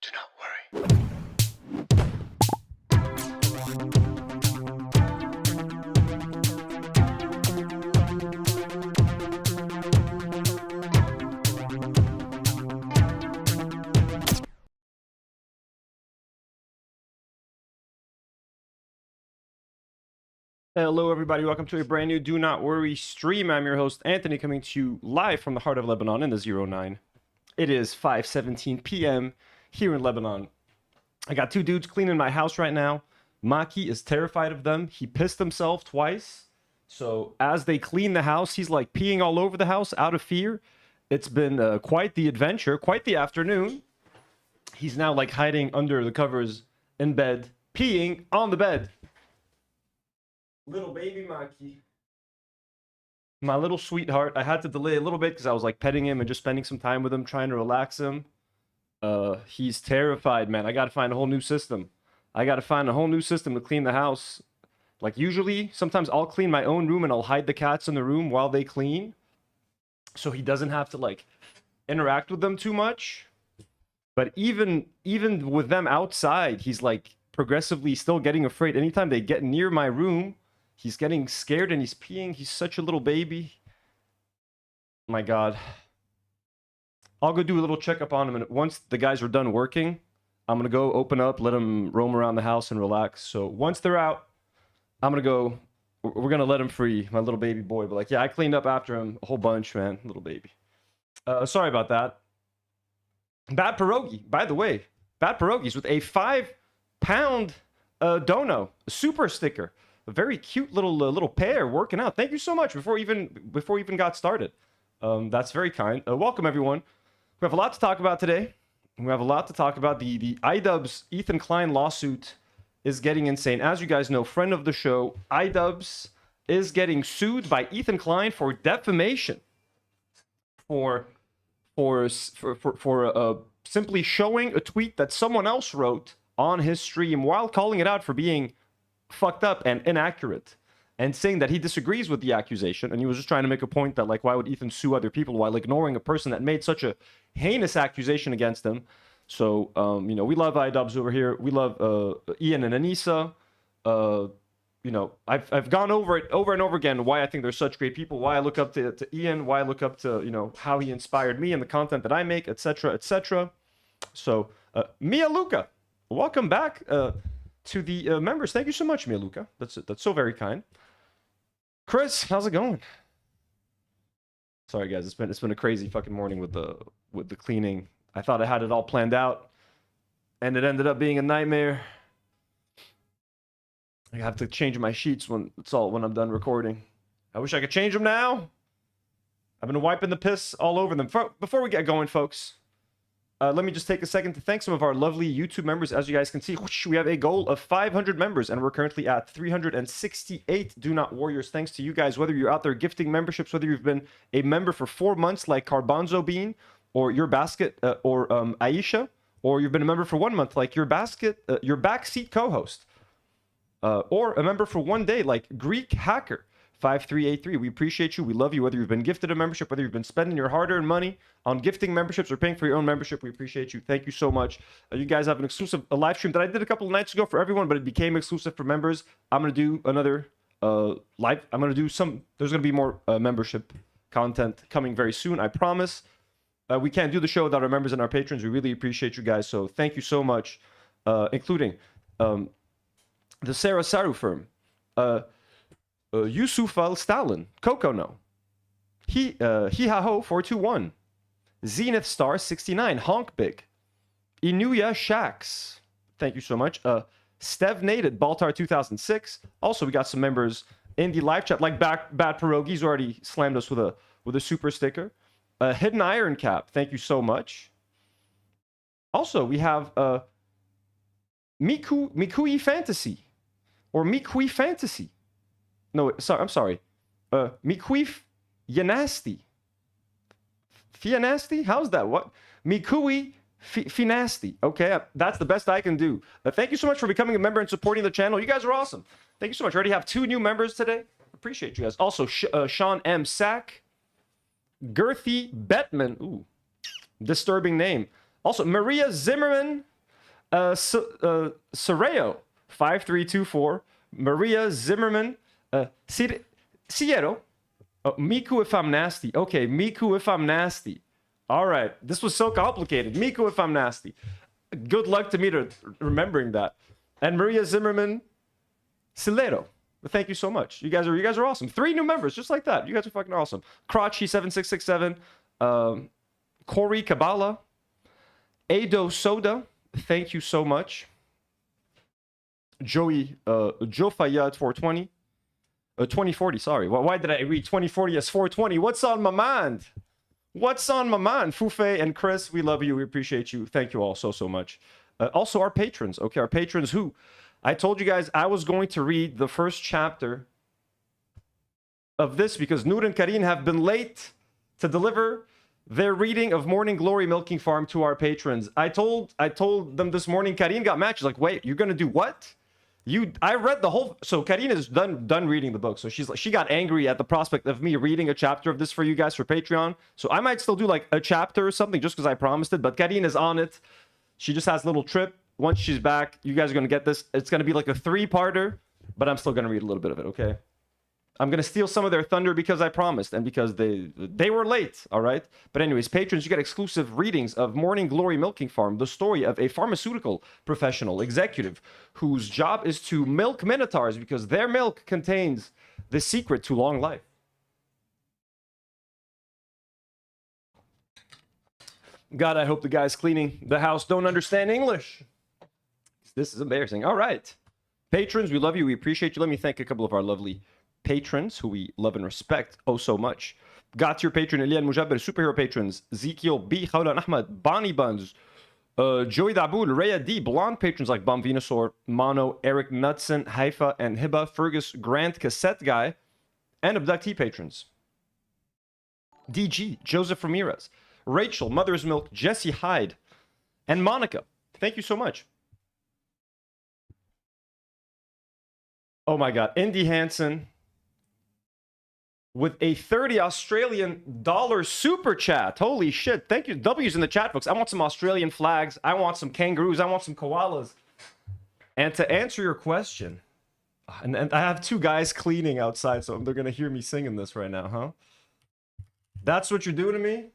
Do not worry. Hello, everybody. Welcome to a brand new Do Not Worry stream. I'm your host, Anthony, coming to you live from the heart of Lebanon in the 09. It is 5:17 p.m. here in Lebanon. I got two dudes cleaning my house right now. Maki is terrified of them. He pissed himself twice. So as they clean the house, he's like peeing all over the house out of fear. It's been quite the adventure, quite the afternoon. He's now like hiding under the covers in bed, peeing on the bed. Little baby Maki. My little sweetheart. I had to delay a little bit because I was like petting him and just spending some time with him, trying to relax him. He's terrified, man. I gotta find a whole new system. To clean the house. Like usually, sometimes I'll clean my own room and I'll hide the cats in the room while they clean. So he doesn't have to like interact with them too much. But even with them outside, he's like progressively still getting afraid. Anytime they get near my room, he's getting scared and he's peeing. He's such a little baby. My God. I'll go do a little checkup on him. And once the guys are done working, I'm going to go open up, let them roam around the house and relax. So once they're out, I'm going to go. We're going to let him free, my little baby boy. But like, yeah, I cleaned up after him a whole bunch, man. Little baby. Sorry about that. Bad Pierogi, by the way. Bad Pierogies with a 5-pound dono, a super sticker. A very cute little pair working out. Thank you so much before we even got started. That's very kind. Welcome everyone. We have a lot to talk about today. We have a lot to talk about. The iDubbbz Ethan Klein lawsuit is getting insane. As you guys know, friend of the show, iDubbbz is getting sued by Ethan Klein for defamation. For simply showing a tweet that someone else wrote on his stream while calling it out for being fucked up and inaccurate, and saying that he disagrees with the accusation. And he was just trying to make a point that, like, why would Ethan sue other people while ignoring a person that made such a heinous accusation against him? So, you know, we love iDubbbz over here. We love Ian and Anissa. You know, I've gone over it over and over again, why I think they're such great people, why I look up to Ian, why I look up to, you know, how he inspired me and the content that I make, etc., etc. So, Mia Luca, welcome back to the members. Thank you so much, Mia Luca. That's so very kind. Chris, how's it going? Sorry guys, it's been a crazy fucking morning with the cleaning. I thought I had it all planned out, and it ended up being a nightmare. I have to change my sheets when I'm done recording. I wish I could change them now. I've been wiping the piss all over them. Before we get going, folks, let me just take a second to thank some of our lovely YouTube members. As you guys can see, we have a goal of 500 members, and we're currently at 368 Do Not Warriors. Thanks to you guys, whether you're out there gifting memberships, whether you've been a member for 4 months like Carbonzo Bean, or Your Basket, or Aisha, or you've been a member for 1 month like Your Backseat co-host, or a member for 1 day like Greek Hacker 5383. We appreciate you. We love you. Whether you've been gifted a membership, whether you've been spending your hard-earned money on gifting memberships or paying for your own membership, we appreciate you. Thank you so much. You guys have an exclusive live stream that I did a couple of nights ago for everyone, but it became exclusive for members. I'm going to do another live. I'm going to do some. There's going to be more membership content coming very soon, I promise. We can't do the show without our members and our patrons. We really appreciate you guys. So thank you so much, including the Sarah Saru firm. Yusuf Al Stalin, Kokono, Hihaho 421, Zenith Star 69, Honk Big, Inuya Shax, thank you so much. Stev Nated, Baltar 2006. Also, we got some members in the live chat, like Bad Pierogi's already slammed us with a super sticker. Hidden Iron Cap, thank you so much. Also, we have Mikui Fantasy, or Mikui Fantasy. No, sorry, I'm sorry. Mikui Yanasti. Fianasti? How's that? What? Mikui Finasti. Okay, that's the best I can do. Thank you so much for becoming a member and supporting the channel. You guys are awesome. Thank you so much. I already have 2 new members today. Appreciate you guys. Also, Sean M. Sack, Girthy Bettman. Ooh, disturbing name. Also, Maria Zimmerman, Soreo 5324, Maria Zimmerman, Ciero, Miku if I'm nasty. Okay, Miku if I'm nasty. All right, this was so complicated. Miku if I'm nasty. Good luck to me to remembering that. And Maria Zimmerman, Silero. Thank you so much. You guys are awesome. 3 new members, just like that. You guys are fucking awesome. Crotchy 7667, Corey Kabbalah, Ado Soda. Thank you so much. Joey, Joe Fayad 420, 2040. Sorry. Why did I read 2040 as 420? What's on my mind? What's on my mind? Fufe and Chris, we love you. We appreciate you. Thank you all so much. Also, our patrons. Okay, our patrons who I told you guys I was going to read the first chapter of this because Nour and Karine have been late to deliver their reading of Morning Glory Milking Farm to our patrons. I told them this morning. Karine got mad. She's like, "Wait, you're gonna do what? I read the whole." So Karine is done reading the book. So she got angry at the prospect of me reading a chapter of this for you guys for Patreon. So I might still do like a chapter or something just because I promised it. But Karine is on it. She just has a little trip. Once she's back, you guys are going to get this. It's going to be like a 3-parter, but I'm still going to read a little bit of it, okay? I'm going to steal some of their thunder because I promised and because they were late, all right? But anyways, patrons, you get exclusive readings of Morning Glory Milking Farm, the story of a pharmaceutical professional executive whose job is to milk minotaurs because their milk contains the secret to long life. God, I hope the guys cleaning the house don't understand English. This is embarrassing. All right. Patrons, we love you. We appreciate you. Let me thank a couple of our lovely patrons who we love and respect oh so much. Got your patron, Elian Mujaber, superhero patrons, Ezekiel B, Khawlan Ahmad, Bonnie Buns, Joey Dabul, Rhea D, blonde patrons like Bum Venusaur, Mono, Eric Knudsen, Haifa, and Hiba, Fergus, Grant, Cassette Guy, and abductee patrons. DG, Joseph Ramirez, Rachel, Mother's Milk, Jesse Hyde, and Monica. Thank you so much. Oh my God, Indy Hansen with a 30 Australian dollar super chat. Holy shit. Thank you. W's in the chat, folks. I want some Australian flags. I want some kangaroos. I want some koalas. And to answer your question, and I have 2 guys cleaning outside, so they're going to hear me singing this right now, huh? That's what you're doing to me?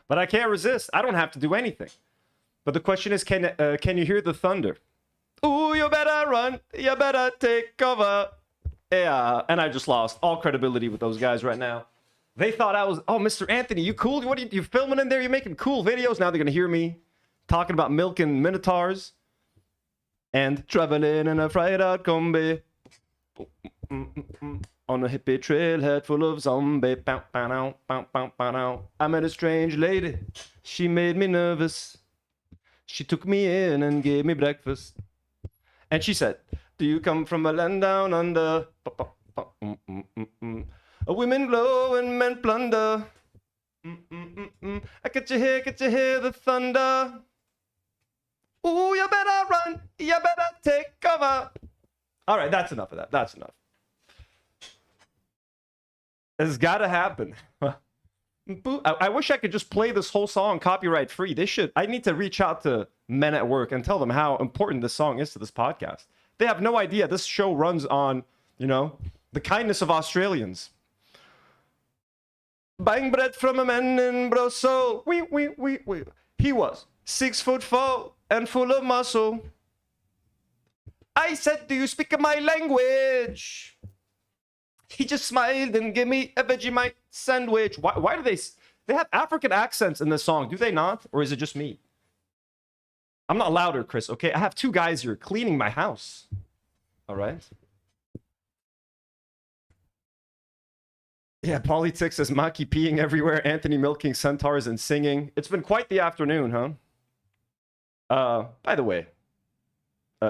But I can't resist. I don't have to do anything. But the question is, can you hear the thunder? Ooh, you better run. You better take cover. Yeah, and I just lost all credibility with those guys right now. They thought I was, oh, Mr. Anthony, you cool? What are you filming in there? You're making cool videos. Now they're going to hear me talking about milking minotaurs and traveling in a fried out combi on a hippie trailhead full of zombie. I met a strange lady. She made me nervous. She took me in and gave me breakfast. And she said, do you come from a land down under? Women glow and men plunder. I get you hear the thunder. Ooh, you better run. You better take cover. All right, that's enough of that. That's enough. It's got to happen. I wish I could just play this whole song copyright free. I need to reach out to men at work and tell them how important this song is to this podcast. They have no idea. This show runs on, the kindness of Australians. Buying bread from a man in Brussels. He was 6'4" and full of muscle. I said, do you speak my language? He just smiled and gave me a Vegemite sandwich. Why do they have African accents in this song? Do they not? Or is it just me? I'm not louder, Chris, okay? I have 2 guys here cleaning my house. All right? Yeah, Politics says Maki peeing everywhere, Anthony milking centaurs and singing. It's been quite the afternoon, huh? By the way,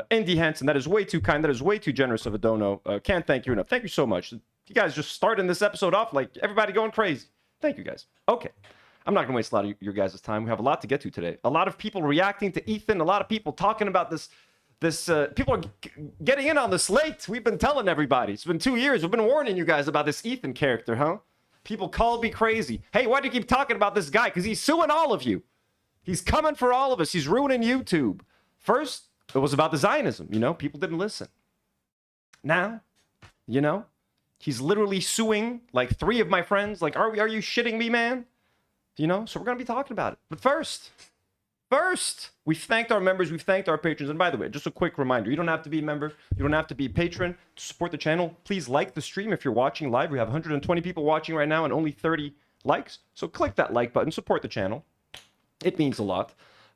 Indy Hansen, that is way too kind. That is way too generous of a dono. Can't thank you enough. Thank you so much. You guys just starting this episode off like everybody going crazy. Thank you, guys. Okay. I'm not going to waste a lot of your guys' time. We have a lot to get to today. A lot of people reacting to Ethan. A lot of people talking about this. People are getting in on this late. We've been telling everybody. It's been 2 years. We've been warning you guys about this Ethan character, huh? People call me crazy. Hey, why do you keep talking about this guy? Because he's suing all of you. He's coming for all of us. He's ruining YouTube. First, it was about the Zionism. You know, people didn't listen. Now, you know, he's literally suing like 3 of my friends. Like, are you shitting me, man? You know, so we're going to be talking about it. But first, we've thanked our members. We've thanked our patrons. And by the way, just a quick reminder, you don't have to be a member. You don't have to be a patron to support the channel. Please like the stream if you're watching live. We have 120 people watching right now and only 30 likes. So click that like button, support the channel. It means a lot.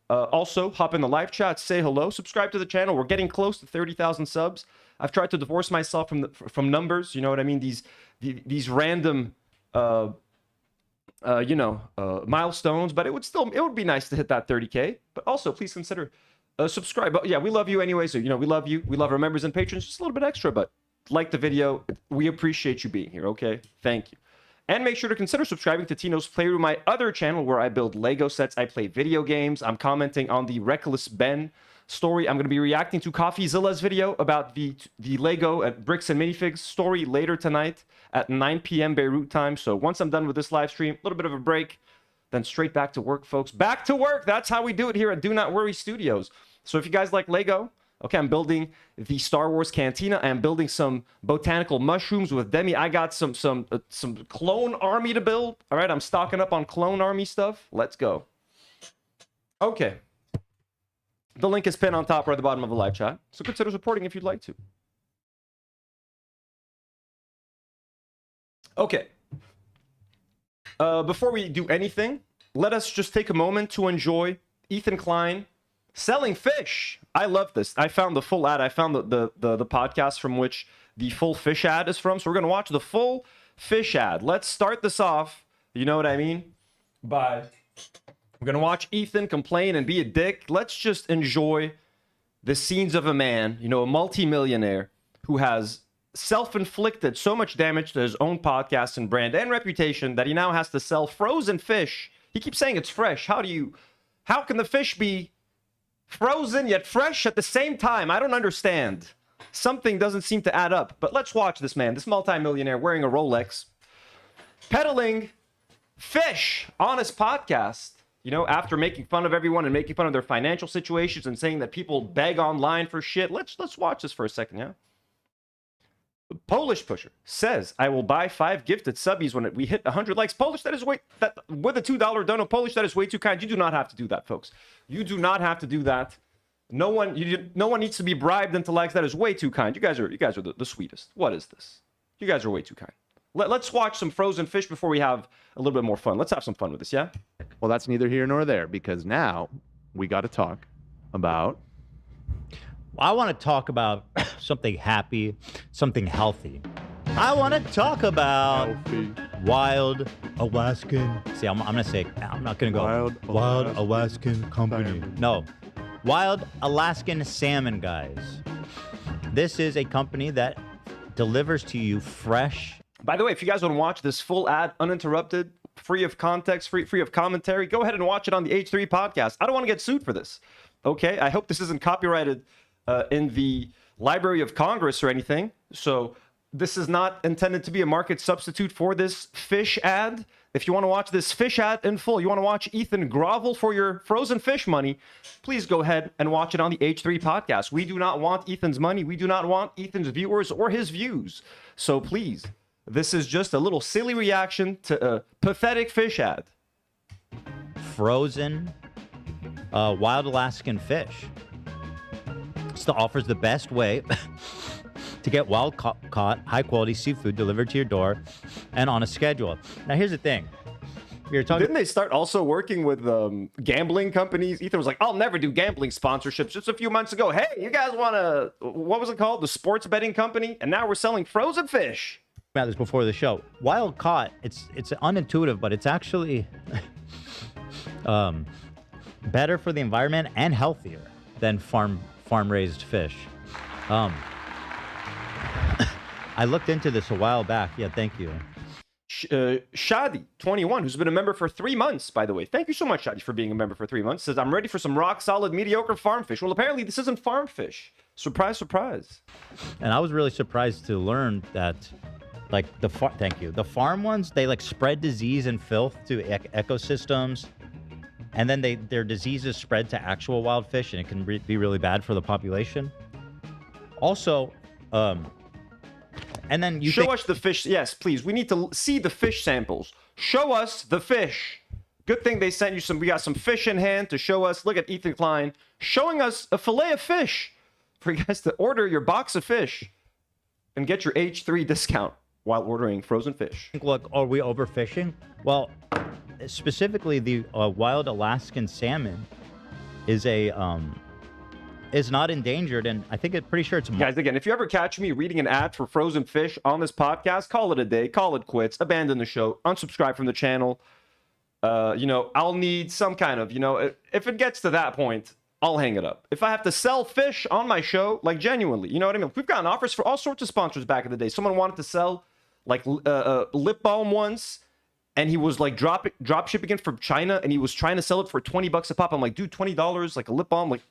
Also, hop in the live chat, say hello, subscribe to the channel. We're getting close to 30,000 subs. I've tried to divorce myself from numbers. You know what I mean? These random, milestones. But it would be nice to hit that 30K. But also, please consider subscribe. But yeah, we love you anyway. So we love you. We love our members and patrons. Just a little bit extra, but like the video. We appreciate you being here. Okay, thank you. And make sure to consider subscribing to Tino's Playroom, my other channel where I build Lego sets, I play video games. I'm commenting on the Reckless Ben story. I'm going to be reacting to CoffeeZilla's video about the Lego at Bricks and Minifigs story later tonight at 9 p.m. Beirut time. So once I'm done with this live stream, a little bit of a break, then straight back to work, folks. Back to work! That's how we do it here at Do Not Worry Studios. So if you guys like Lego, okay, I'm building the Star Wars Cantina. I'm building some botanical mushrooms with Demi. I got some clone army to build. All right, I'm stocking up on clone army stuff. Let's go. Okay. The link is pinned on top or at the bottom of the live chat. So consider supporting if you'd like to. Okay. Before we do anything, let us just take a moment to enjoy Ethan Klein selling fish. I love this. I found the full ad. I found the podcast from which the full fish ad is from. So we're going to watch the full fish ad. Let's start this off, you know what I mean? We're going to watch Ethan complain and be a dick. Let's just enjoy the scenes of a man, you know, a multimillionaire who has self-inflicted so much damage to his own podcast and brand and reputation that he now has to sell frozen fish. He keeps saying it's fresh. How can the fish be frozen yet fresh at the same time? I don't understand. Something doesn't seem to add up. But let's watch this man, this multimillionaire wearing a Rolex, peddling fish on his podcast. You know, after making fun of everyone and making fun of their financial situations and saying that people beg online for shit. Let's watch this for a second, yeah? The Polish pusher says, I will buy 5 gifted subbies when we hit 100 likes. Polish, that is with a $2 dono. Polish, that is way too kind. You do not have to do that, folks. You do not have to do that. No one needs to be bribed into likes. That is way too kind. You guys are the sweetest. What is this? You guys are way too kind. Let's watch some frozen fish before we have a little bit more fun. Let's have some fun with this, yeah? Well, that's neither here nor there, because now we got to talk about... I want to talk about something happy, something healthy. I want to talk about Wild Alaskan. See, I'm not going to go Wild Alaskan Company. Salmon. No, Wild Alaskan Salmon, guys. This is a company that delivers to you fresh. By the way, if you guys want to watch this full ad uninterrupted, free of context, free of commentary, go ahead and watch it on the H3 podcast. I don't want to get sued for this. Okay, I hope this isn't copyrighted in the Library of Congress or anything. So this is not intended to be a market substitute for this fish ad. If you want to watch this fish ad in full, you want to watch Ethan grovel for your frozen fish money, please go ahead and watch it on the H3 podcast. We do not want Ethan's money. We do not want Ethan's viewers or his views. So please, this is just a little silly reaction to a pathetic fish ad. Frozen wild Alaskan fish. Still offers the best way to get wild caught, high quality seafood delivered to your door and on a schedule. Now, here's the thing. Didn't they start also working with gambling companies? Ethan was like, I'll never do gambling sponsorships. Just a few months ago, hey, you guys want to, what was it called? The sports betting company? And now we're selling frozen fish. About this before the show. Wild caught, it's unintuitive, but it's actually better for the environment and healthier than farm-raised fish. I looked into this a while back. Yeah, thank you. Shadi, 21, who's been a member for 3 months, by the way. Thank you so much, Shadi, for being a member for 3 months. Says, I'm ready for some rock-solid, mediocre farm fish. Well, apparently this isn't farm fish. Surprise, surprise. And I was really surprised to learn that like thank you. The farm ones, they like spread disease and filth to ecosystems, and then their diseases spread to actual wild fish, and it can be really bad for the population. Also, and then you show us the fish. Yes, please. We need to see the fish samples. Show us the fish. Good thing they sent you some. We got some fish in hand to show us. Look at Ethan Klein showing us a fillet of fish for you guys to order your box of fish and get your H3 discount while ordering frozen fish. Look, are we overfishing? Well, specifically the wild Alaskan salmon is not endangered, and I think pretty sure it's... Guys, again, if you ever catch me reading an ad for frozen fish on this podcast, call it a day, call it quits, abandon the show, unsubscribe from the channel. You know, I'll need some kind of, you know, if it gets to that point, I'll hang it up. If I have to sell fish on my show, like genuinely, you know what I mean? We've gotten offers for all sorts of sponsors back in the day. Someone wanted to sell like lip balm once, and he was like drop shipping it from China, and he was trying to sell it for $20 a pop. I'm like, dude, $20 like a lip balm, like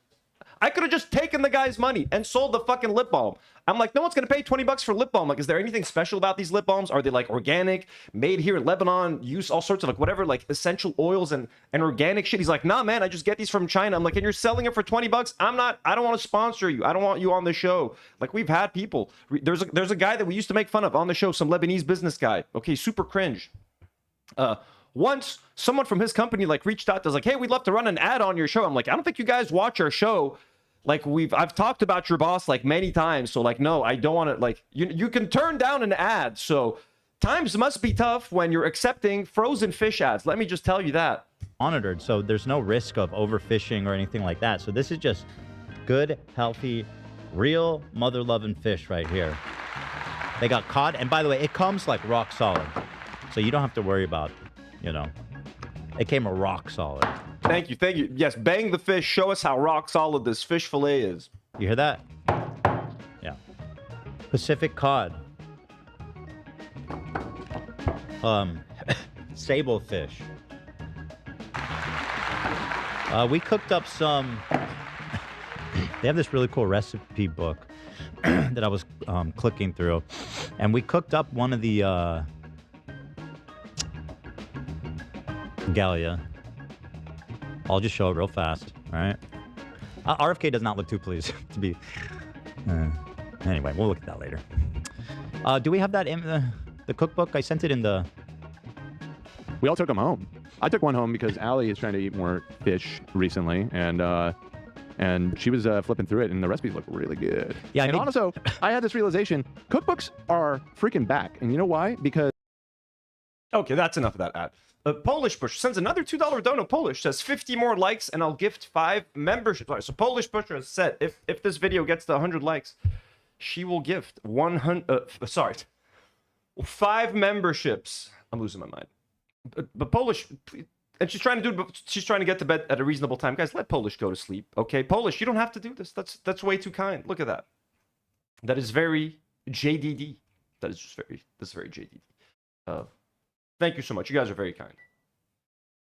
I could have just taken the guy's money and sold the fucking lip balm. I'm like, no one's gonna pay $20 for lip balm. Like, is there anything special about these lip balms? Are they like organic, made here in Lebanon, use all sorts of like whatever, like essential oils and organic shit? He's like, nah, man, I just get these from China. I'm like, and you're selling it for $20? I don't want to sponsor you. I don't want you on the show. Like, we've had people. There's a guy that we used to make fun of on the show, some Lebanese business guy. Okay, super cringe. Once someone from his company like reached out to us like, hey, we'd love to run an ad on your show. I'm like, I don't think you guys watch our show. Like, I've talked about your boss like many times, so like, no, I don't want to, like, you can turn down an ad. So times must be tough when you're accepting frozen fish ads. Let me just tell you that. Monitored, so there's no risk of overfishing or anything like that. So this is just good, healthy, real mother-loving fish right here. They got caught, and by the way, it comes like rock solid, so you don't have to worry about, you know, it came a rock solid. Thank you, thank you. Yes, bang the fish. Show us how rock solid this fish fillet is. You hear that? Yeah. Pacific cod. Sable fish. We cooked up some... They have this really cool recipe book that I was clicking through. And we cooked up one of the... Gallia. I'll just show it real fast, all right? RFK does not look too pleased to be... anyway, we'll look at that later. Do we have that in the cookbook? I sent it in the... We all took them home. I took one home because Allie is trying to eat more fish recently, and she was flipping through it, and the recipes look really good. Yeah, and also, I had this realization: cookbooks are freaking back, and you know why? Because... Okay, that's enough of that ad. Polish Pusher sends another $2 dono. Polish says 50 more likes and I'll gift 5 memberships. All right, so Polish Pusher has said if this video gets to 100 likes, she will gift 5 memberships. I'm losing my mind. But Polish, and she's trying to get to bed at a reasonable time. Guys, let Polish go to sleep. Okay, Polish, you don't have to do this. That's way too kind. Look at that. That is very JDD. That's very JDD. Thank you so much. You guys are very kind.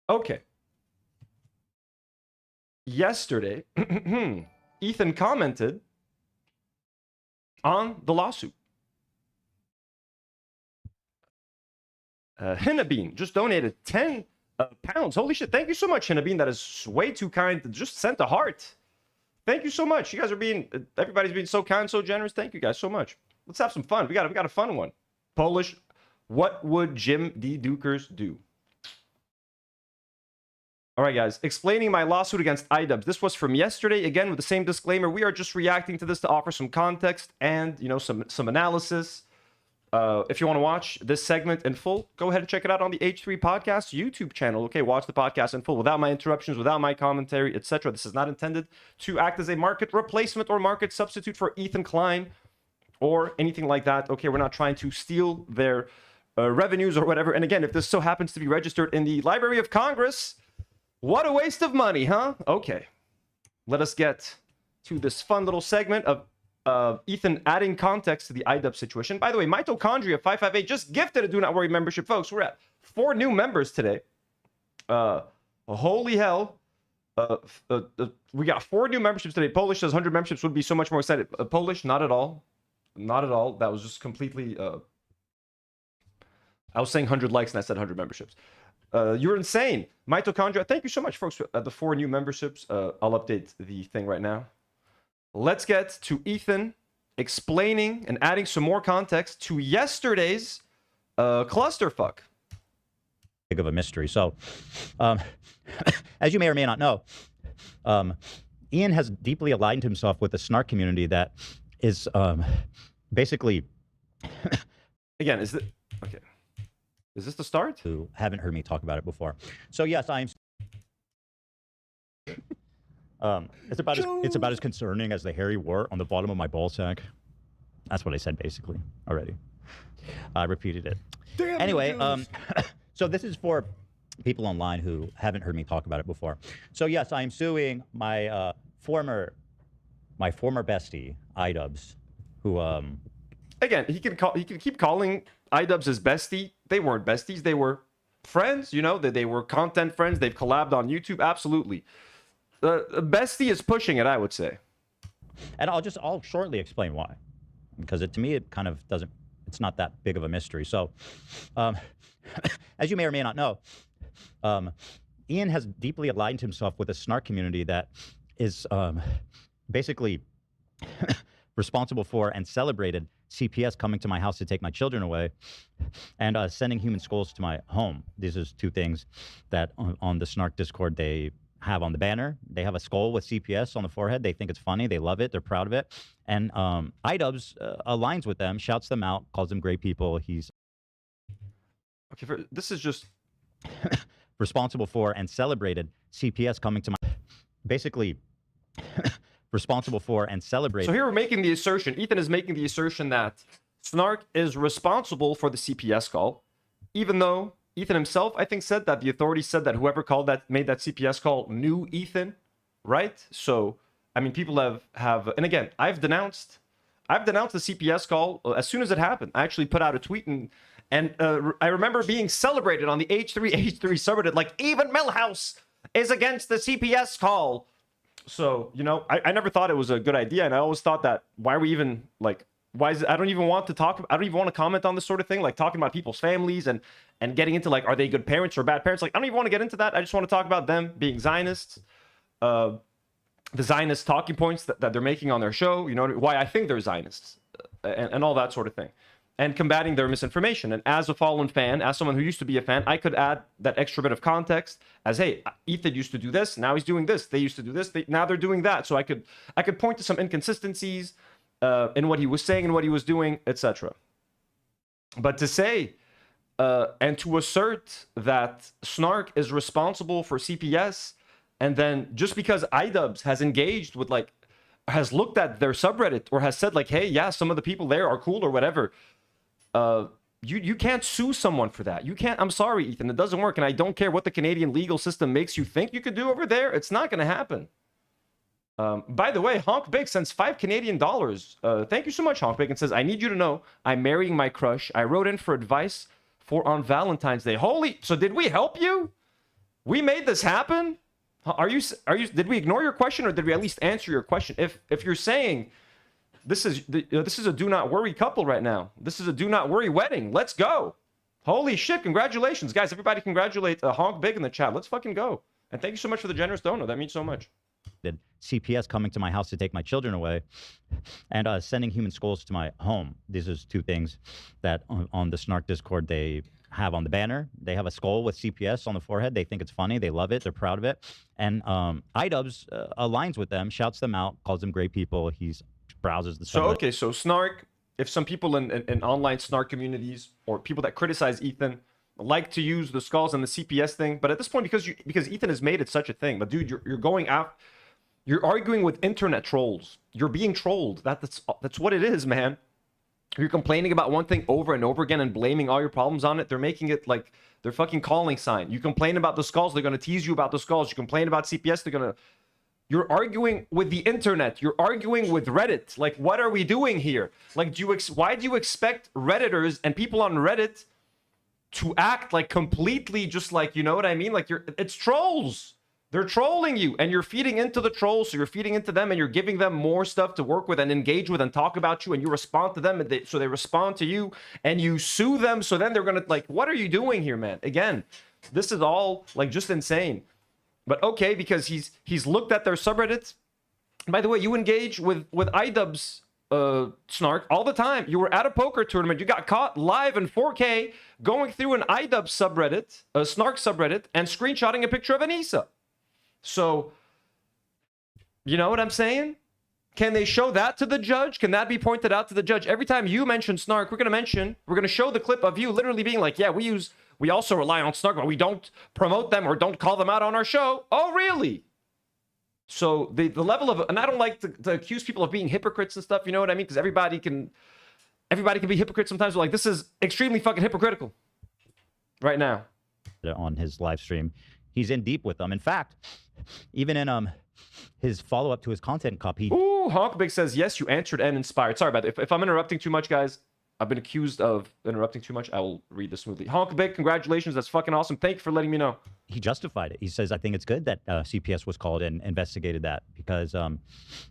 Okay. Yesterday, Ethan commented on the lawsuit. Hinnabean just donated 10 pounds. Holy shit. Thank you so much, Hinnabean. That is way too kind. Just sent a heart. Thank you so much. You guys are everybody's being so kind, so generous. Thank you guys so much. Let's have some fun. We got a fun one. Polish. What would Jim D. Dukers do? All right, guys. Explaining my lawsuit against iDubbbz. This was from yesterday. Again, with the same disclaimer. We are just reacting to this to offer some context and, you know, some analysis. If you want to watch this segment in full, go ahead and check it out on the H3 Podcast YouTube channel. Okay, watch the podcast in full without my interruptions, without my commentary, etc. This is not intended to act as a market replacement or market substitute for Ethan Klein or anything like that. Okay, we're not trying to steal their... revenues or whatever. And again, if this so happens to be registered in the Library of Congress, what a waste of money, huh? Okay, let us get to this fun little segment of Ethan adding context to the iDubbbz situation. By the way, Mitochondria 558 just gifted a Do Not Worry membership, folks. We're at 4 new members today. Holy hell. We got 4 new memberships today. Polish says 100 memberships would be so much more excited. Polish, not at all. Not at all. That was just completely I was saying 100 likes and I said 100 memberships. You're insane. Mitochondria, thank you so much, folks, for the 4 new memberships. I'll update the thing right now. Let's get to Ethan explaining and adding some more context to yesterday's clusterfuck. Big of a mystery. So, as you may or may not know, Ian has deeply aligned himself with the snark community that is basically... Again, is it... Okay. Is this the start? Who haven't heard me talk about it before. So yes, I'm... it's about as concerning as the hairy wart on the bottom of my ball sack. That's what I said basically already. I repeated it. Damn, anyway, so this is for people online who haven't heard me talk about it before. So yes, I'm suing my former bestie, iDubbbz, who again, he can keep calling iDubbbz his bestie. They weren't besties, they were friends, you know, they were content friends, they've collabed on YouTube, absolutely. Bestie is pushing it, I would say. And I'll shortly explain why. Because to me, it kind of doesn't, it's not that big of a mystery. So, as you may or may not know, Ian has deeply aligned himself with a snark community that is basically responsible for and celebrated CPS coming to my house to take my children away and sending human skulls to my home. These are 2 things that on the snark Discord they have on the banner. They have a skull with CPS on the forehead. They think it's funny. They love it. They're proud of it. And iDubbbz aligns with them, shouts them out, calls them great people. He's okay. This is just responsible for and celebrated CPS coming to my basically responsible for and celebrated. So here we're making the assertion. Ethan is making the assertion that Snark is responsible for the CPS call, even though Ethan himself, I think, said that the authorities said that whoever made that CPS call knew Ethan, right? So, I mean, people have, and again, I've denounced the CPS call as soon as it happened. I actually put out a tweet and I remember being celebrated on the H3 subreddit, like even Millhouse is against the CPS call. So, you know, I never thought it was a good idea, and I always thought that why are we even like, why is it, I don't even want to comment on this sort of thing, like talking about people's families and getting into like, are they good parents or bad parents? Like, I don't even want to get into that. I just want to talk about them being Zionists, the Zionist talking points that they're making on their show, you know, why I think they're Zionists and all that sort of thing, and combating their misinformation. And as a fallen fan, as someone who used to be a fan, I could add that extra bit of context as, hey, Ethan used to do this, now he's doing this. They used to do this, now they're doing that. So I could point to some inconsistencies in what he was saying and what he was doing, etc. But to say and to assert that Snark is responsible for CPS, and then just because iDubbbz has engaged with, like, has looked at their subreddit or has said like, hey, yeah, some of the people there are cool or whatever, you can't sue someone for that. You can't. I'm sorry, Ethan, it doesn't work. And I don't care what the Canadian legal system makes you think you could do over there. It's not going to happen. By the way, Honk Big sends $5 Canadian. Thank you so much, Honk Big, and says, I need you to know I'm marrying my crush. I wrote in for advice for on Valentine's Day. Holy, so did we help you? We made this happen? Are you did we ignore your question, or did we at least answer your question? If you're saying this is a do not worry couple right now, this is a do not worry wedding, let's go. Holy shit, congratulations, guys. Everybody congratulate Honk Big in the chat. Let's fucking go. And thank you so much for the generous donor. That means so much. CPS coming to my house to take my children away and sending human skulls to my home. These are 2 things that on the Snark Discord they have on the banner. They have a skull with CPS on the forehead. They think it's funny. They love it. They're proud of it. And iDubbbz aligns with them, shouts them out, calls them great people. He browses the So, okay, so Snark, if some people in online Snark communities or people that criticize Ethan like to use the skulls and the CPS thing, but at this point, because Ethan has made it such a thing, but dude, you're going out, you're arguing with internet trolls. You're being trolled. That's what it is, man. You're complaining about one thing over and over again and blaming all your problems on it. They're making it like their fucking calling sign. You complain about the skulls, they're going to tease you about the skulls. You complain about CPS, they're going to... You're arguing with the internet. You're arguing with Reddit. Like, what are we doing here? Like, why do you expect Redditors and people on Reddit to act like completely just like, you know what I mean? Like, it's trolls. They're trolling you, and you're feeding into the trolls, so you're feeding into them, and you're giving them more stuff to work with and engage with and talk about you, and you respond to them, and so they respond to you, and you sue them, so then they're gonna, like, what are you doing here, man? Again, this is all, like, just insane. But okay, because he's looked at their subreddits. By the way, you engage with iDubbbz snark all the time. You were at a poker tournament, you got caught live in 4K going through an iDubbbz subreddit, a snark subreddit, and screenshotting a picture of Anissa. So, you know what I'm saying? Can they show that to the judge? Can that be pointed out to the judge? Every time you mention snark, we're going to show the clip of you literally being like, yeah, we also rely on snark, but we don't promote them or don't call them out on our show. Oh, really? So the level of, and I don't like to accuse people of being hypocrites and stuff, you know what I mean? Because everybody can be hypocrites sometimes. But like, this is extremely fucking hypocritical right now. On his live stream, he's in deep with them. In fact, even in his follow-up to his content copy. Ooh, Honkbig says, yes, you answered and inspired. Sorry about that. If I'm interrupting too much, guys, I've been accused of interrupting too much. I will read this smoothly. Honkbig, congratulations. That's fucking awesome. Thank you for letting me know. He justified it. He says, I think it's good that CPS was called and investigated that because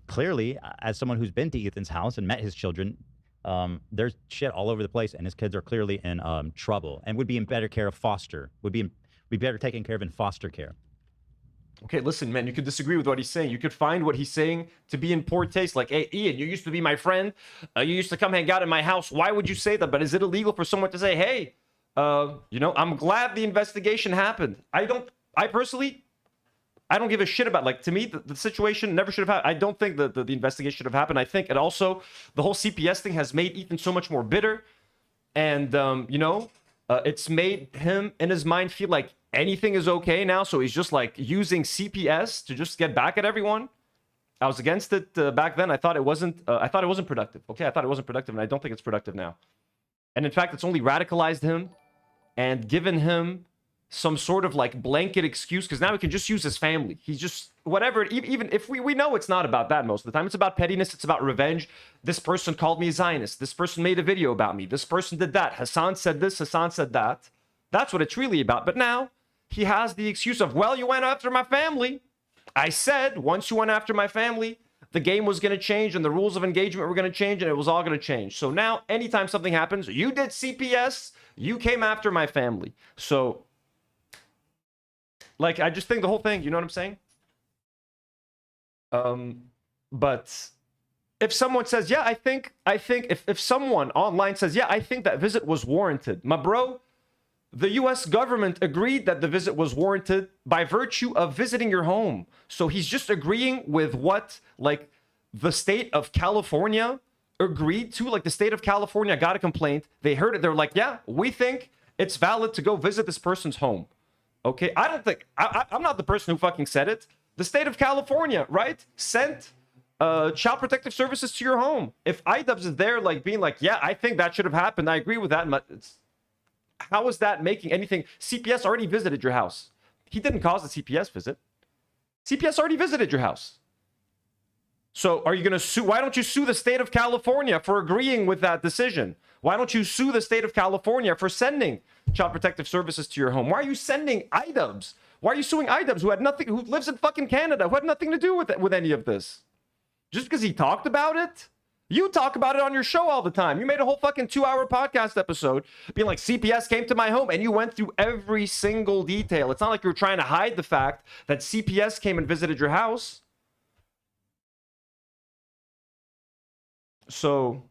clearly, as someone who's been to Ethan's house and met his children, there's shit all over the place, and his kids are clearly in trouble and would be in better care of foster, would be better taken care of in foster care. Okay, listen, man, you could disagree with what he's saying. You could find what he's saying to be in poor taste. Like, hey, Ian, you used to be my friend. You used to come hang out in my house. Why would you say that? But is it illegal for someone to say, hey, you know, I'm glad the investigation happened. I personally don't give a shit about, like, to me, the situation never should have happened. I don't think the investigation should have happened. I think it also, the whole CPS thing has made Ethan so much more bitter. And, you know, it's made him in his mind feel like anything is okay now, so he's just like using CPS to just get back at everyone. I was against it back then. I thought it wasn't productive. Okay, I thought it wasn't productive, and I don't think it's productive now. And in fact, it's only radicalized him and given him some sort of like blanket excuse, because now he can just use his family. He's just whatever. Even if we know it's not about that most of the time. It's about pettiness. It's about revenge. This person called me a Zionist. This person made a video about me. This person did that. Hassan said this. Hassan said that. That's what it's really about. But now he has the excuse of, well, you went after my family. I said once you went after my family, the game was going to change and the rules of engagement were going to change and it was all going to change. So now anytime something happens, you did CPS, you came after my family. So, like, I just think the whole thing, you know what I'm saying? But if someone says, yeah, I think if someone online says, yeah, I think that visit was warranted, my bro, the U.S. government agreed that the visit was warranted by virtue of visiting your home. So he's just agreeing with what, like, the state of California agreed to. Like, the state of California got a complaint. They heard it. They're like, yeah, we think it's valid to go visit this person's home. Okay, I don't think, I'm not the person who fucking said it. The state of California, right, sent Child Protective Services to your home. If iDubbbz is there, like, being like, yeah, I think that should have happened, I agree with that, how is that making anything? CPS already visited your house. He didn't cause the CPS visit. CPS already visited your house. So are you going to sue? Why don't you sue the state of California for agreeing with that decision? Why don't you sue the state of California for sending Child Protective Services to your home? Why are you sending iDubbbz? Why are you suing iDubbbz, who lives in fucking Canada, who had nothing to do with any of this? Just because he talked about it? You talk about it on your show all the time. You made a whole fucking 2-hour podcast episode being like, CPS came to my home, and you went through every single detail. It's not like you're trying to hide the fact that CPS came and visited your house. So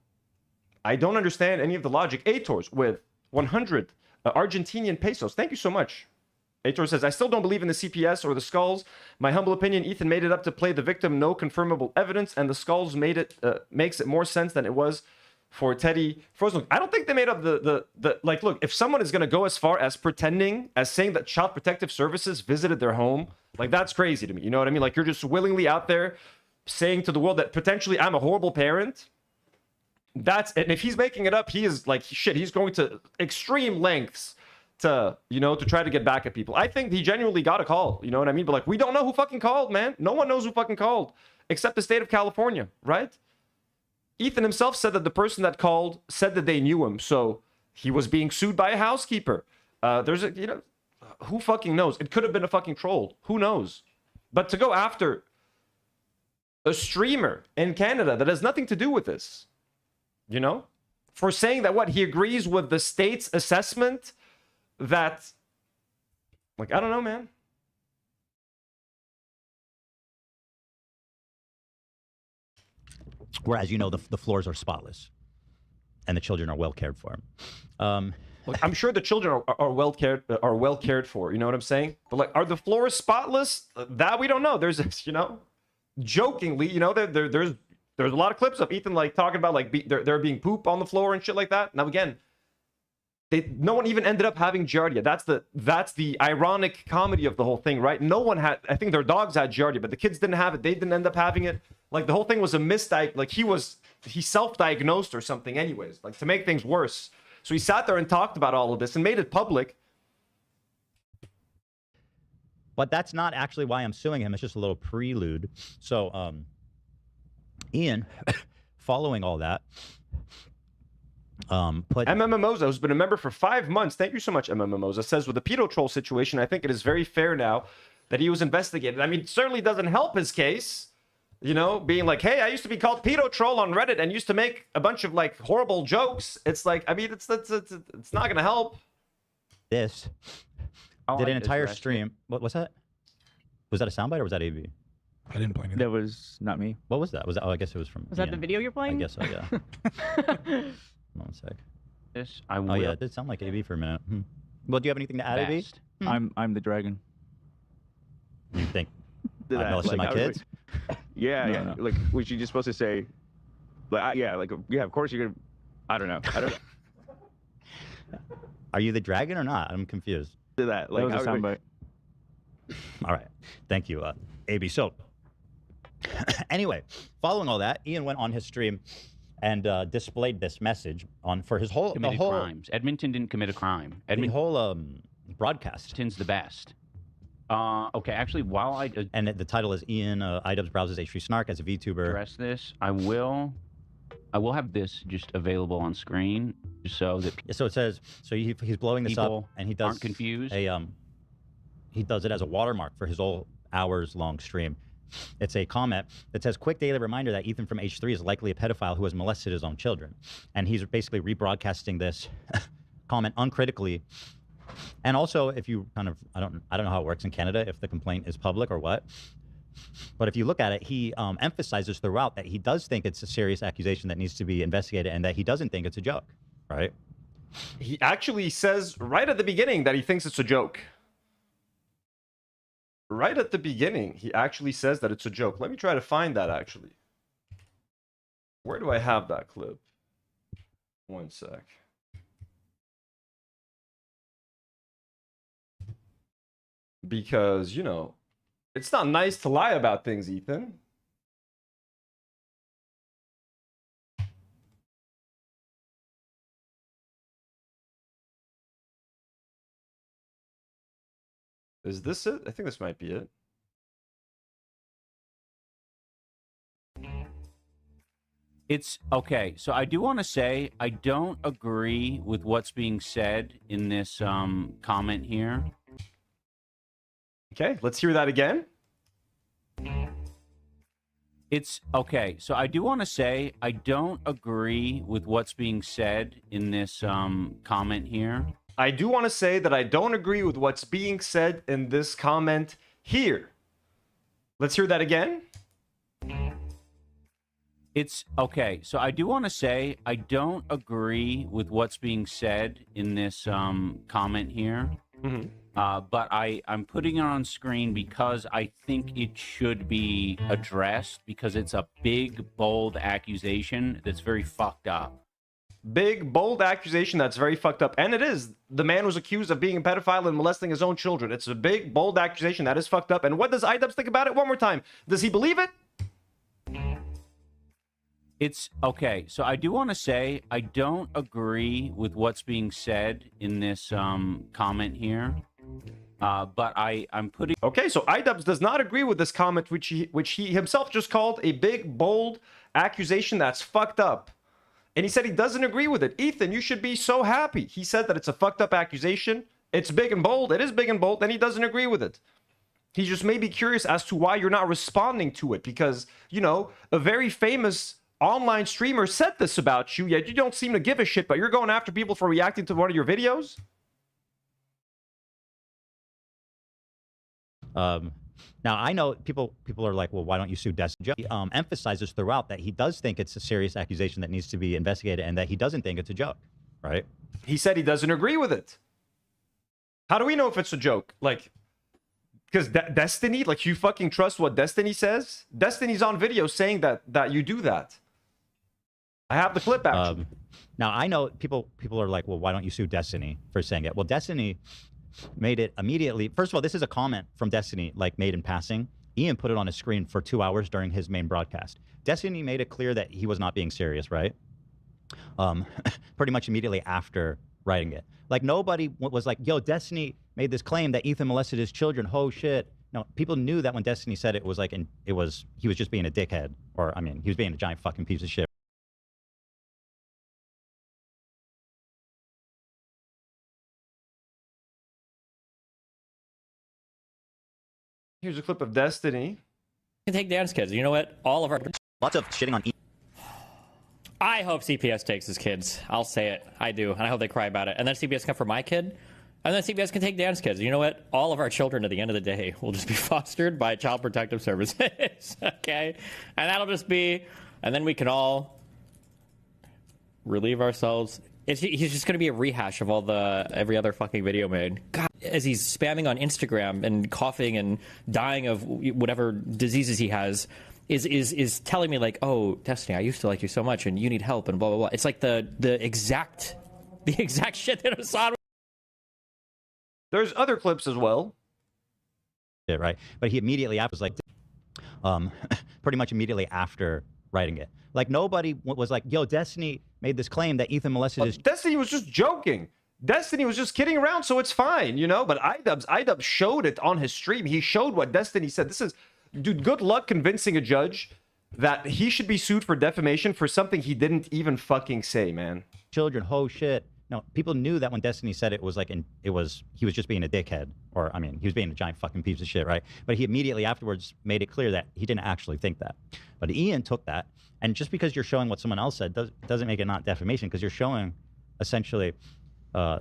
I don't understand any of the logic. Aitors with 100 Argentinian pesos. Thank you so much. Aitor says, I still don't believe in the CPS or the skulls. My humble opinion, Ethan made it up to play the victim. No confirmable evidence, and the skulls makes it more sense than it was for Teddy Frozen. I don't think they made up like, look, if someone is going to go as far as pretending, as saying that Child Protective Services visited their home, like, that's crazy to me. You know what I mean? Like, you're just willingly out there saying to the world that potentially I'm a horrible parent. And if he's making it up, he is like, shit, he's going to extreme lengths to, you know, to try to get back at people. I think he genuinely got a call, you know what I mean? But like, we don't know who fucking called, man. No one knows who fucking called, except the state of California, right? Ethan himself said that the person that called said that they knew him, so he was being sued by a housekeeper. You know, who fucking knows? It could have been a fucking troll. Who knows? But to go after a streamer in Canada that has nothing to do with this, you know, for saying that what he agrees with the state's assessment that, like, I don't know, man. Whereas, you know, the floors are spotless and the children are well cared for. Look, I'm sure the children are well cared for. You know what I'm saying? But like, are the floors spotless? That we don't know. There's this, you know, jokingly, you know, there's a lot of clips of Ethan like talking about like there being poop on the floor and shit like that. Now again, no one even ended up having Giardia. That's the ironic comedy of the whole thing, right? No one had. I think their dogs had Giardia, but the kids didn't have it. They didn't end up having it. Like the whole thing was a misdiag. Like he self-diagnosed or something, anyways. Like to make things worse. So he sat there and talked about all of this and made it public. But that's not actually why I'm suing him. It's just a little prelude. So, Ian, following all that, put MMMoza, who's been a member for 5 months. Thank you so much, MMMoza. Says with the pedo troll situation, I think it is very fair now that he was investigated. I mean, it certainly doesn't help his case. You know, being like, hey, I used to be called pedo troll on Reddit and used to make a bunch of like horrible jokes. It's like, I mean, it's not gonna help. This did an entire stream. What was that? Was that a soundbite or was that AV? I didn't play anything. That was not me. What was that? Was that? Oh, I guess it was from. Was that the video you're playing? I guess so. Yeah. Hold on a sec. This I will. Oh yeah, it did sound like AV for a minute. Well, do you have anything to add, AV? I'm the dragon. You think Did I that, molested like, my kids? Yeah, No, yeah. no. Like, was you just supposed to say, like, yeah, like, yeah, of course you're gonna. I don't know. I don't Are you the dragon or not? I'm confused. do that. Like, That was a soundbite. All right, thank you, AB. So, anyway, following all that, Ian went on his stream and displayed this message for his whole Committed crimes. Edmonton didn't commit a crime. the whole broadcast. Edmonton's the best. Okay, actually, while I And the title is Ian iDubbbz browses H3 Snark as a VTuber. address this, I will have this just available on screen, just so that So it says, so he's blowing this up, people and he does aren't confused. He does it as a watermark for his whole hours-long stream. It's a comment that says, quick daily reminder that Ethan from H3 is likely a pedophile who has molested his own children. And he's basically rebroadcasting this comment uncritically. And also, if you kind of, I don't know how it works in Canada, if the complaint is public or what. But if you look at it, he emphasizes throughout that he does think it's a serious accusation that needs to be investigated and that he doesn't think it's a joke, right? He actually says right at the beginning that he thinks it's a joke. Right at the beginning, he actually says that it's a joke. Let me try to find that, actually. Where do I have that clip? One sec. Because, you know, it's not nice to lie about things, Ethan. Is this it? I think this might be it. It's okay. So I do want to say I don't agree with what's being said in this comment here. Okay, let's hear that again. It's okay. So I do want to say I don't agree with what's being said in this comment here. I do want to say that I don't agree with what's being said in this comment here. Let's hear that again. It's okay. So I do want to say I don't agree with what's being said in this comment here. But I'm putting it on screen because I think it should be addressed because it's a big, bold accusation that's very fucked up. Big, bold accusation that's very fucked up. And it is. The man was accused of being a pedophile and molesting his own children. It's a big, bold accusation that is fucked up. And what does iDubbbz think about it? One more time. Does he believe it? It's okay. So I do want to say I don't agree with what's being said in this comment here. But I'm putting... Okay, so iDubbbz does not agree with this comment, which he himself just called a big, bold accusation that's fucked up. And he said he doesn't agree with it. Ethan, you should be so happy. He said that it's a fucked up accusation. It's big and bold. It is big and bold, and he doesn't agree with it. He just may be curious as to why you're not responding to it because, you know, a very famous online streamer said this about you, yet you don't seem to give a shit, but you're going after people for reacting to one of your videos? Now, I know people are like, well, why don't you sue Destiny? He emphasizes throughout that he does think it's a serious accusation that needs to be investigated and that he doesn't think it's a joke, right? He said he doesn't agree with it. How do we know if it's a joke? Like, because Destiny, like, you fucking trust what Destiny says? Destiny's on video saying that you do that. I have the clip, actually. Now, I know people are like, well, why don't you sue Destiny for saying it? Well, Destiny made it immediately. First of all, this is a comment from Destiny, like, made in passing. Ian put it on his screen for 2 hours during his main broadcast. Destiny made it clear that he was not being serious, right? Pretty much immediately after writing it. Like, nobody was like, yo, Destiny made this claim that Ethan molested his children. Oh, shit. No, people knew that when Destiny said it was like, he was just being a dickhead. Or, I mean, he was being a giant fucking piece of shit. Here's a clip of Destiny. You can take Dan's kids. You know what? All of our... Lots of shitting on I hope CPS takes his kids. I'll say it. I do. And I hope they cry about it. And then CPS come for my kid. And then CPS can take Dan's kids. You know what? All of our children at the end of the day will just be fostered by Child Protective Services. Okay? And that'll just be... And then we can all relieve ourselves. He's just going to be a rehash of every other fucking video made. God, as he's spamming on Instagram and coughing and dying of whatever diseases he has, is telling me like, oh, Destiny, I used to like you so much and you need help and blah, blah, blah. It's like the exact shit that Assad. There's other clips as well. Yeah, right. But he immediately was like, pretty much immediately after writing it. Like, nobody was like, yo, Destiny made this claim that Ethan molested his... Destiny was just joking. Destiny was just kidding around, so it's fine, you know? But iDubbbz showed it on his stream. He showed what Destiny said. This is... Dude, good luck convincing a judge that he should be sued for defamation for something he didn't even fucking say, man. Children, oh shit. No, people knew that when Destiny said it was like, he was just being a dickhead. Or, I mean, he was being a giant fucking piece of shit, right? But he immediately afterwards made it clear that he didn't actually think that. But Ian took that. And just because you're showing what someone else said doesn't make it not defamation, because you're showing essentially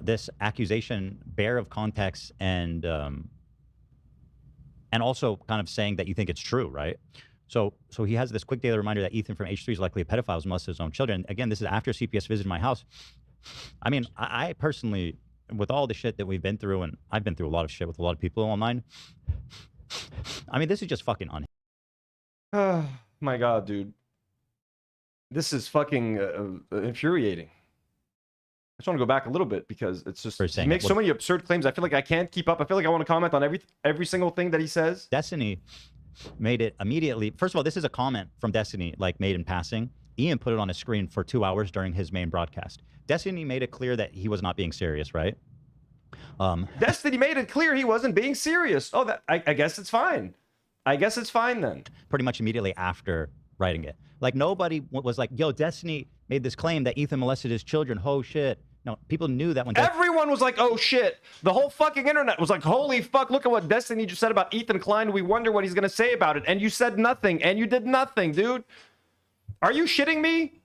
this accusation bare of context and also kind of saying that you think it's true, right? So he has this quick daily reminder that Ethan from H3 is likely a pedophile who's molested his own children. Again, this is after CPS visited my house. I mean, I personally, with all the shit that we've been through, and I've been through a lot of shit with a lot of people online, I mean, this is just fucking Oh my God, dude. This is fucking infuriating. I just want to go back a little bit because it's just, he makes so many absurd claims. I feel like I can't keep up. I feel like I want to comment on every single thing that he says. Destiny made it immediately. First of all, this is a comment from Destiny, like, made in passing. Ian put it on his screen for 2 hours during his main broadcast. Destiny made it clear that he was not being serious, right? Destiny made it clear he wasn't being serious. Oh, I guess it's fine. I guess it's fine then. Pretty much immediately after writing it. Like, nobody was like, yo, Destiny made this claim that Ethan molested his children. Oh, shit. No, people knew that when... Everyone was like, oh, shit. The whole fucking internet was like, holy fuck, look at what Destiny just said about Ethan Klein. We wonder what he's going to say about it. And you said nothing. And you did nothing, dude. Are you shitting me?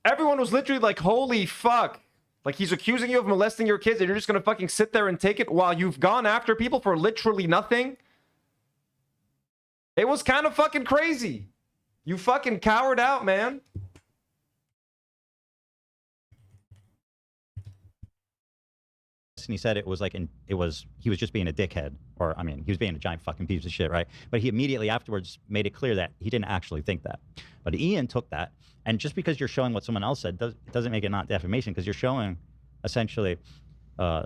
Everyone was literally like, holy fuck. Like, he's accusing you of molesting your kids and you're just going to fucking sit there and take it while you've gone after people for literally nothing? It was kind of fucking crazy. You fucking cowered out, man. And he said it was like, he was just being a dickhead. Or, I mean, he was being a giant fucking piece of shit, right? But he immediately afterwards made it clear that he didn't actually think that. But Ian took that. And just because you're showing what someone else said doesn't make it not defamation, because you're showing essentially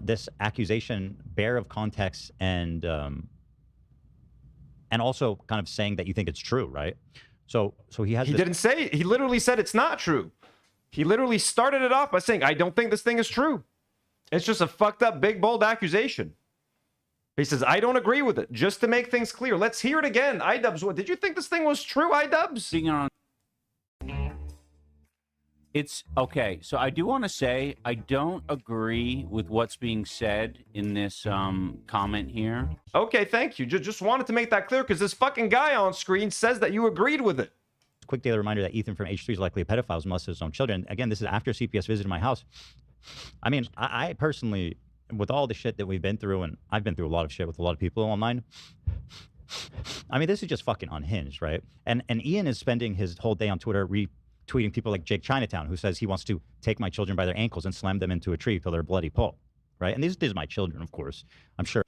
this accusation bare of context and also kind of saying that you think it's true, right? So he has... He didn't say it. He literally said it's not true. He literally started it off by saying, I don't think this thing is true. It's just a fucked up, big, bold accusation. He says, I don't agree with it. Just to make things clear. Let's hear it again. iDubbbz, what? Did you think this thing was true, iDubbbz? It's okay. So I do want to say I don't agree with what's being said in this comment here. Okay, thank you. Just wanted to make that clear because this fucking guy on screen says that you agreed with it. Quick daily reminder that Ethan from H3 is likely a pedophile who's molested his own children. Again, this is after CPS visited my house. I mean, I personally, with all the shit that we've been through, and I've been through a lot of shit with a lot of people online. I mean, this is just fucking unhinged, right? And Ian is spending his whole day on Twitter retweeting people like Jake Chinatown, who says he wants to take my children by their ankles and slam them into a tree till they're bloody pulp, right? And these are my children, of course, I'm sure.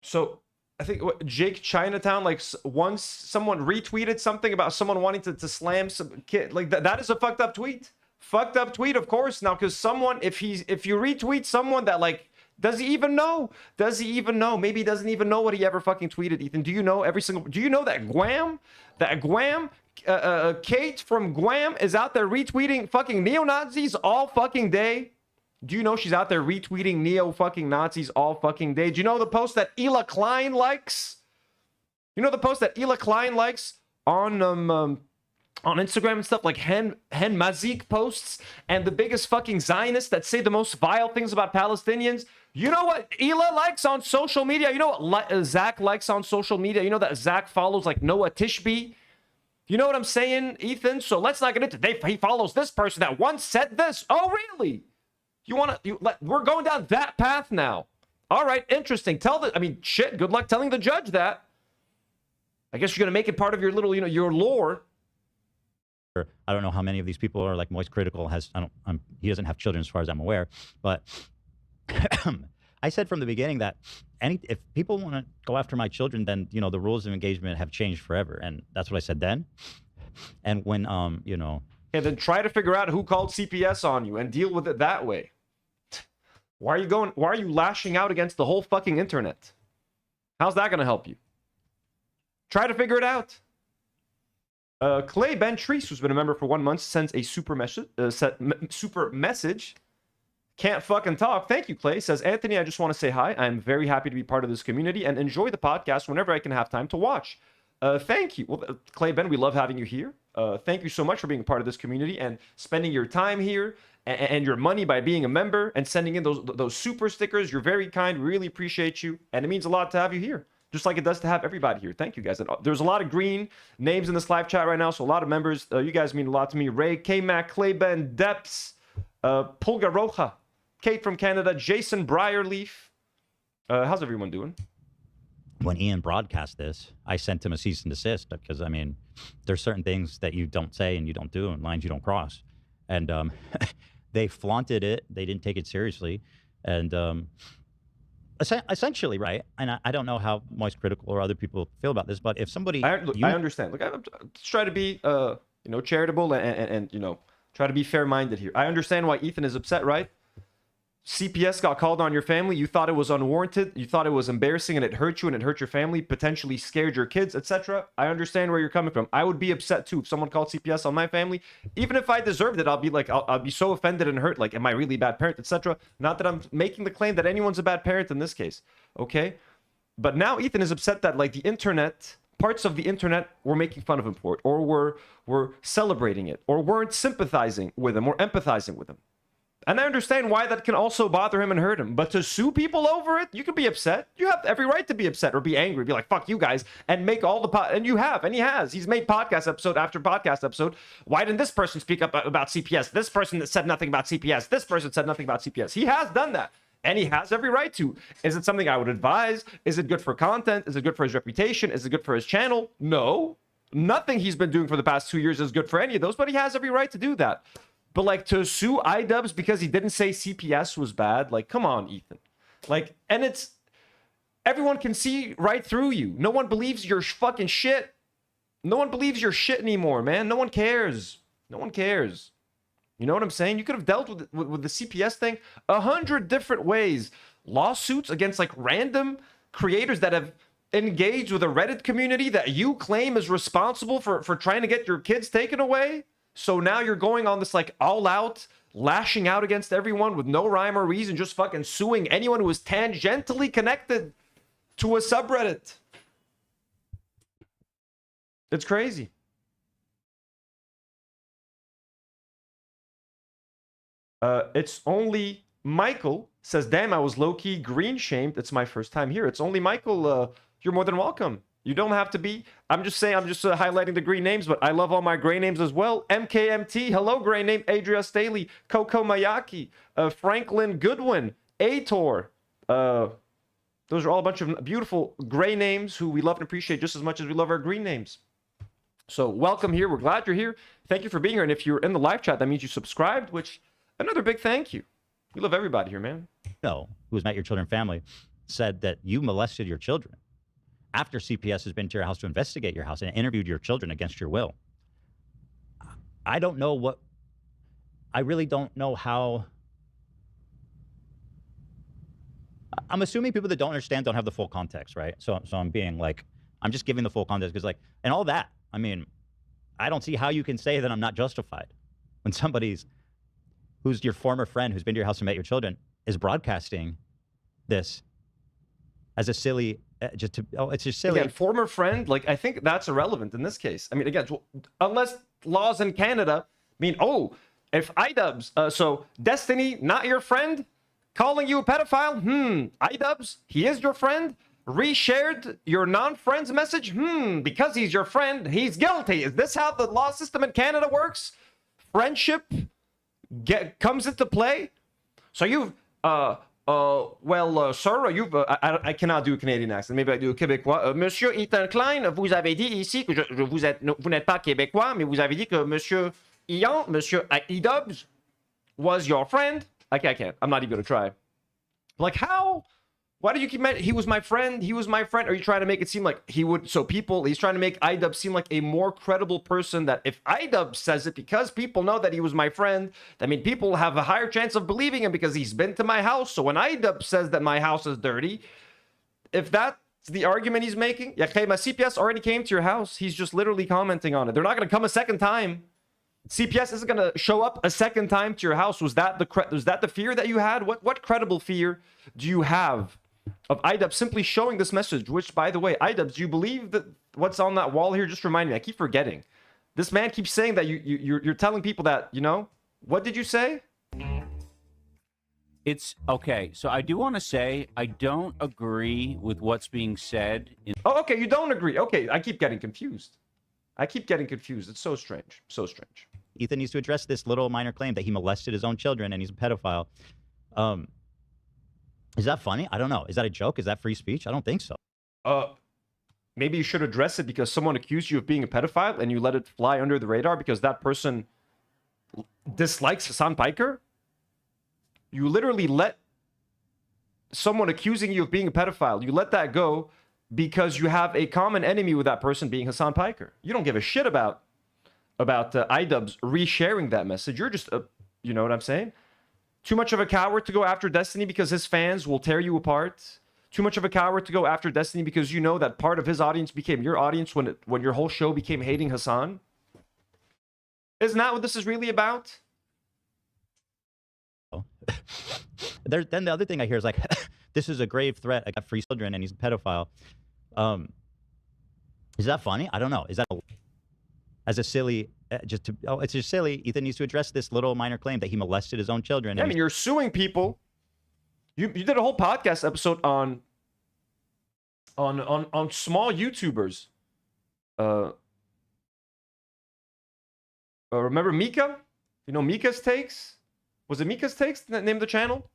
So I think Jake Chinatown, like once someone retweeted something about someone wanting to slam some kid, like that is a fucked up tweet. Fucked up tweet, of course. Now, because someone, if you retweet someone that like, does he even know? Does he even know? Maybe he doesn't even know what he ever fucking tweeted, Ethan. Do you know do you know that Kate from Guam is out there retweeting fucking neo-Nazis all fucking day? Do you know she's out there retweeting neo-fucking Nazis all fucking day? Do you know the post that Klein likes? You know the post that Klein likes on Instagram and stuff, like Hen Mazik posts, and the biggest fucking Zionists that say the most vile things about Palestinians? You know what Ela likes on social media? You know what Zach likes on social media? You know that Zach follows like Noah Tishby? You know what I'm saying, Ethan? So let's not get into he follows this person that once said this. Oh, really? We're going down that path now. All right, interesting. Shit, good luck telling the judge that. I guess you're going to make it part of your little, your lore. I don't know how many of these people are like MoistCritical has. He doesn't have children as far as I'm aware, but I said from the beginning that if people want to go after my children, then the rules of engagement have changed forever, and that's what I said then. And when and then try to figure out who called CPS on you and deal with it that way. Why are you lashing out against the whole fucking internet? How's that going to help you? Try to figure it out. Clay Bentrice, who's been a member for 1 month, sends a super message. Can't fucking talk. Thank you, Clay. Says, Anthony, I just want to say hi. I'm very happy to be part of this community and enjoy the podcast whenever I can have time to watch. Thank you. Well, Clay Ben, we love having you here. Thank you so much for being a part of this community and spending your time here and your money by being a member and sending in those super stickers. You're very kind. We really appreciate you. And it means a lot to have you here, just like it does to have everybody here. Thank you, guys. And there's a lot of green names in this live chat right now, so a lot of members. You guys mean a lot to me. Ray, K-Mac, Clayben, Depps, Pulga Roja, Kate from Canada, Jason Briarleaf. How's everyone doing? When Ian broadcast this, I sent him a cease and desist because, there's certain things that you don't say and you don't do and lines you don't cross. And they flaunted it. They didn't take it seriously. And essentially, right? And I don't know how MoistCritical or other people feel about this, but if somebody... I understand. Look, I'm just trying to be, charitable and try to be fair-minded here. I understand why Ethan is upset, right? CPS got called on your family. You thought it was unwarranted. You thought it was embarrassing and it hurt you and it hurt your family, potentially scared your kids, etc. I understand where you're coming from. I would be upset too if someone called CPS on my family. Even if I deserved it, I'll be like, I'll be so offended and hurt. Like, am I really a bad parent, etc. Not that I'm making the claim that anyone's a bad parent in this case. Okay. But now Ethan is upset that like the internet, parts of the internet were making fun of him for it, or were celebrating it, or weren't sympathizing with him or empathizing with him. And I understand why that can also bother him and hurt him. But to sue people over it, you can be upset. You have every right to be upset or be angry. Be like, fuck you guys. And make all the... And you have. And he has. He's made podcast episode after podcast episode. Why didn't this person speak up about CPS? This person that said nothing about CPS. This person said nothing about CPS. He has done that. And he has every right to. Is it something I would advise? Is it good for content? Is it good for his reputation? Is it good for his channel? No. Nothing he's been doing for the past 2 years is good for any of those. But he has every right to do that. But, like, to sue iDubbbz because he didn't say CPS was bad, like, come on, Ethan. Like, and it's... Everyone can see right through you. No one believes your fucking shit. No one believes your shit anymore, man. No one cares. No one cares. You know what I'm saying? You could have dealt with the CPS thing 100 different ways. Lawsuits against, like, random creators that have engaged with a Reddit community that you claim is responsible for trying to get your kids taken away. So now you're going on this like all out, lashing out against everyone with no rhyme or reason, just fucking suing anyone who is tangentially connected to a subreddit. It's crazy. It's only Michael says, damn, I was low-key green shamed. It's my first time here. It's only Michael. You're more than welcome. You don't have to be. I'm just saying, I'm just highlighting the green names, but I love all my gray names as well. MKMT, hello, gray name. Adria Staley, Coco Mayaki, Franklin Goodwin, Ator. Those are all a bunch of beautiful gray names who we love and appreciate just as much as we love our green names. So welcome here. We're glad you're here. Thank you for being here. And if you're in the live chat, that means you subscribed, which another big thank you. We love everybody here, man. No, who's met your children family, said that you molested your children after CPS has been to your house to investigate your house and interviewed your children against your will. I don't know what, I really don't know how. I'm assuming people that don't understand don't have the full context, right? So I'm being like, I'm just giving the full context because, like, and all that, I mean, I don't see how you can say that I'm not justified when somebody's who's your former friend who's been to your house and met your children is broadcasting this as a silly, it's just silly. Again, former friend, like, I think that's irrelevant in this case. I mean, again, unless laws in Canada mean, oh, if iDubbbz, so Destiny, not your friend, calling you a pedophile, iDubbbz, he is your friend, reshared your non-friend's message, because he's your friend, he's guilty. Is this how the law system in Canada works? Friendship comes into play? So you've, sir, you've, I cannot do a Canadian accent, maybe I do a Québécois. Monsieur Ethan Klein, vous avez dit ici que vous n'êtes pas Québécois, mais vous avez dit que Monsieur Ian, Monsieur iDubbbz was your friend. I can't. I'm not even gonna try. Like, how? Why do you keep he was my friend? He was my friend. Are you trying to make it seem like he would? So he's trying to make iDubbbz seem like a more credible person. That if iDubbbz says it because people know that he was my friend, I mean, people have a higher chance of believing him because he's been to my house. So when iDubbbz says that my house is dirty, if that's the argument he's making, yeah, okay, my CPS already came to your house. He's just literally commenting on it. They're not gonna come a second time. CPS isn't going to show up a second time to your house. Was that the fear that you had? What credible fear do you have of iDubbbz simply showing this message? Which, by the way, iDubbbz, do you believe that what's on that wall here? Just remind me. I keep forgetting. This man keeps saying that you're telling people that, you know, what did you say? It's okay. So I do want to say I don't agree with what's being said. Oh, okay. You don't agree. Okay. I keep getting confused. It's so strange. So strange. Ethan needs to address this little minor claim that he molested his own children and he's a pedophile. Is that funny? I don't know. Is that a joke? Is that free speech? I don't think so. Maybe you should address it because someone accused you of being a pedophile and you let it fly under the radar because that person dislikes Hassan Piker. You literally let someone accusing you of being a pedophile, you let that go because you have a common enemy with that person being Hassan Piker. You don't give a shit about iDubbbz resharing that message. You're just, you know what I'm saying? Too much of a coward to go after Destiny because his fans will tear you apart. Too much of a coward to go after Destiny because you know that part of his audience became your audience when your whole show became hating Hassan. Isn't that what this is really about? Then the other thing I hear is like, this is a grave threat against free children and he's a pedophile. Is that funny? I don't know. Is that as a silly, it's just silly. Ethan needs to address this little minor claim that he molested his own children. Yeah, I mean, you're suing people. You did a whole podcast episode on small YouTubers. Remember Mika? You know Mika's Takes? Was it Mika's Takes that named the channel?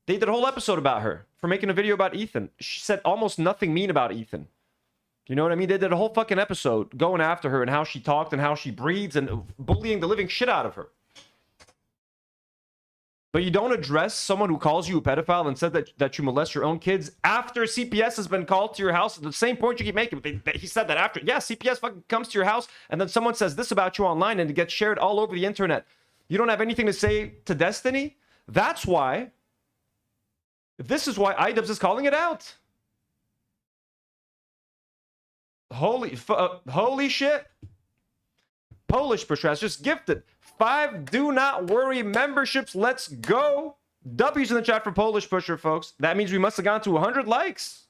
They did a whole episode about her for making a video about Ethan. She said almost nothing mean about Ethan. You know what I mean? They did a whole fucking episode going after her and how she talked and how she breathes and bullying the living shit out of her. But you don't address someone who calls you a pedophile and said that you molest your own kids after CPS has been called to your house. At the same point you keep making. He said that after. Yeah, CPS fucking comes to your house and then someone says this about you online and it gets shared all over the internet. You don't have anything to say to Destiny? That's why. This is why iDubbbz is calling it out. Holy shit. Polish Pusher has just gifted 5 Do Not Worry memberships. Let's go. W's in the chat for Polish Pusher, folks. That means we must have gone to 100 likes.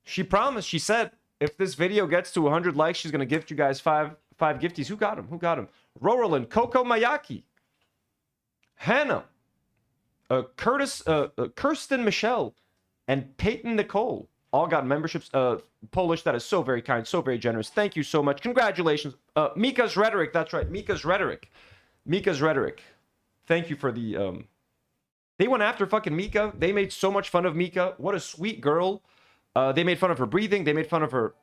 She promised. She said if this video gets to 100 likes, she's going to gift you guys five gifties. Who got them? Roralin, Coco Mayaki. Hannah, Kirsten Michelle, and Peyton Nicole all got memberships. Polish, that is so very kind, so very generous. Thank you so much. Congratulations. Mika's Rhetoric, that's right. Mika's Rhetoric. Thank you for the... They went after fucking Mika. They made so much fun of Mika. What a sweet girl. They made fun of her breathing. They made fun of her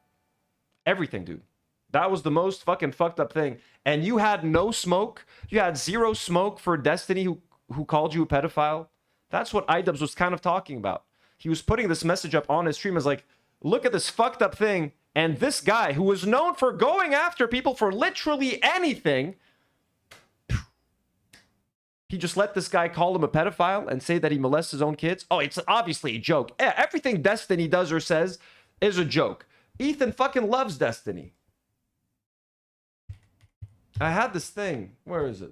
everything, dude. That was the most fucking fucked up thing. And you had no smoke. You had zero smoke for Destiny who called you a pedophile. That's what iDubbbz was kind of talking about. He was putting this message up on his stream as like, look at this fucked up thing. And this guy who was known for going after people for literally anything, he just let this guy call him a pedophile and say that he molests his own kids. Oh, it's obviously a joke. Yeah, everything Destiny does or says is a joke. Ethan fucking loves Destiny. I had this thing. Where is it?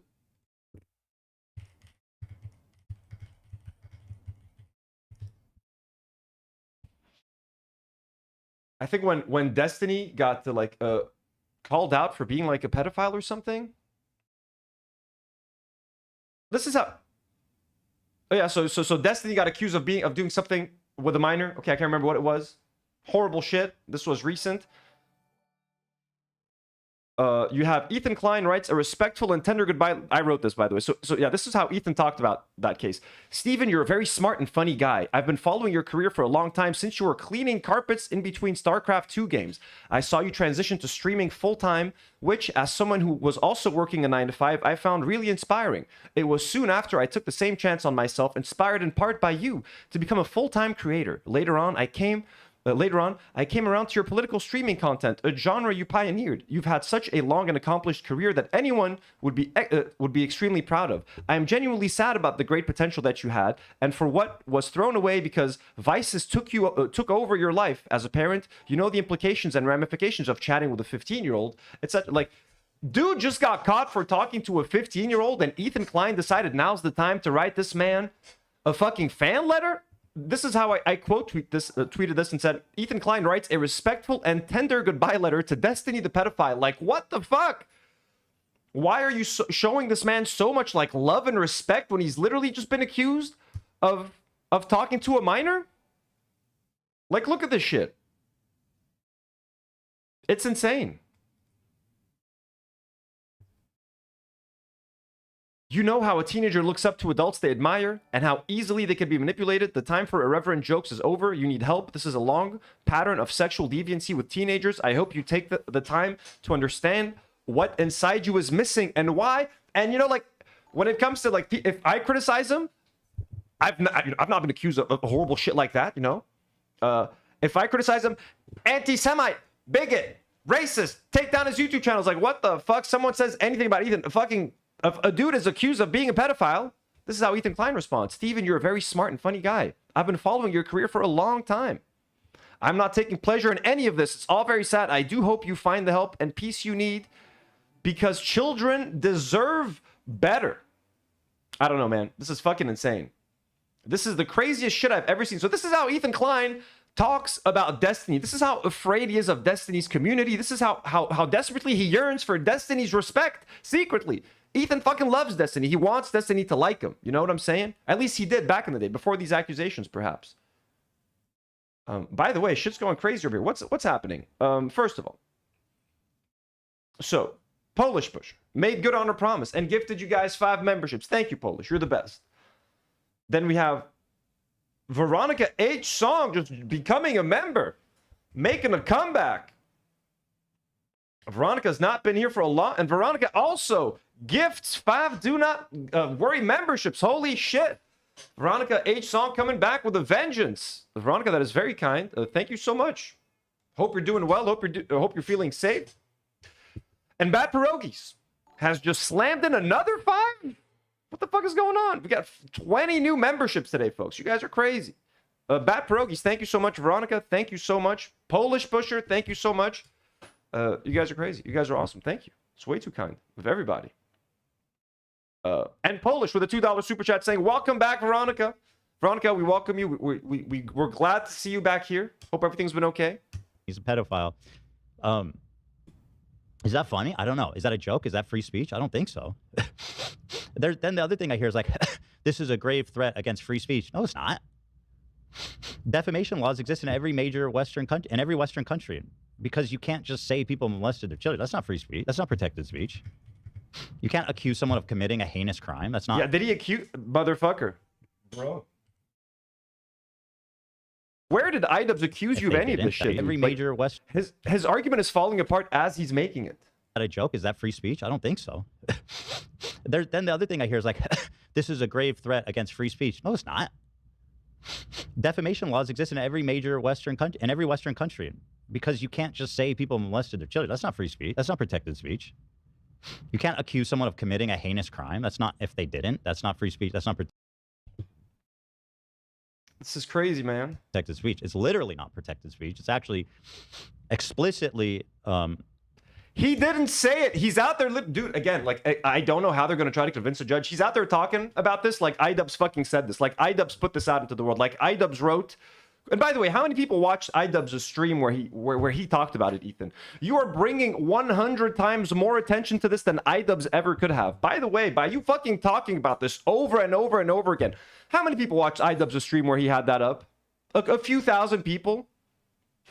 I think when Destiny got to like called out for being like a pedophile or something. This is how. Oh yeah, so Destiny got accused of doing something with a minor. Okay, I can't remember what it was. Horrible shit. This was recent. You have Ethan Klein writes a respectful and tender goodbye. I wrote this, by the way. So yeah, this is how Ethan talked about that case. Steven, you're a very smart and funny guy. I've been following your career for a long time since you were cleaning carpets in between StarCraft 2 games. I saw you transition to streaming full-time, which, as someone who was also working a 9-to-5, I found really inspiring. It was soon after I took the same chance on myself, inspired in part by you, to become a full-time creator. Later on, I came around to your political streaming content, a genre you pioneered. You've had such a long and accomplished career that anyone would be extremely proud of. I am genuinely sad about the great potential that you had, and for what was thrown away because vices took over your life as a parent. You know the implications and ramifications of chatting with a 15-year-old. It's like, dude just got caught for talking to a 15-year-old, and Ethan Klein decided now's the time to write this man a fucking fan letter. This is how I tweeted this and said, Ethan Klein writes a respectful and tender goodbye letter to Destiny the pedophile. Like, what the fuck? Why are you showing this man so much like love and respect when he's literally just been accused of talking to a minor? Like, look at this shit. It's insane. You know how a teenager looks up to adults they admire and how easily they can be manipulated. The time for irreverent jokes is over. You need help. This is a long pattern of sexual deviancy with teenagers. I hope you take the time to understand what inside you is missing and why. And, you know, like, when it comes to, like, if I criticize him, I've not been accused of horrible shit like that, you know? If I criticize him, anti-Semite, bigot, racist, take down his YouTube channel. It's like, what the fuck? Someone says anything about Ethan, if a dude is accused of being a pedophile, this is how Ethan Klein responds. Steven, you're a very smart and funny guy. I've been following your career for a long time. I'm not taking pleasure in any of this. It's all very sad. I do hope you find the help and peace you need because children deserve better. I don't know, man. This is fucking insane. This is the craziest shit I've ever seen. So this is how Ethan Klein talks about Destiny. This is how afraid he is of Destiny's community. This is how desperately he yearns for Destiny's respect secretly. Ethan fucking loves Destiny. He wants Destiny to like him. You know what I'm saying? At least he did back in the day, before these accusations, perhaps. By the way, shit's going crazy over here. What's happening? First of all, so Polish Push made good on her promise and gifted you guys 5 memberships. Thank you, Polish. You're the best. Then we have Veronica H. Song just becoming a member, making a comeback. Veronica's not been here for a long, and Veronica also gifts 5 do not worry memberships. Holy shit. Veronica H. Song coming back with a vengeance. Veronica, that is very kind. Thank you so much. Hope you're doing well. Hope you're feeling safe. And Bad Pierogies has just slammed in another 5. What the fuck is going on? We got 20 new memberships today, folks. You guys are crazy. Bad Pierogies, thank you so much. Veronica, thank you so much. Polish Pusher, thank you so much. You guys are crazy. You guys are awesome. Thank you. It's way too kind of everybody. And Polish with a $2 super chat saying, welcome back, Veronica. Veronica, we welcome you. We're glad to see you back here. Hope everything's been okay. He's a pedophile. Is that funny? I don't know. Is that a joke? Is that free speech? I don't think so. Then the other thing I hear is like, this is a grave threat against free speech. No, it's not. Defamation laws exist in every major Western country, in every Western country, because you can't just say people molested their children. That's not free speech. That's not protected speech. You can't accuse someone of committing a heinous crime. That's not. Yeah, did he accuse motherfucker? Bro. Where did iDubbbz accuse you of any of this shit? Every major West. His argument is falling apart as he's making it. Is that a joke? Is that free speech? I don't think so. Then the other thing I hear is like, this is a grave threat against free speech. No, it's not. Defamation laws exist in every major Western country, in every Western country, because you can't just say people molested their children. That's not free speech. That's not protected speech. You can't accuse someone of committing a heinous crime. That's not, if they didn't, that's not free speech. That's not This is crazy, man. protected speech. It's literally not protected speech. It's actually explicitly. He didn't say it. He's out there, dude. Again, like I don't know how they're gonna try to convince a judge. He's out there talking about this. Like iDubbbz fucking said this. Like iDubbbz put this out into the world. Like iDubbbz wrote. And by the way, how many people watched iDubbbz's stream where he talked about it, Ethan? You are bringing 100 times more attention to this than iDubbbz ever could have. By the way, by you fucking talking about this over and over and over again, how many people watched iDubbbz's stream where he had that up? A few thousand people.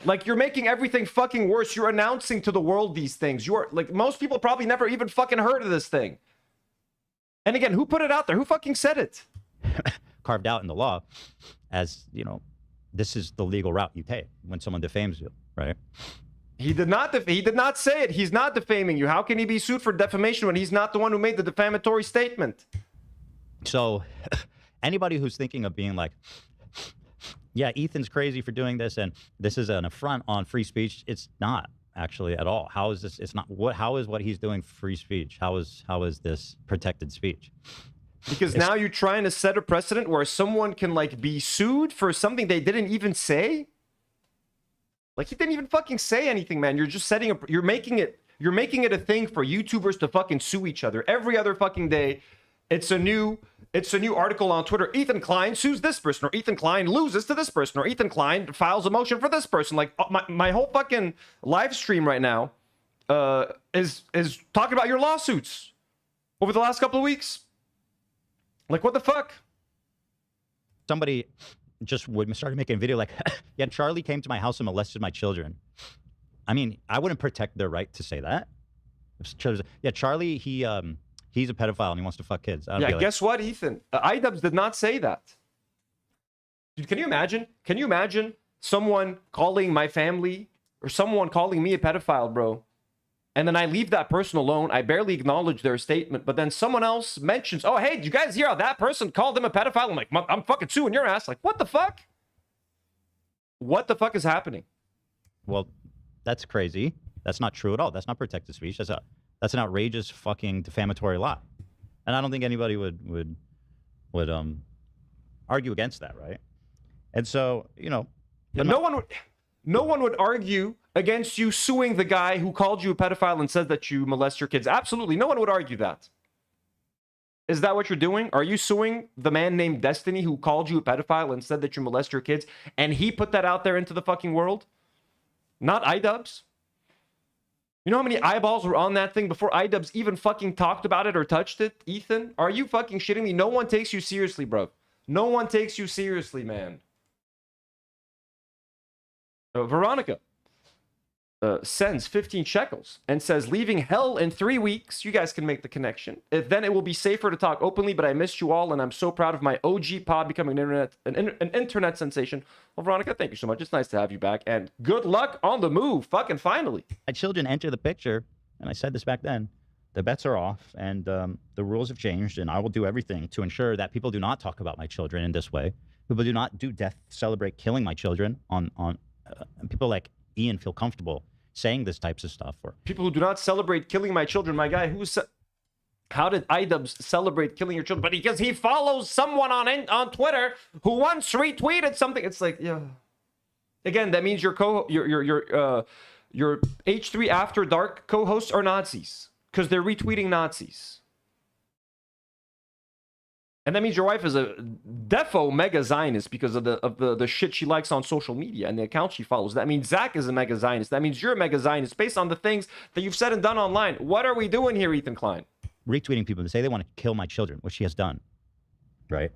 Like, you're making everything fucking worse. You're announcing to the world these things. You're like, most people probably never even fucking heard of this thing. And again, who put it out there? Who fucking said it? Carved out in the law as, you know, this is the legal route you take when someone defames you, right? He did not say it. He's not defaming you. How can he be sued for defamation when he's not the one who made the defamatory statement? So anybody who's thinking of being like, yeah, Ethan's crazy for doing this and this is an affront on free speech, it's not actually at all. How is this? It's not. How is what he's doing free speech? How is this protected speech? Because now you're trying to set a precedent where someone can like be sued for something they didn't even say. Like, he didn't even fucking say anything, man. You're just setting up. You're making it a thing for YouTubers to fucking sue each other every other fucking day. It's a new article on Twitter. Ethan Klein sues this person, or Ethan Klein loses to this person, or Ethan Klein files a motion for this person. Like, my whole fucking live stream right now is talking about your lawsuits over the last couple of weeks. Like, what the fuck? Somebody just started making a video like, yeah, Charlie came to my house and molested my children. I mean, I wouldn't protect their right to say that. Yeah, Charlie, he's a pedophile and he wants to fuck kids. Yeah, guess what, Ethan? iDubbbz did not say that. Dude, can you imagine? Can you imagine someone calling my family or someone calling me a pedophile, bro? And then I leave that person alone. I barely acknowledge their statement. But then someone else mentions, oh, hey, did you guys hear how that person called him a pedophile? I'm like, I'm fucking suing your ass. Like, what the fuck? What the fuck is happening? Well, that's crazy. That's not true at all. That's not protected speech. That's an outrageous fucking defamatory lie. And I don't think anybody would argue against that, right? And so, you know, no one would argue against you suing the guy who called you a pedophile and says that you molest your kids. Absolutely. No one would argue that. Is that what you're doing? Are you suing the man named Destiny who called you a pedophile and said that you molest your kids, and he put that out there into the fucking world? Not iDubbbz. You know how many eyeballs were on that thing before iDubbbz even fucking talked about it or touched it, Ethan? Are you fucking shitting me? No one takes you seriously, bro. No one takes you seriously, man. Veronica sends 15 shekels and says, leaving hell in 3 weeks. You guys can make the connection. Then it will be safer to talk openly, but I missed you all, and I'm so proud of my OG pod becoming an internet sensation. Well, Veronica, thank you so much. It's nice to have you back, and good luck on the move. Fucking finally. My children enter the picture, and I said this back then. The bets are off, and the rules have changed, and I will do everything to ensure that people do not talk about my children in this way. People do not do death, celebrate killing my children on people like Ian feel comfortable saying this types of stuff. Or people who do not celebrate killing my children. My guy, how did iDubbbz celebrate killing your children? But because he follows someone on Twitter who once retweeted something. It's like, yeah. Again, that means your H3 After Dark co-hosts are Nazis because they're retweeting Nazis. And that means your wife is a defo mega Zionist because of the shit she likes on social media and the accounts she follows. That means Zach is a mega Zionist. That means you're a mega Zionist based on the things that you've said and done online. What are we doing here, Ethan Klein? Retweeting people to say they want to kill my children, which she has done, right?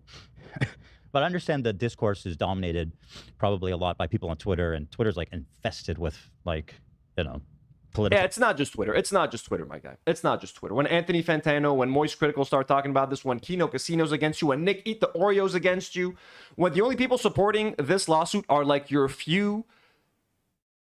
But I understand the discourse is dominated probably a lot by people on Twitter, and Twitter's like infested with like, you know, political. Yeah, it's not just Twitter. It's not just Twitter, my guy. It's not just Twitter. When Anthony Fantano, when MoistCritical start talking about this, when Kino Casino's against you, when Nick Eat the Oreos against you, when the only people supporting this lawsuit are like your few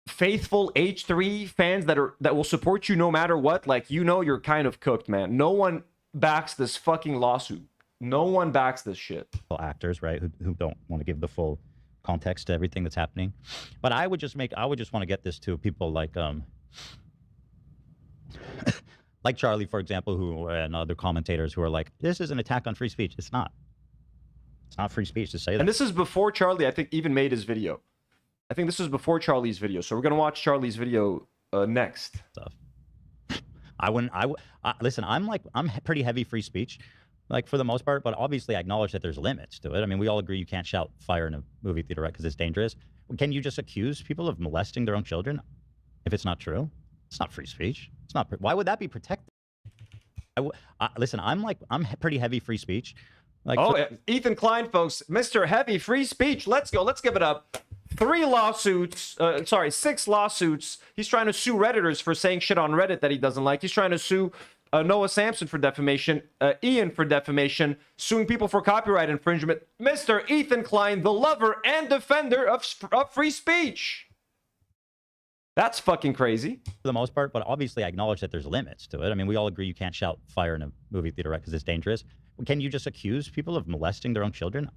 faithful H3 fans that will support you no matter what, like, you know, you're kind of cooked, man. No one backs this fucking lawsuit. No one backs this shit. Actors, right, who don't want to give the full context to everything that's happening. But I would just want to get this to people like like Charlie, for example, who and other commentators who are like, this is an attack on free speech. It's not. It's not free speech to say that. And this is before Charlie, I think, even made his video. I think this is before Charlie's video. So we're gonna watch Charlie's video next. Stuff. Listen, I'm pretty heavy free speech, like for the most part, but obviously I acknowledge that there's limits to it. I mean, we all agree you can't shout fire in a movie theater, right? Because it's dangerous. Can you just accuse people of molesting their own children if it's not true? It's not free speech. It's not. Why would that be protected? Listen, I'm pretty heavy free speech. Like, Ethan Klein, folks, Mr. Heavy Free Speech. Let's go. Let's give it up. 6 lawsuits. He's trying to sue Redditors for saying shit on Reddit that he doesn't like. He's trying to sue Noah Sampson for defamation, Ian for defamation, suing people for copyright infringement. Mr. Ethan Klein, the lover and defender of free speech. That's fucking crazy. For the most part, but obviously I acknowledge that there's limits to it. I mean, we all agree you can't shout fire in a movie theater, right? Because it's dangerous. Can you just accuse people of molesting their own children?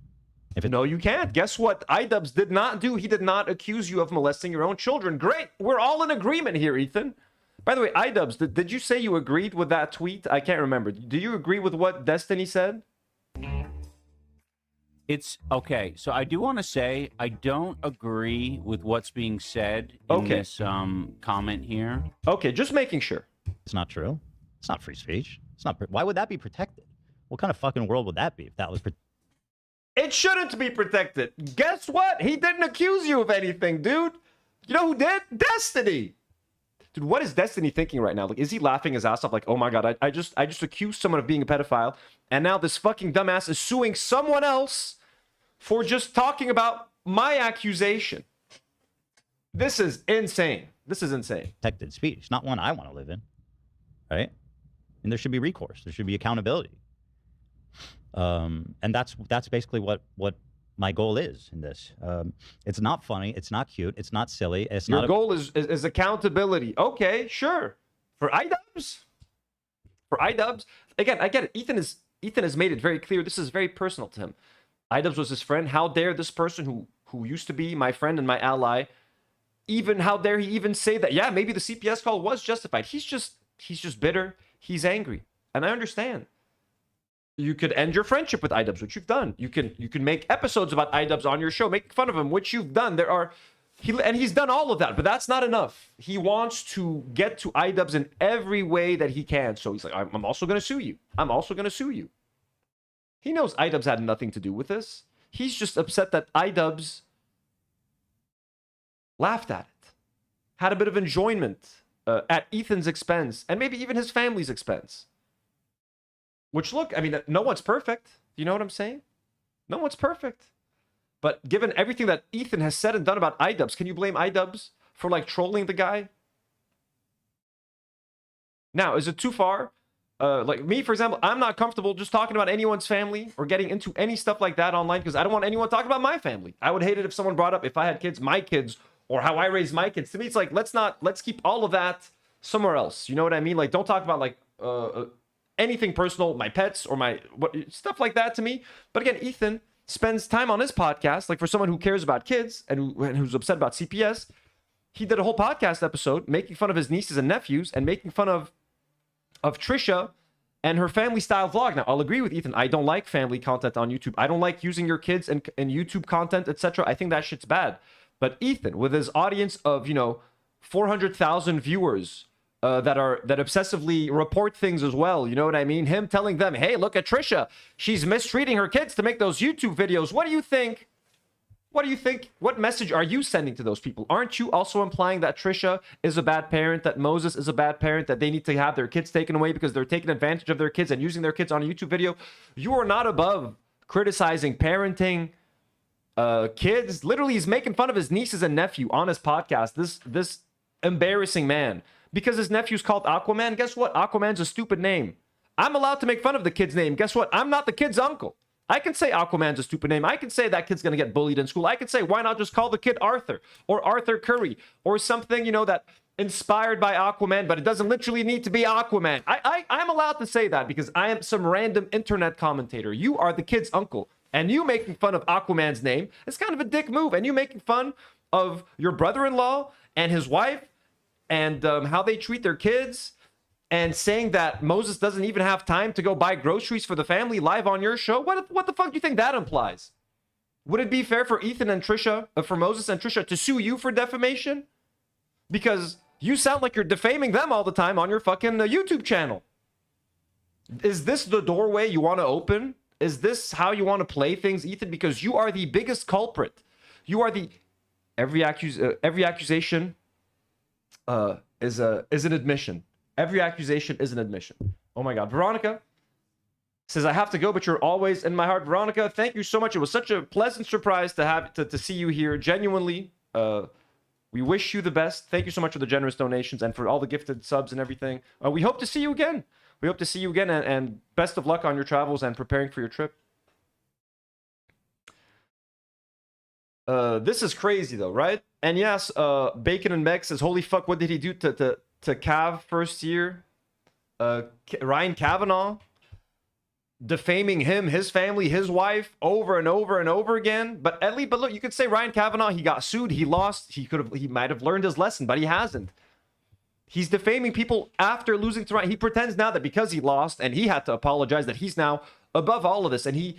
No, you can't. Guess what iDubbbz did not do? He did not accuse you of molesting your own children. Great. We're all in agreement here, Ethan. By the way, iDubbbz, did you say you agreed with that tweet? I can't remember. Do you agree with what Destiny said? It's okay. So I do want to say I don't agree with what's being said in this comment here. Okay, just making sure. It's not true. It's not free speech. It's not. Why would that be protected? What kind of fucking world would that be if that was protected? It shouldn't be protected. Guess what? He didn't accuse you of anything, dude. You know who did? Destiny. Dude, what is Destiny thinking right now? Like, is he laughing his ass off like, oh my god, I just accused someone of being a pedophile, and now this fucking dumbass is suing someone else for just talking about my accusation. This is insane. This is insane. Protected speech, not one I want to live in, right? And there should be recourse. There should be accountability. And that's basically what my goal is in this. It's not funny. It's not cute. It's not silly. It's Your not. goal is accountability. Okay, sure. For iDubbbz. For iDubbbz. Again, I get it. Ethan has made it very clear. This is very personal to him. iDubbbz was his friend. How dare this person who used to be my friend and my ally, how dare he even say that? Yeah, maybe the CPS call was justified. He's just bitter. He's angry, and I understand. You could end your friendship with iDubbbz, which you've done. You can make episodes about iDubbbz on your show, make fun of him, which you've done. He's done all of that, but that's not enough. He wants to get to iDubbbz in every way that he can. So he's like, I'm also going to sue you. I'm also going to sue you. He knows iDubbbz had nothing to do with this. He's just upset that iDubbbz laughed at it, had a bit of enjoyment at Ethan's expense, and maybe even his family's expense. Which, look, I mean, no one's perfect. You know what I'm saying? No one's perfect. But given everything that Ethan has said and done about iDubbbz, can you blame iDubbbz for, like, trolling the guy? Now, is it too far? Like, me, for example, I'm not comfortable just talking about anyone's family or getting into any stuff like that online because I don't want anyone talking about my family. I would hate it if someone brought up if I had kids, my kids, or how I raised my kids. To me, it's like, let's keep all of that somewhere else. You know what I mean? Like, don't talk about, like, anything personal, my pets or stuff like that to me. But again, Ethan spends time on his podcast, like for someone who cares about kids and who's upset about CPS. He did a whole podcast episode making fun of his nieces and nephews and making fun of Trisha and her family style vlog. Now, I'll agree with Ethan. I don't like family content on YouTube. I don't like using your kids in YouTube content, etc. I think that shit's bad. But Ethan, with his audience of, 400,000 viewers, that obsessively report things as well. You know what I mean? Him telling them, hey, look at Trisha. She's mistreating her kids to make those YouTube videos. What do you think? What do you think? What message are you sending to those people? Aren't you also implying that Trisha is a bad parent, that Moses is a bad parent, that they need to have their kids taken away because they're taking advantage of their kids and using their kids on a YouTube video? You are not above criticizing parenting, kids. Literally, he's making fun of his nieces and nephew on his podcast. This embarrassing man. Because his nephew's called Aquaman. Guess what? Aquaman's a stupid name. I'm allowed to make fun of the kid's name. Guess what? I'm not the kid's uncle. I can say Aquaman's a stupid name. I can say that kid's going to get bullied in school. I can say, why not just call the kid Arthur or Arthur Curry or something, you know, that inspired by Aquaman, but it doesn't literally need to be Aquaman. I'm allowed to say that because I am some random internet commentator. You are the kid's uncle, and you making fun of Aquaman's name is kind of a dick move. And you making fun of your brother-in-law and his wife and how they treat their kids, and saying that Moses doesn't even have time to go buy groceries for the family live on your show? What the fuck do you think that implies? Would it be fair for Ethan and Trisha, for Moses and Trisha to sue you for defamation? Because you sound like you're defaming them all the time on your fucking YouTube channel. Is this the doorway you want to open? Is this how you want to play things, Ethan? Because you are the biggest culprit. You are the... Every accusation is an admission. Every accusation is an admission. Oh my God. Veronica says, I have to go, but you're always in my heart. Veronica, thank you so much. It was such a pleasant surprise to have to see you here. Genuinely, we wish you the best. Thank you so much for the generous donations and for all the gifted subs and everything. We hope to see you again. We hope to see you again, and best of luck on your travels and preparing for your trip. This is crazy though, right? And yes, Bacon and Meg says, holy fuck, what did he do to Cav first year? Ryan Kavanaugh defaming him, his family, his wife over and over and over again. But at least, look, you could say Ryan Kavanaugh, he got sued, he lost, he might have learned his lesson, but he hasn't. He's defaming people after losing to Ryan. He pretends now that because he lost and he had to apologize, that he's now above all of this, and he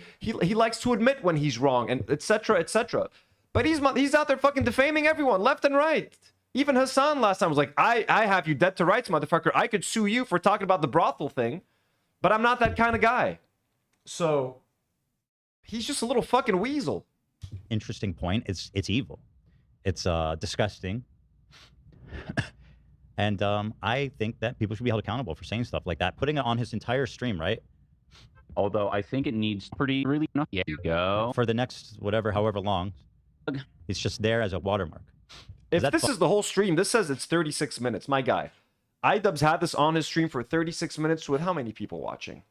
likes to admit when he's wrong, and etc. etc. But he's out there fucking defaming everyone left and right. Even Hassan last time was like, I have you dead to rights, motherfucker. I could sue you for talking about the brothel thing, but I'm not that kind of guy. So he's just a little fucking weasel. Interesting point. It's evil. It's disgusting. And I think that people should be held accountable for saying stuff like that, putting it on his entire stream, right? Although I think it needs really enough. There you go. For the next however long, it's just there as a watermark. If this is the whole stream, this says it's 36 minutes. My guy, iDubbbz had this on his stream for 36 minutes with how many people watching?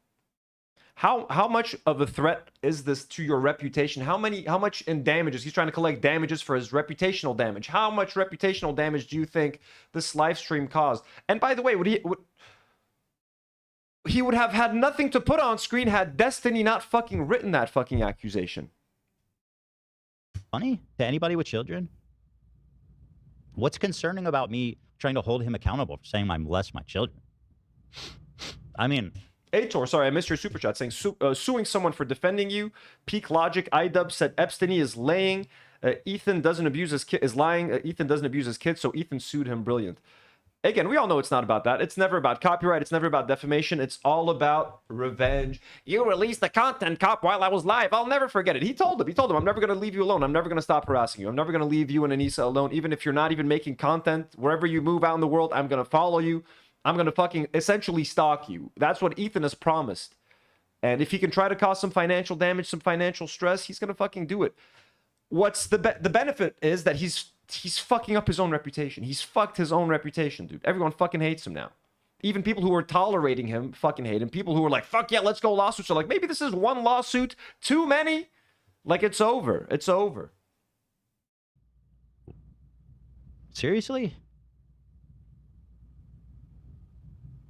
How much of a threat is this to your reputation? How much in damages? He's trying to collect damages for his reputational damage. How much reputational damage do you think this live stream caused? And by the way, he would have had nothing to put on screen had Destiny not fucking written that fucking accusation. Funny to anybody with children? What's concerning about me trying to hold him accountable for saying I molest my children? I mean... Aitor, sorry, I missed your super chat saying suing someone for defending you. Peak logic. iDubbbz said Epstein is laying. Ethan doesn't abuse his kid. Is lying. Ethan doesn't abuse his kid, so Ethan sued him. Brilliant. Again, we all know it's not about that. It's never about copyright. It's never about defamation. It's all about revenge. You released the content, cop, while I was live. I'll never forget it. He told him, I'm never going to leave you alone. I'm never going to stop harassing you. I'm never going to leave you and Anissa alone. Even if you're not even making content, wherever you move out in the world, I'm going to follow you. I'm going to fucking essentially stalk you. That's what Ethan has promised. And if he can try to cause some financial damage, some financial stress, he's going to fucking do it. What's the benefit is that he's fucking up his own reputation. He's fucked his own reputation, dude. Everyone fucking hates him now. Even people who are tolerating him fucking hate him. People who are like, fuck yeah, let's go lawsuits, are like, maybe this is one lawsuit too many. Like, it's over. It's over. Seriously?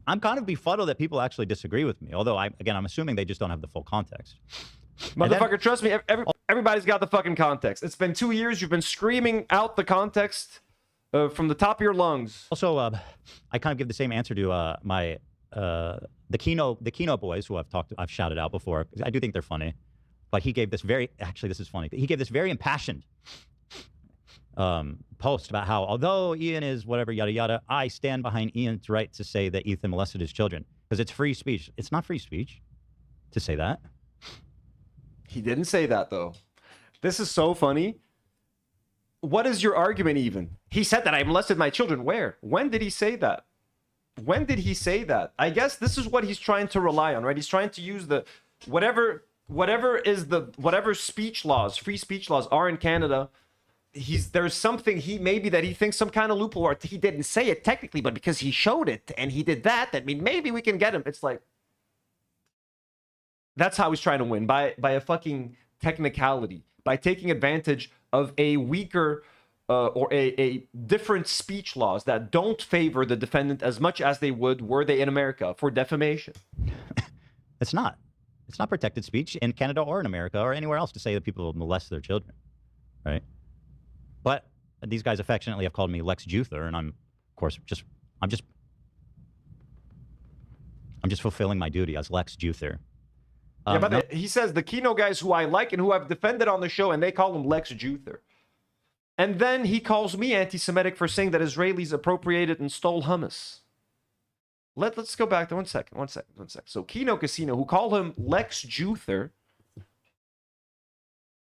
I'm kind of befuddled that people actually disagree with me. Although, I'm assuming they just don't have the full context. Motherfucker, trust me, everybody's got the fucking context. It's been 2 years. You've been screaming out the context from the top of your lungs. Also, I kind of give the same answer to the Kino boys who I've shouted out before. I do think they're funny. But he gave this this is funny. He gave this very impassioned post about how, although Ian is whatever, yada, yada, I stand behind Ian's right to say that Ethan molested his children because it's free speech. It's not free speech to say that. He didn't say that, though. This is so funny. What is your argument even? He said that I molested my children. Where? When did he say that? When did he say that? I guess this is what he's trying to rely on, right? He's trying to use the whatever speech laws, free speech laws are in Canada. There's something maybe that he thinks some kind of loophole, or he didn't say it technically, but because he showed it and he did that, maybe we can get him. It's like, that's how he's trying to win, by a fucking technicality, by taking advantage of a weaker or a different speech laws that don't favor the defendant as much as they would were they in America for defamation. It's not protected speech in Canada or in America or anywhere else to say that people molest their children, right? But these guys affectionately have called me Lex Juther, and I'm, of course, I'm just fulfilling my duty as Lex Juther. Yeah, but he says the Kino guys who I like and who I've defended on the show, and they call him Lex Juther. And then he calls me anti-Semitic for saying that Israelis appropriated and stole hummus. Let's go back to one second. So Kino Casino, who call him Lex Juther.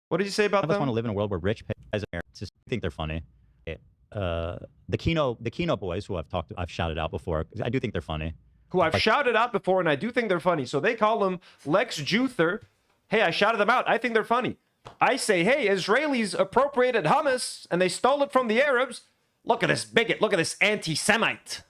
What did you say about them? I just want them? to live in a world where rich guys think they're funny. The Kino boys, who I've shouted out before, I do think they're funny. Who I've shouted out before, and I do think they're funny. So they call him Lex Juther. Hey, I shouted them out. I think they're funny. I say, hey, Israelis appropriated hummus, and they stole it from the Arabs. Look at this bigot. Look at this anti-Semite.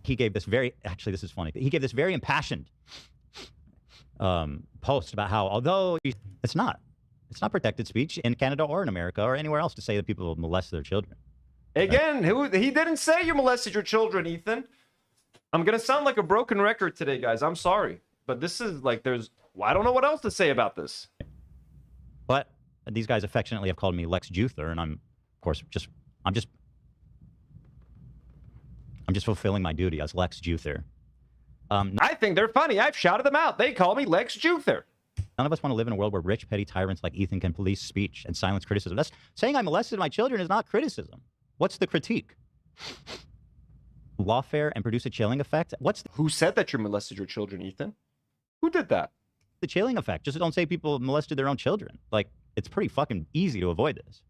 He gave this actually, this is funny. He gave this very impassioned post about how, although it's not protected speech in Canada or in America or anywhere else to say that people molest their children. Again, he didn't say you molested your children, Ethan. I'm going to sound like a broken record today, guys. I'm sorry. But this is like, I don't know what else to say about this. But these guys affectionately have called me Lex Juther, and I'm, of course, I'm just fulfilling my duty as Lex Juther. I think they're funny. I've shouted them out. They call me Lex Juther. None of us want to live in a world where rich, petty tyrants like Ethan can police speech and silence criticism. That's saying I molested my children is not criticism. What's the critique? Lawfare and produce a chilling effect? Who said that you molested your children, Ethan? Who did that? The chilling effect. Just don't say people molested their own children. Like, it's pretty fucking easy to avoid this.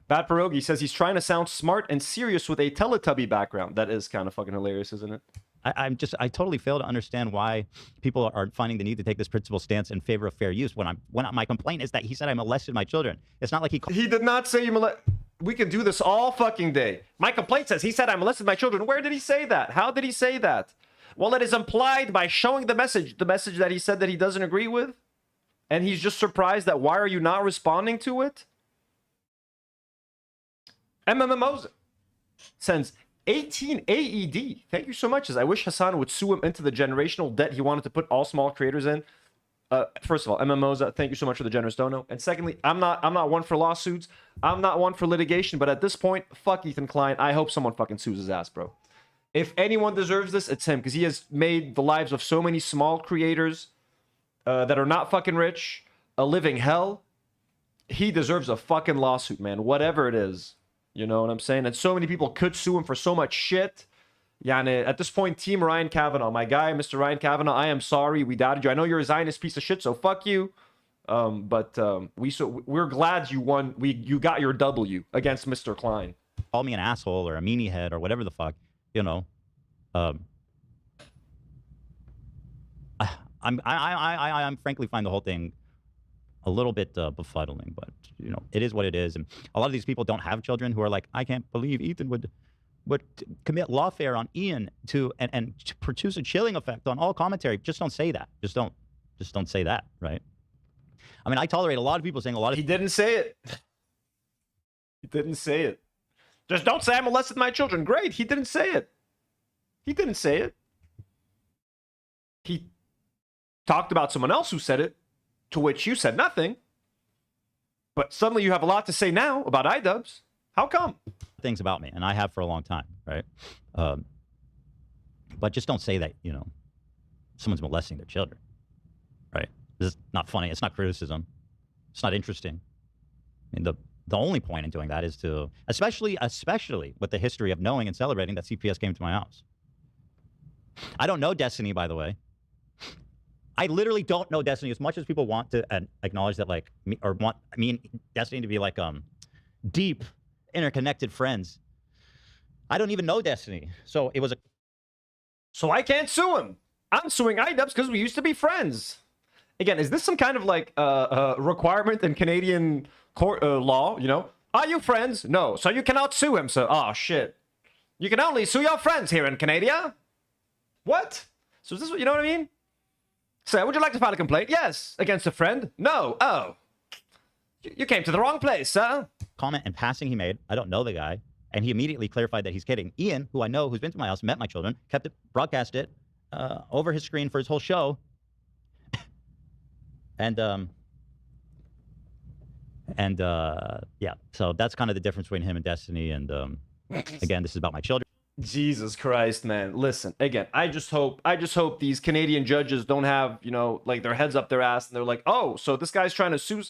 Bad Pierogi says he's trying to sound smart and serious with a Teletubby background. That is kind of fucking hilarious, isn't it? I totally fail to understand why people are finding the need to take this principled stance in favor of fair use when my complaint is that he said I molested my children. It's not like he did not say you molested. We can do this all fucking day. My complaint says he said I molested my children. Where did he say that? How did he say that? Well, it is implied by showing the message that he said that he doesn't agree with. And he's just surprised that why are you not responding to it? MMMOs sends 18 AED. Thank you so much. As I wish Hassan would sue him into the generational debt he wanted to put all small creators in. First of all, MMOs, thank you so much for the generous dono. And secondly, I'm not one for lawsuits. I'm not one for litigation. But at this point, fuck Ethan Klein. I hope someone fucking sues his ass, bro. If anyone deserves this, it's him, because he has made the lives of so many small creators that are not fucking rich a living hell. He deserves a fucking lawsuit, man. Whatever it is. You know what I'm saying? And so many people could sue him for so much shit. Yeah, and at this point, Team Ryan Kavanaugh, my guy, Mr. Ryan Kavanaugh, I am sorry we doubted you. I know you're a Zionist piece of shit, so fuck you. We're glad you won. You got your W against Mr. Klein. Call me an asshole or a meanie head or whatever the fuck, you know. I'm frankly find the whole thing a little bit befuddling, but you know, it is what it is. And a lot of these people don't have children who are like, I can't believe Ethan would commit lawfare on Ian to produce a chilling effect on all commentary. Just don't say that. Just don't say that, right? I mean, I tolerate a lot of people saying a lot of. He didn't say it. He didn't say it. Just don't say I molested my children. Great. He didn't say it. He didn't say it. He talked about someone else who said it, to which you said nothing. But suddenly you have a lot to say now about iDubbbz. How come? Things about me, and I have for a long time, right? But just don't say that, you know. someone's molesting their children, right? This is not funny. It's not criticism. It's not interesting. I mean, the only point in doing that is to, especially with the history of knowing and celebrating that CPS came to my house. I don't know Destiny, by the way. I literally don't know Destiny as much as people want to acknowledge that, like, me, or want me and Destiny to be like deep, interconnected friends. I don't even know Destiny, so it was a. So I can't sue him. I'm suing iDubbbz because we used to be friends. Again, is this some kind of like requirement in Canadian court law? You know, are you friends? No, so you cannot sue him. So, oh shit, you can only sue your friends here in Canada. What? So is this what you know what I mean? Sir, would you like to file a complaint? Yes. Against a friend? No. Oh. You came to the wrong place, sir. Comment in passing he made. I don't know the guy. And he immediately clarified that he's kidding. Ian, who I know, who's been to my house, met my children, kept it, broadcast it over his screen for his whole show. Yeah. So that's kind of the difference between him and Destiny. And again, this is about my children. Jesus Christ, man. Listen, again, I just hope these Canadian judges don't have, you know, like their heads up their ass and they're like, oh, so this guy's trying to sue.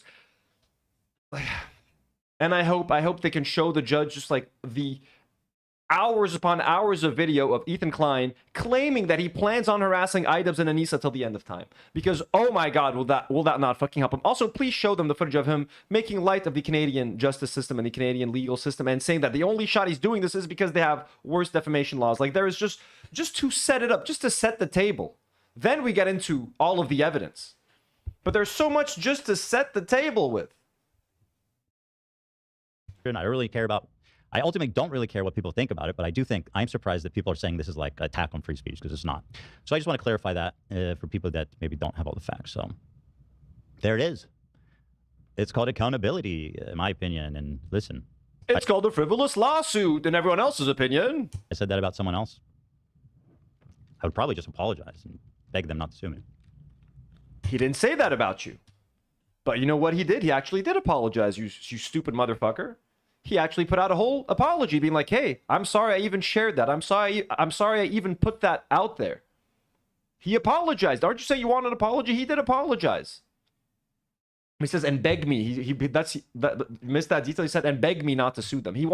And I hope they can show the judge just like the hours upon hours of video of Ethan Klein claiming that he plans on harassing iDubbbz and Anissa till the end of time. Because, oh my God, will that not fucking help him? Also, please show them the footage of him making light of the Canadian justice system and the Canadian legal system and saying that the only shot he's doing this is because they have worse defamation laws. Like, there is just to set it up, just to set the table. Then we get into all of the evidence. But there's so much just to set the table with. I ultimately don't really care what people think about it, but I do think I'm surprised that people are saying this is like an attack on free speech, because it's not. So I just want to clarify that for people that maybe don't have all the facts. So there it is. It's called accountability, in my opinion. And listen, it's called a frivolous lawsuit in everyone else's opinion. I said that about someone else, I would probably just apologize and beg them not to sue me. He didn't say that about you. But you know what he did? He actually did apologize, you stupid motherfucker. He actually put out a whole apology being like, hey, I'm sorry I even shared that. I'm sorry I even put that out there. He apologized. Aren't you saying you want an apology? He did apologize. He says, and beg me. He missed that detail. He said, and beg me not to sue them. He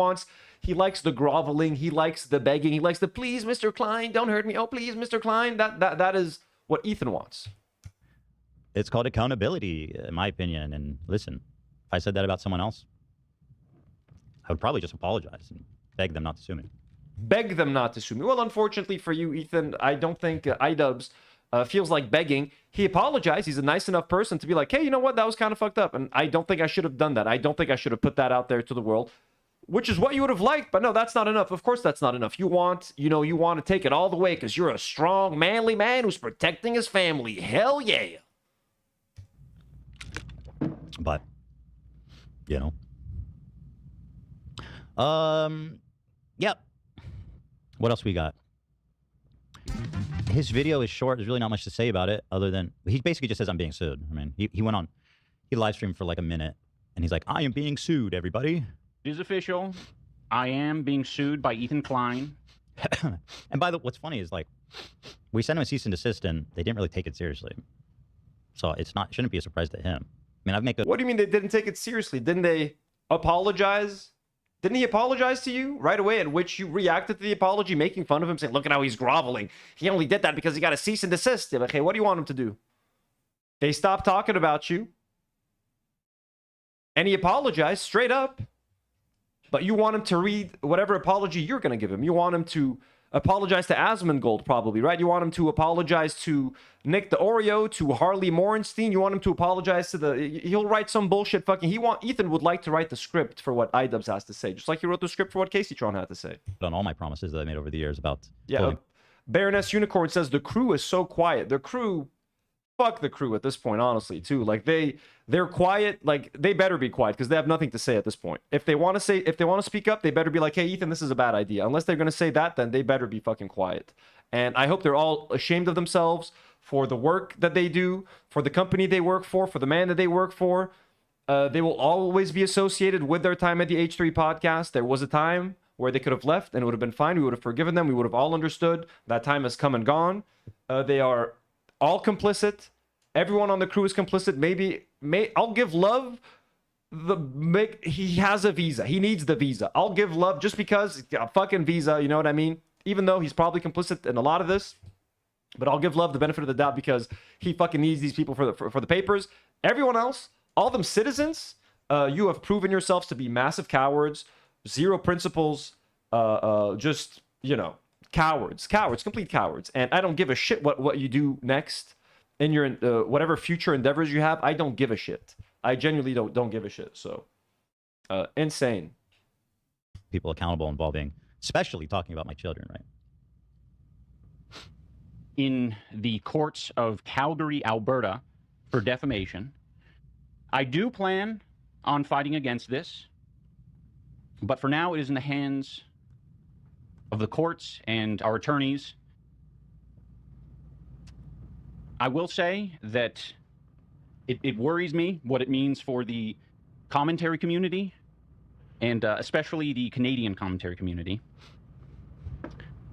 likes the groveling. He likes the begging. He likes the, please, Mr. Klein, don't hurt me. Oh, please, Mr. Klein. That is what Ethan wants. It's called accountability, in my opinion. And listen, if I said that about someone else, I would probably just apologize and beg them not to sue me. Beg them not to sue me. Well, unfortunately for you, Ethan, I don't think iDubbbz feels like begging. He apologized. He's a nice enough person to be like, hey, you know what? That was kind of fucked up. And I don't think I should have done that. I don't think I should have put that out there to the world, which is what you would have liked. But no, that's not enough. Of course, that's not enough. You want to take it all the way because you're a strong, manly man who's protecting his family. Hell yeah. But, you know. Yep. What else we got? His video is short. There's really not much to say about it other than he basically just says I'm being sued. I mean, he went on, he live streamed for like a minute and he's like, I am being sued, everybody. It is official. I am being sued by Ethan Klein. And by the what's funny is like, we sent him a cease and desist and they didn't really take it seriously. So shouldn't be a surprise to him. I mean, what do you mean they didn't take it seriously? Didn't they apologize? Didn't he apologize to you right away, at which you reacted to the apology, making fun of him, saying, look at how he's groveling. He only did that because he got a cease and desist. Okay, what do you want him to do? They stopped talking about you. And he apologized straight up. But you want him to read whatever apology you're going to give him. You want him to apologize to Asmongold, probably, right? You want him to apologize to Nick the Oreo, to Harley Morenstein. You want him to apologize to he'll write some bullshit fucking, Ethan would like to write the script for what iDubbbz has to say, just like he wrote the script for what Casey Tron had to say. On all my promises that I made over the years about... Yeah, Baroness Unicorn says the crew is so quiet. The crew... Fuck the crew at this point, honestly, too. Like, they're quiet. Like, they better be quiet because they have nothing to say at this point. If they want to speak up, they better be like, hey, Ethan, this is a bad idea. Unless they're going to say that, then they better be fucking quiet. And I hope they're all ashamed of themselves for the work that they do, for the company they work for the man that they work for. They will always be associated with their time at the H3 podcast. There was a time where they could have left and it would have been fine. We would have forgiven them. We would have all understood. That time has come and gone. They are all complicit. Everyone on the crew is complicit. I'll give Love he has a visa. He needs the visa. I'll give Love just because he's got a fucking visa. You know what I mean? Even though he's probably complicit in a lot of this, but I'll give Love the benefit of the doubt because he fucking needs these people for the papers. Everyone else, all them citizens, you have proven yourselves to be massive cowards, zero principles, just, you know, cowards, complete cowards. And I don't give a shit what you do next in your whatever future endeavors you have. I don't give a shit. I genuinely don't give a shit. So, insane. People accountable involving, especially talking about my children, right? In the courts of Calgary, Alberta, for defamation. I do plan on fighting against this, but for now it is in the hands of the courts and our attorneys. I will say that it worries me what it means for the commentary community, and especially the Canadian commentary community.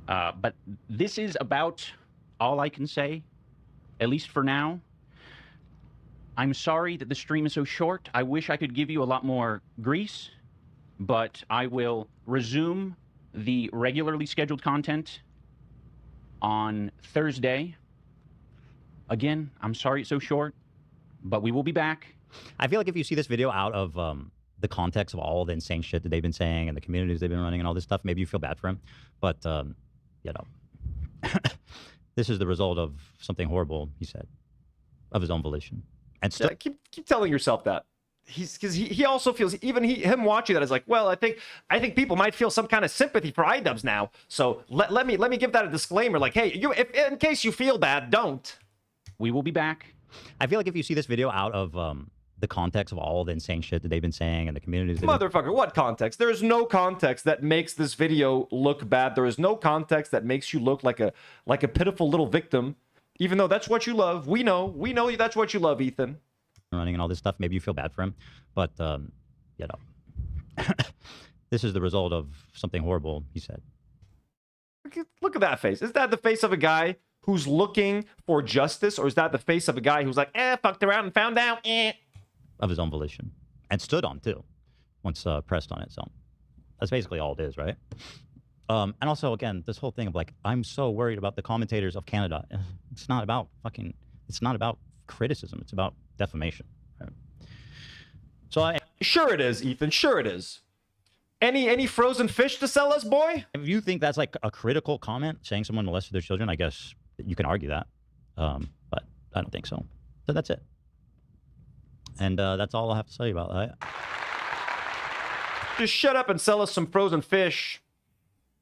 But this is about all I can say, at least for now. I'm sorry that the stream is so short. I wish I could give you a lot more grease, but I will resume the regularly scheduled content on Thursday. Again, I'm sorry it's so short, but we will be back. I feel like if you see this video out of the context of all the insane shit that they've been saying and the communities they've been running and all this stuff, maybe you feel bad for him. But, you know, this is the result of something horrible, he said, of his own volition. And yeah, keep telling yourself that. Because he also feels, even him watching that is like, well, I think people might feel some kind of sympathy for iDubbbz now. So let me give that a disclaimer. Like, hey, if in case you feel bad, don't. We will be back. I feel like if you see this video out of the context of all the insane shit that they've been saying and the communities... Motherfucker, what context? There is no context that makes this video look bad. There is no context that makes you look like a pitiful little victim, even though that's what you love. We know that's what you love, Ethan. Running and all this stuff, maybe you feel bad for him. But, you know, this is the result of something horrible, he said. Look at that face. Is that the face of a guy who's looking for justice, or is that the face of a guy who's like, fucked around and found out, of his own volition, and stood on too, once pressed on it. So that's basically all it is, right? And also, again, this whole thing of like, I'm so worried about the commentators of Canada. It's not about criticism. It's about defamation. Right? So sure it is, Ethan. Sure it is. Any frozen fish to sell us, boy? If you think that's like a critical comment, saying someone molested their children, I guess you can argue that. But I don't think so. So that's it. And that's all I have to say about that. Just shut up and sell us some frozen fish.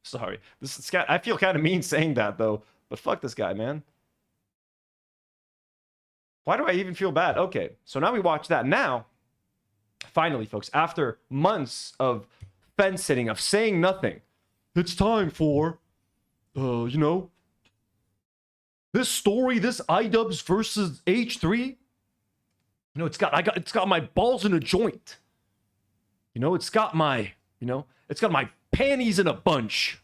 Sorry. This guy, I feel kind of mean saying that, though. But fuck this guy, man. Why do I even feel bad? Okay, so now we watch that. Now, finally, folks, after months of fence sitting, of saying nothing, it's time for, you know, this story, this iDubbbz versus H3. You know, it's got my balls in a joint. You know, it's got my panties in a bunch.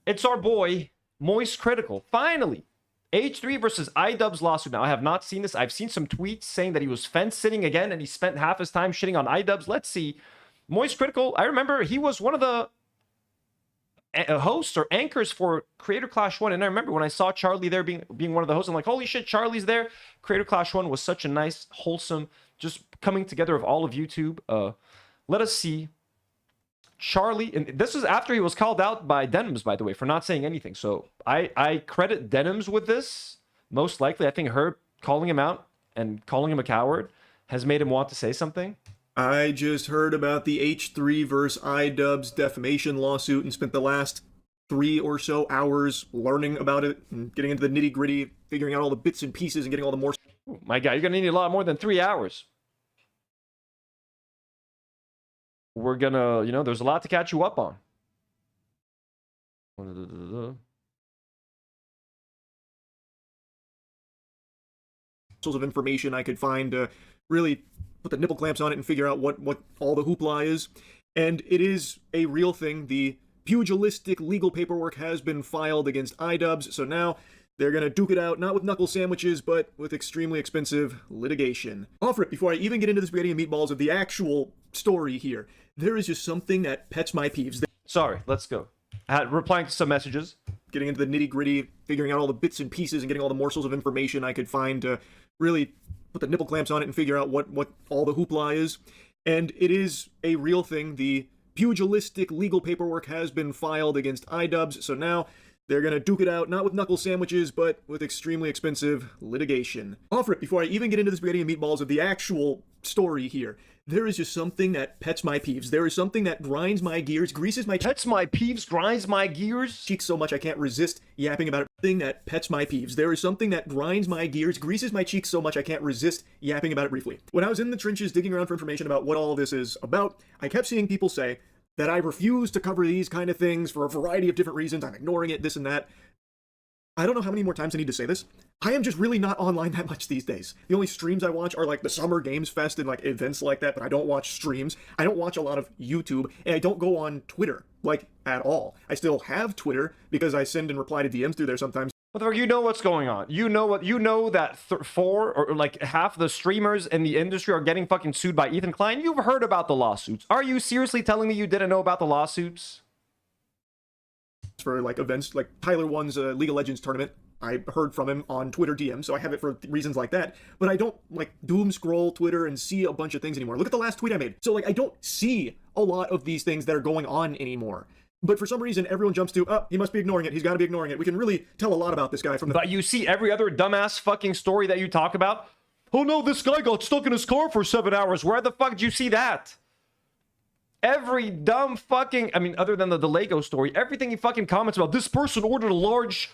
It's our boy, MoistCritical. Finally, H3 versus iDubbbz lawsuit. Now, I have not seen this. I've seen some tweets saying that he was fence sitting again and he spent half his time shitting on iDubbbz. Let's see. MoistCritical, I remember he was one of the hosts or anchors for Creator Clash 1. And I remember when I saw Charlie there being one of the hosts, I'm like, holy shit, Charlie's there. Creator Clash 1 was such a nice, wholesome, just coming together of all of YouTube. Let us see. Charlie, and this was after he was called out by Denims, by the way, for not saying anything. So I credit Denims with this. Most likely, I think her calling him out and calling him a coward has made him want to say something. I just heard about the H3 versus iDubbbz defamation lawsuit and spent the last 3 or so hours learning about it and getting into the nitty-gritty, figuring out all the bits and pieces and getting all the more... Ooh, my God, you're going to need a lot more than 3 hours. We're going to, you know, there's a lot to catch you up on. Sources of information I could find to really put the nipple clamps on it and figure out what all the hoopla is. And it is a real thing. The pugilistic legal paperwork has been filed against iDubbbz, so now They're gonna duke it out, not with knuckle sandwiches, but with extremely expensive litigation. Off it, before I even get into the spaghetti and meatballs of the actual story here, there is just something that pets my peeves. Sorry, let's go. Replying to some messages. Getting into the nitty-gritty, figuring out all the bits and pieces and getting all the morsels of information I could find to really put the nipple clamps on it and figure out what all the hoopla is. And it is a real thing. The pugilistic legal paperwork has been filed against iDubbbz, so now they're gonna duke it out, not with knuckle sandwiches, but with extremely expensive litigation. Off it, before I even get into the spaghetti and meatballs of the actual story here, there is just something that pets my peeves. There is something that grinds my gears, greases my Pets my peeves, grinds my gears. cheeks so much I can't resist yapping about it. Thing that pets my peeves. There is something that grinds my gears, greases my cheeks so much I can't resist yapping about it briefly. When I was in the trenches digging around for information about what all this is about, I kept seeing people say that I refuse to cover these kind of things for a variety of different reasons. I'm ignoring it, this and that. I don't know how many more times I need to say this. I am just really not online that much these days. The only streams I watch are like the Summer Games Fest and like events like that, but I don't watch streams. I don't watch a lot of YouTube, and I don't go on Twitter, like, at all. I still have Twitter because I send and reply to DMs through there sometimes. Motherfucker, you know what's going on. You know that 4 or like half the streamers in the industry are getting fucking sued by Ethan Klein. You've heard about the lawsuits. Are you seriously telling me you didn't know about the lawsuits? For like events, like Tyler One's League of Legends tournament. I heard from him on Twitter DM, so I have it for reasons like that. But I don't like doom scroll Twitter and see a bunch of things anymore. Look at the last tweet I made. So like I don't see a lot of these things that are going on anymore. But for some reason, everyone jumps to, oh, he must be ignoring it. He's got to be ignoring it. We can really tell a lot about this guy from the... But you see every other dumbass fucking story that you talk about. Oh no, this guy got stuck in his car for 7 hours. Where the fuck did you see that? Every dumb fucking, I mean, other than the Lego story, everything he fucking comments about, this person ordered a large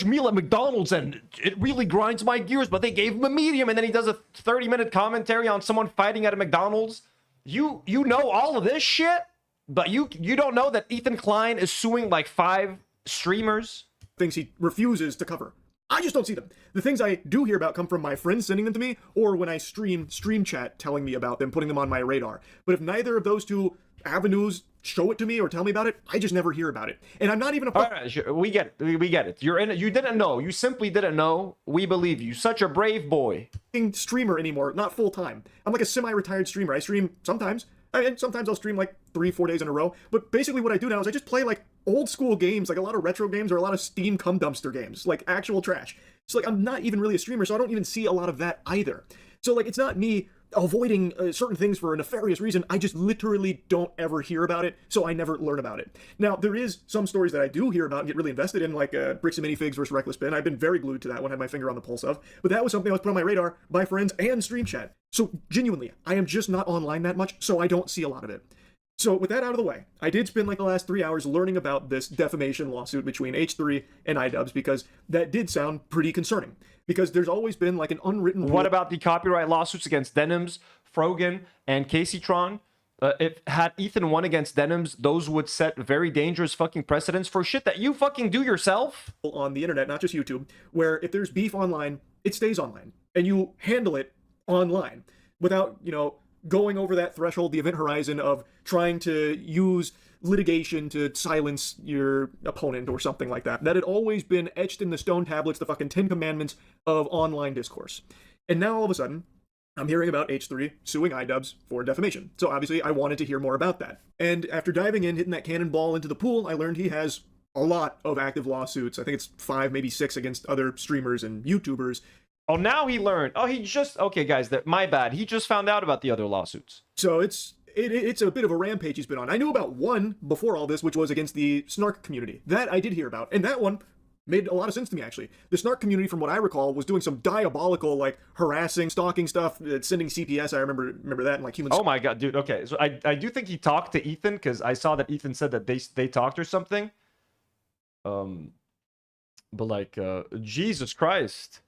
meal at McDonald's and it really grinds my gears, but they gave him a medium, and then he does a 30-minute commentary on someone fighting at a McDonald's. You know all of this shit, but you don't know that Ethan Klein is suing like 5 streamers? Things he refuses to cover. I just don't see them. The things I do hear about come from my friends sending them to me, or when I stream chat telling me about them, putting them on my radar. But if neither of those two avenues show it to me or tell me about it, I just never hear about it. And I'm not even a... All right, sure. We get it. We get it. You're in it. You didn't know. You simply didn't know. We believe you. Such a brave boy. Streamer anymore, not full time. I'm like a semi-retired streamer. I stream sometimes. And sometimes I'll stream like 3-4 days in a row. But basically what I do now is I just play like old school games, like a lot of retro games or a lot of Steam cum dumpster games, like actual trash. So like I'm not even really a streamer, so I don't even see a lot of that either. So like it's not me avoiding certain things for a nefarious reason. I just literally don't ever hear about it, so I never learn about it. Now, there is some stories that I do hear about and get really invested in, like Bricks and Minifigs versus Reckless Ben. I've been very glued to that one, had my finger on the pulse of. But that was something that was put on my radar by friends and stream chat. So genuinely, I am just not online that much, so I don't see a lot of it. So with that out of the way, I did spend like the last 3 hours learning about this defamation lawsuit between H3 and iDubbbz, because that did sound pretty concerning. Because there's always been like an unwritten rule. What about the copyright lawsuits against Denims, Frogan, and Caseytron? If had Ethan won against Denims, those would set very dangerous fucking precedents for shit that you fucking do yourself. On the internet, not just YouTube, where if there's beef online, it stays online. And you handle it online without, going over that threshold, the event horizon of trying to use litigation to silence your opponent or something like that. That had always been etched in the stone tablets, the fucking 10 commandments of online discourse. And now all of a sudden, I'm hearing about H3 suing iDubbbz for defamation. So obviously I wanted to hear more about that. And after diving in, hitting that cannonball into the pool, I learned he has a lot of active lawsuits. I think it's 5, maybe 6 against other streamers and YouTubers. Oh, now he learned. Oh, okay, guys, my bad. He just found out about the other lawsuits. So it's a bit of a rampage he's been on. I knew about one before all this, which was against the snark community. That I did hear about, and that one made a lot of sense to me, actually. The snark community, from what I recall, was doing some diabolical, like, harassing, stalking stuff, sending CPS. I remember that, and like human... Oh my god, dude, okay. So I do think he talked to Ethan, because I saw that Ethan said that they talked or something. But like, Jesus Christ.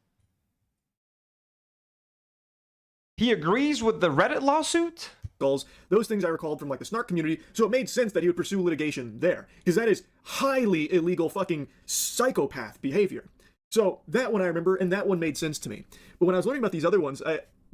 He agrees with the Reddit lawsuit? Those things I recalled from like the snark community, so it made sense that he would pursue litigation there, because that is highly illegal fucking psychopath behavior. So that one I remember, and that one made sense to me. But when I was learning about these other ones,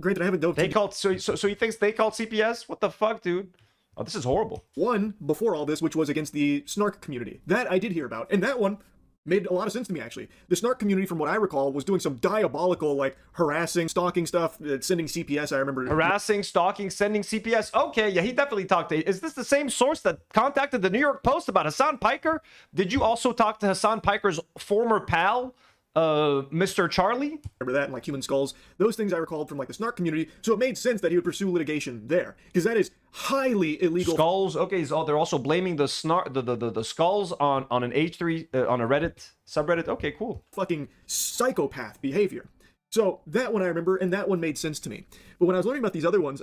granted I haven't dove... So he thinks they called CPS? What the fuck, dude? Oh, this is horrible. One before all this, which was against the snark community. That I did hear about, and that one made a lot of sense to me, actually. The snark community, from what I recall, was doing some diabolical, like, harassing, stalking stuff, sending CPS, I remember. Harassing, stalking, sending CPS. Okay, yeah, he definitely talked to... Is this the same source that contacted the New York Post about Hassan Piker? Did you also talk to Hassan Piker's former pal, Mr. Charlie? Remember that, and like Human Skulls. Those things I recalled from like the snark community, so it made sense that he would pursue litigation there, because that is highly illegal. Skulls, okay, so they're also blaming the skulls on an H3 on a Reddit subreddit. Okay, cool. Fucking psychopath behavior. So that one I remember, and that one made sense to me. But when I was learning about these other ones,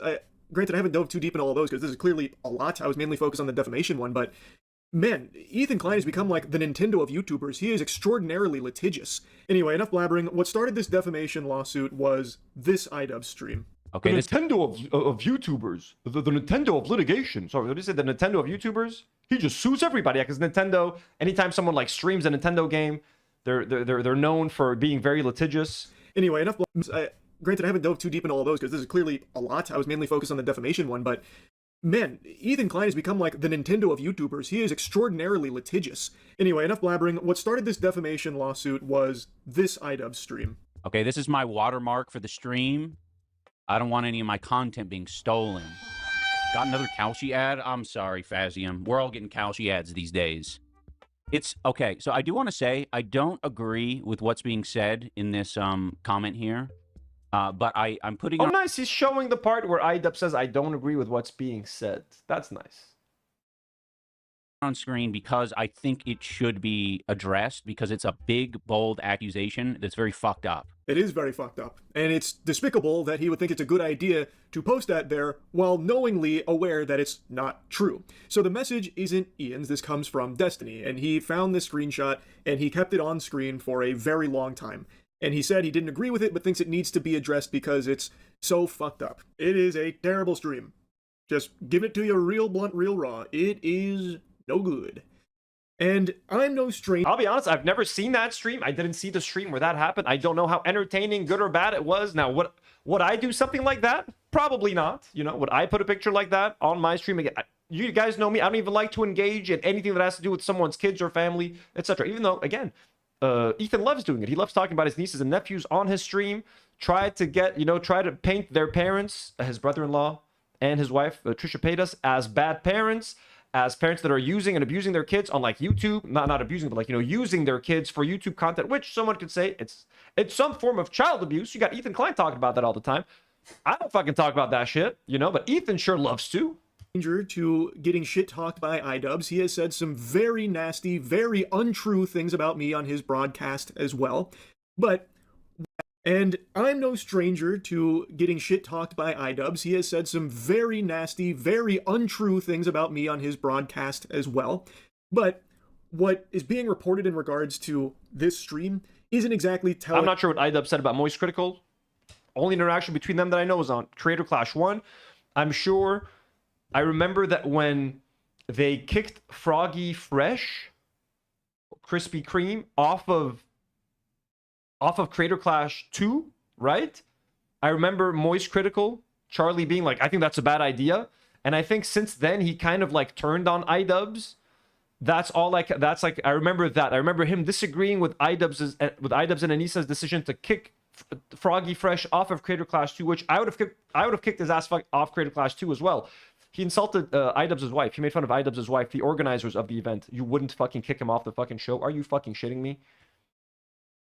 granted I haven't dove too deep in all of those because this is clearly a lot. I was mainly focused on the defamation one, but man, Ethan Klein has become like the Nintendo of YouTubers. He is extraordinarily litigious. Anyway, enough blabbering. What started this defamation lawsuit was this iDubbbz stream. Okay, the Nintendo of YouTubers. The Nintendo of litigation. Sorry, what did you say? The Nintendo of YouTubers? He just sues everybody. Yeah, because Nintendo, anytime someone like streams a Nintendo game, they're known for being very litigious. Anyway, enough blabbering. Granted, I haven't dove too deep in all of those because this is clearly a lot. I was mainly focused on the defamation one, but man, Ethan Klein has become like the Nintendo of YouTubers. He is extraordinarily litigious. Anyway, enough blabbering. What started this defamation lawsuit was this iDubbbz stream. Okay, this is my watermark for the stream. I don't want any of my content being stolen. Got another Kalshi ad? I'm sorry, Fazium. We're all getting Kalshi ads these days. It's okay. So I do want to say I don't agree with what's being said in this comment here. But I'm putting... Oh, nice. He's showing the part where iDubbbz says, I don't agree with what's being said. That's nice. On screen because I think it should be addressed because it's a big, bold accusation that's very fucked up. It is very fucked up. And it's despicable that he would think it's a good idea to post that there while knowingly aware that it's not true. So the message isn't Ian's. This comes from Destiny. And he found this screenshot and he kept it on screen for a very long time. And he said he didn't agree with it, but thinks it needs to be addressed because it's so fucked up. It is a terrible stream. Just give it to you real blunt, real raw. It is no good. And I'm no stranger. I'll be honest, I've never seen that stream. I didn't see the stream where that happened. I don't know how entertaining, good or bad it was. Now, would I do something like that? Probably not. You know, would I put a picture like that on my stream again? You guys know me. I don't even like to engage in anything that has to do with someone's kids or family, etc. Even though, again, Ethan loves doing it. He loves talking about his nieces and nephews on his stream. Try to paint their parents, his brother-in-law and his wife, Trisha Paytas, as bad parents, as parents that are using and abusing their kids on like YouTube, not abusing, but like, using their kids for YouTube content, which someone could say it's some form of child abuse. You got Ethan Klein talking about that all the time. I don't fucking talk about that shit, but Ethan sure loves to. To getting shit talked by iDubbbz. He has said some very nasty, very untrue things about me on his broadcast as well. And I'm no stranger to getting shit talked by iDubbbz. He has said some very nasty, very untrue things about me on his broadcast as well. But what is being reported in regards to this stream isn't exactly telling. I'm not sure what iDubbbz said about MoistCritical. Only interaction between them that I know was on Creator Clash 1. I'm sure... I remember that when they kicked Froggy Fresh, Krispy Kreme, off of Creator Clash 2, right? I remember MoistCritical, Charlie being like, I think that's a bad idea. And I think since then he kind of like turned on iDubbbz. I remember that. I remember him disagreeing with iDubbbz and Anissa's decision to kick Froggy Fresh off of Creator Clash 2, which I would have kicked his ass off Creator Clash 2 as well. He insulted iDubbbz's wife. He made fun of iDubbbz's wife, the organizers of the event. You wouldn't fucking kick him off the fucking show. Are you fucking shitting me?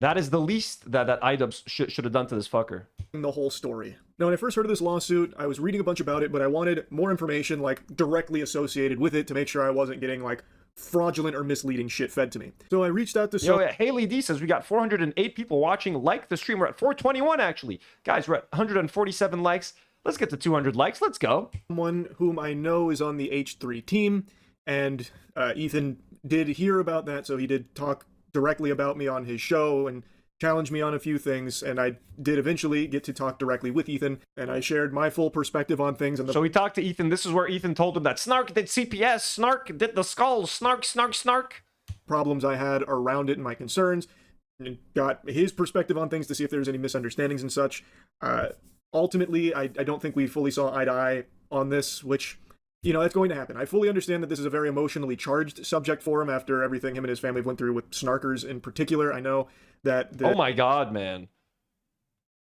That is the least that iDubbbz should have done to this fucker. The whole story. Now, when I first heard of this lawsuit, I was reading a bunch about it, but I wanted more information, like, directly associated with it to make sure I wasn't getting, like, fraudulent or misleading shit fed to me. So I reached out to... Haley D says we got 408 people watching. Like the stream. We're at 421, actually. Guys, we're at 147 likes. Let's get to 200 likes. Let's go. Someone whom I know is on the H3 team, and Ethan did hear about that, so he did talk directly about me on his show and challenge me on a few things, and I did eventually get to talk directly with Ethan, and I shared my full perspective on things. So we talked to Ethan. This is where Ethan told him that Snark did CPS, Snark did the skulls, Snark. Problems I had around it and my concerns, and got his perspective on things to see if there's any misunderstandings and such. Ultimately, I don't think we fully saw eye to eye on this, which You know, that's going to happen. I fully understand that this is a very emotionally charged subject for him after everything him and his family went through with snarkers in particular. I know that... Oh my god, man.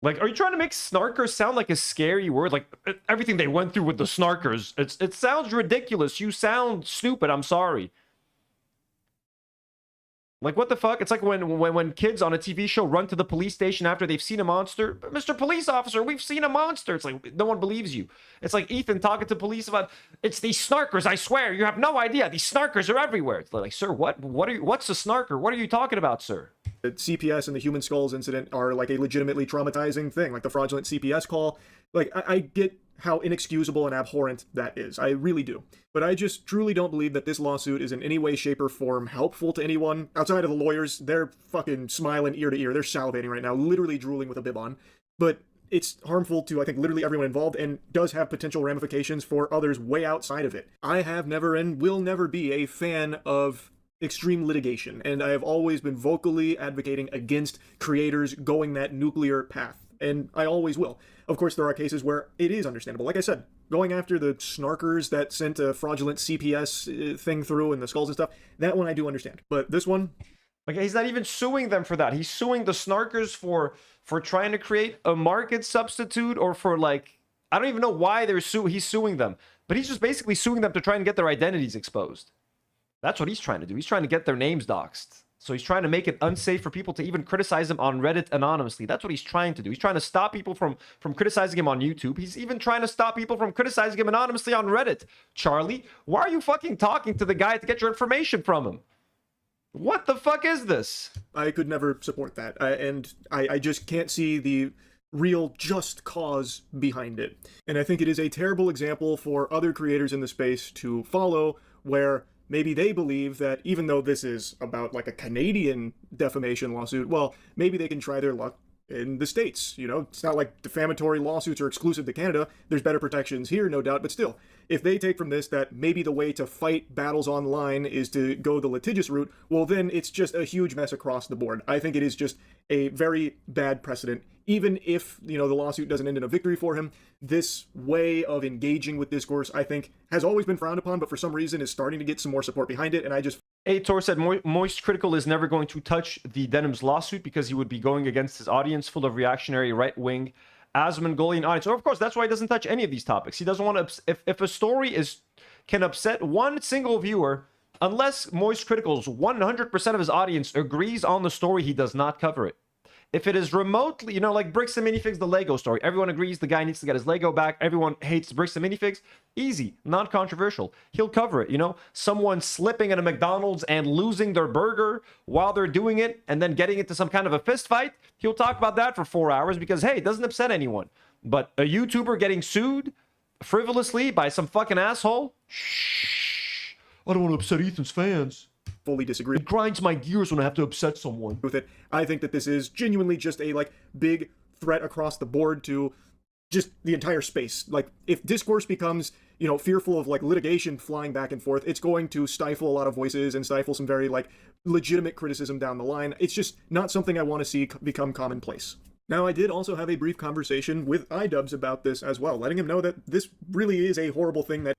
Like, are you trying to make snarkers sound like a scary word? Like, everything they went through with the snarkers. It sounds ridiculous. You sound stupid. I'm sorry. Like, what the fuck? It's like when kids on a TV show run to the police station after they've seen a monster. Mr. Police Officer, we've seen a monster. It's like, no one believes you. It's like Ethan talking to police about, it's these snarkers, I swear. You have no idea. These snarkers are everywhere. It's like, sir, what's a snarker? What are you talking about, sir? The CPS and the human skulls incident are like a legitimately traumatizing thing, like the fraudulent CPS call. Like, I get how inexcusable and abhorrent that is. I really do. But I just truly don't believe that this lawsuit is in any way, shape, or form helpful to anyone. Outside of the lawyers, they're fucking smiling ear to ear. They're salivating right now, literally drooling with a bib on. But it's harmful to, I think, literally everyone involved and does have potential ramifications for others way outside of it. I have never and will never be a fan of extreme litigation, and I have always been vocally advocating against creators going that nuclear path, and I always will. Of course, there are cases where it is understandable. Like I said, going after the snarkers that sent a fraudulent CPS thing through and the skulls and stuff, that one I do understand. But this one... Like, he's not even suing them for that. He's suing the snarkers for trying to create a market substitute, or for, like... I don't even know why he's suing them. But he's just basically suing them to try and get their identities exposed. That's what he's trying to do. He's trying to get their names doxxed. So he's trying to make it unsafe for people to even criticize him on Reddit anonymously. That's what he's trying to do. He's trying to stop people from criticizing him on YouTube. He's even trying to stop people from criticizing him anonymously on Reddit. Charlie, why are you fucking talking to the guy to get your information from him? What the fuck is this? I could never support that. And I just can't see the real just cause behind it. And I think it is a terrible example for other creators in the space to follow, where maybe they believe that even though this is about like a Canadian defamation lawsuit, well, maybe they can try their luck in the States. You know, it's not like defamatory lawsuits are exclusive to Canada. There's better protections here, no doubt. But still, if they take from this that maybe the way to fight battles online is to go the litigious route, well, then it's just a huge mess across the board. I think it is just a very bad precedent. Even if, you know, the lawsuit doesn't end in a victory for him, this way of engaging with discourse, I think, has always been frowned upon, but for some reason is starting to get some more support behind it, and I just... Aitor said MoistCritical is never going to touch the Denim's lawsuit because he would be going against his audience full of reactionary right-wing Asmongolian audience. So of course, that's why he doesn't touch any of these topics. He doesn't want to... If a story can upset one single viewer, unless MoistCritical's 100% of his audience agrees on the story, he does not cover it. If it is remotely, you know, like Bricks and Minifigs, the Lego story. Everyone agrees the guy needs to get his Lego back. Everyone hates Bricks and Minifigs. Easy, not controversial. He'll cover it, you know. Someone slipping at a McDonald's and losing their burger while they're doing it and then getting into some kind of a fist fight. He'll talk about that for 4 hours because, hey, it doesn't upset anyone. But a YouTuber getting sued frivolously by some fucking asshole? Shh. I don't want to upset Ethan's fans. Fully disagree. It grinds my gears when I have to upset someone with it. I think that this is genuinely just a like big threat across the board to just the entire space. Like, if discourse becomes, you know, fearful of like litigation flying back and forth, it's going to stifle a lot of voices and stifle some very like legitimate criticism down the line. It's just not something I want to see become commonplace. Now, I did also have a brief conversation with iDubbbz about this as well, letting him know that this really is a horrible thing that...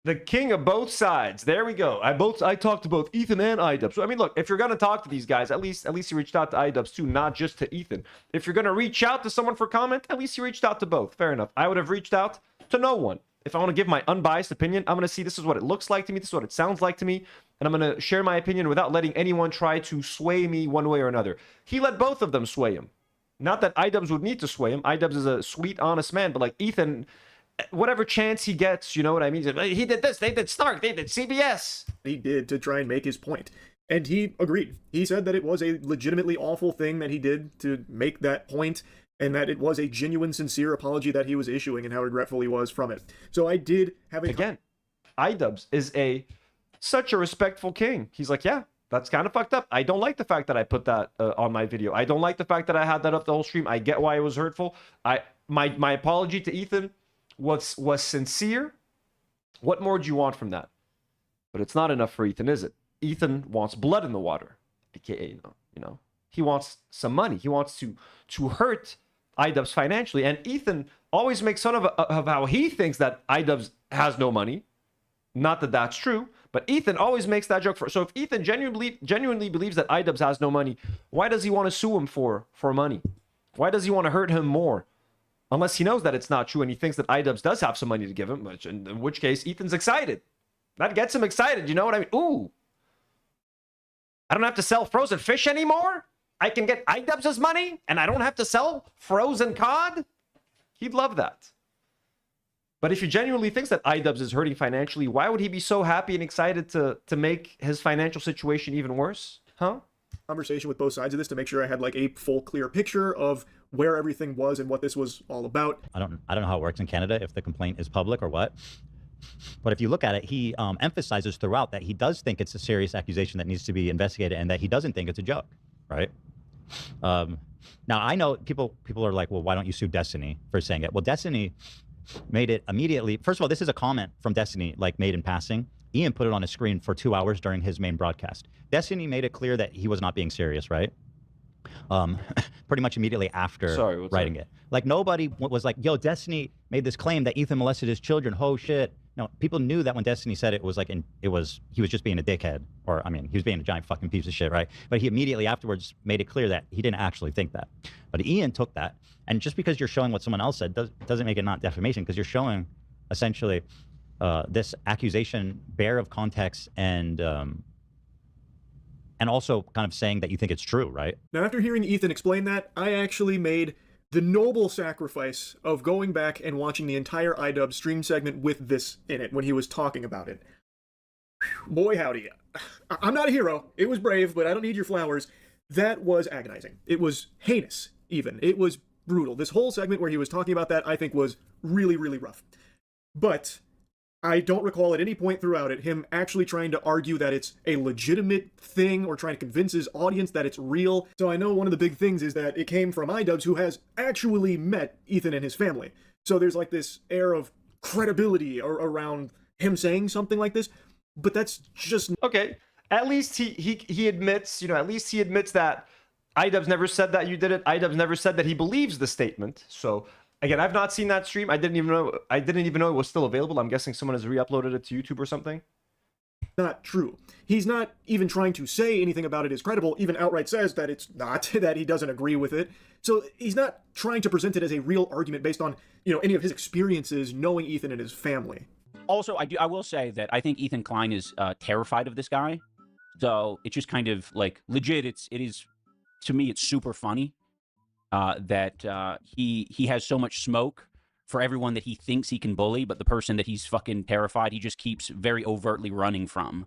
The king of both sides. There we go. I talked to both Ethan and iDubbbz. So I mean, look, if you're gonna talk to these guys, at least you reached out to iDubbbz too, not just to Ethan. If you're gonna reach out to someone for comment, at least you reached out to both. Fair enough. I would have reached out to no one. If I want to give my unbiased opinion, I'm gonna see this is what it looks like to me, this is what it sounds like to me, and I'm gonna share my opinion without letting anyone try to sway me one way or another. He let both of them sway him. Not that iDubbbz would need to sway him. iDubbbz is a sweet, honest man, but like Ethan, whatever chance he gets, you know what I mean? He did this, they did Snark, they did CBS. He did to try and make his point. And he agreed. He said that it was a legitimately awful thing that he did to make that point, and that it was a genuine, sincere apology that he was issuing and how regretful he was from it. So I did have a... Again, iDubbbz is such a respectful king. He's like, yeah, that's kind of fucked up. I don't like the fact that I put that on my video. I don't like the fact that I had that up the whole stream. I get why it was hurtful. My apology to Ethan was sincere. What more do you want from that? But it's not enough for Ethan, is it? Ethan wants blood in the water, aka, you know, he wants some money. He wants to hurt iDubbbz financially, and Ethan always makes fun of how he thinks that iDubbbz has no money. Not that that's true, but Ethan always makes that joke. So if Ethan genuinely believes that iDubbbz has no money, why does he want to sue him for money? Why does he want to hurt him more? Unless he knows that it's not true and he thinks that iDubbbz does have some money to give him, in which case Ethan's excited. That gets him excited, you know what I mean? Ooh, I don't have to sell frozen fish anymore? I can get iDubbbz's money and I don't have to sell frozen cod? He'd love that. But if he genuinely thinks that iDubbbz is hurting financially, why would he be so happy and excited to make his financial situation even worse? Huh? Conversation with both sides of this to make sure I had like a full clear picture of where everything was and what this was all about. I don't know how it works in Canada, if the complaint is public or what. But if you look at it, he emphasizes throughout that he does think it's a serious accusation that needs to be investigated and that he doesn't think it's a joke, right? Now, I know people are like, well, why don't you sue Destiny for saying it? Well, Destiny made it immediately. First of all, this is a comment from Destiny, like made in passing. Ian put it on his screen for 2 hours during his main broadcast. Destiny made it clear that he was not being serious, right? Pretty much immediately after writing it. Like nobody was like, yo, Destiny made this claim that Ethan molested his children. Oh shit. No, people knew that when Destiny said it, was like, he was just being a dickhead, or I mean, he was being a giant fucking piece of shit, right? But he immediately afterwards made it clear that he didn't actually think that. But Ian took that, and just because you're showing what someone else said doesn't make it not defamation, because you're showing essentially this accusation bare of context and also kind of saying that you think it's true, right? Now, after hearing Ethan explain that, I actually made the noble sacrifice of going back and watching the entire iDubbbz stream segment with this in it when he was talking about it. Boy, howdy. I'm not a hero. It was brave, but I don't need your flowers. That was agonizing. It was heinous, even. It was brutal. This whole segment where he was talking about that, I think, was really, really rough. But I don't recall at any point throughout it him actually trying to argue that it's a legitimate thing or trying to convince his audience that it's real. So I know one of the big things is that it came from iDubbbz, who has actually met Ethan and his family. So there's like this air of credibility around him saying something like this, but that's just... Okay, at least he admits, at least he admits that iDubbbz never said that you did it. iDubbbz never said that he believes the statement. So... Again, I've not seen that stream. I didn't even know it was still available. I'm guessing someone has re-uploaded it to YouTube or something. Not true. He's not even trying to say anything about it is credible, even outright says that it's not, that he doesn't agree with it. So he's not trying to present it as a real argument based on, any of his experiences knowing Ethan and his family. Also, I will say that I think Ethan Klein is terrified of this guy. So it's just kind of like legit. It is, to me, it's super funny. That he has so much smoke for everyone that he thinks he can bully, but the person that he's fucking terrified, he just keeps very overtly running from.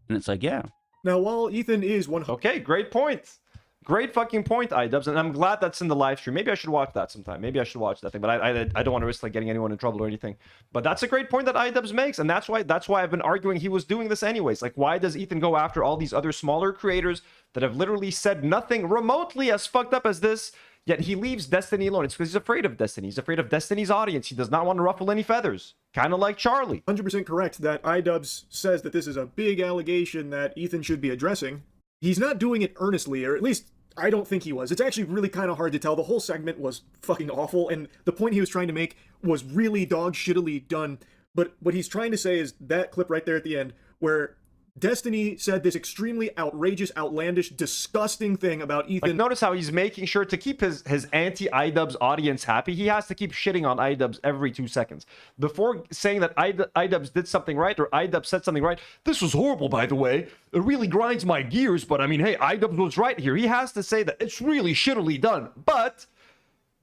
And it's like, yeah. Now, while Ethan is one... Okay, great point. Great fucking point, iDubbbz, and I'm glad that's in the live stream. Maybe I should watch that sometime. Maybe I should watch that thing, but I don't want to risk like getting anyone in trouble or anything. But that's a great point that iDubbbz makes, and that's why I've been arguing he was doing this anyways. Like, why does Ethan go after all these other smaller creators that have literally said nothing remotely as fucked up as this? Yet he leaves Destiny alone. It's because he's afraid of Destiny. He's afraid of Destiny's audience. He does not want to ruffle any feathers. Kind of like Charlie. 100% correct that iDubbbz says that this is a big allegation that Ethan should be addressing. He's not doing it earnestly, or at least I don't think he was. It's actually really kind of hard to tell. The whole segment was fucking awful, and the point he was trying to make was really dog shittily done. But what he's trying to say is that clip right there at the end, where Destiny said this extremely outrageous, outlandish, disgusting thing about Ethan. Like, notice how he's making sure to keep his anti-iDubbbz audience happy. He has to keep shitting on iDubbbz every 2 seconds. Before saying that iDubbbz did something right or iDubbbz said something right, this was horrible, by the way. It really grinds my gears, but I mean, hey, iDubbbz was right here. He has to say that it's really shittily done, but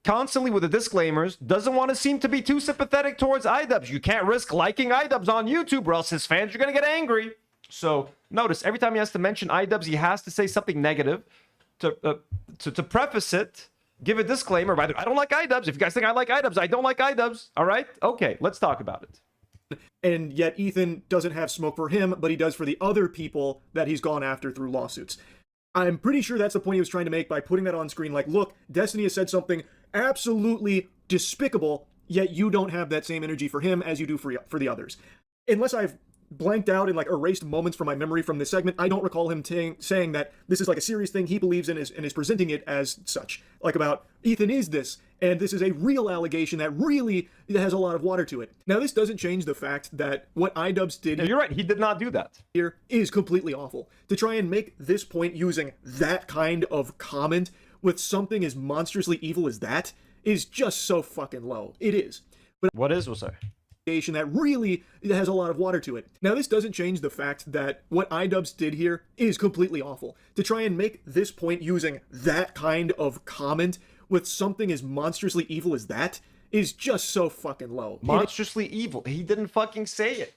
constantly with the disclaimers, doesn't want to seem to be too sympathetic towards iDubbbz. You can't risk liking iDubbbz on YouTube or else his fans are going to get angry. So notice every time he has to mention iDubbbz, he has to say something negative to preface it, give a disclaimer. By the way, I don't like iDubbbz. If you guys think I like iDubbbz, I don't like iDubbbz. All right? Okay, let's talk about it. And yet Ethan doesn't have smoke for him, but he does for the other people that he's gone after through lawsuits. I'm pretty sure that's the point he was trying to make by putting that on screen. Like, look, Destiny has said something absolutely despicable, yet you don't have that same energy for him as you do for the others. Unless I've blanked out and like erased moments from my memory from this segment. I don't recall him saying that this is like a serious thing he believes in and is presenting it as such. Like about Ethan is this, and this is a real allegation that really has a lot of water to it. Now, this doesn't change the fact that what iDubbbz did You're right, he did not do that. here is completely awful. To try and make this point using that kind of comment with something as monstrously evil as that is just so fucking low. It is. But What is, was I? that really has a lot of water to it. Now, this doesn't change the fact that what iDubbbz did here is completely awful. To try and make this point using that kind of comment with something as monstrously evil as that is just so fucking low. Monstrously evil. He didn't fucking say it.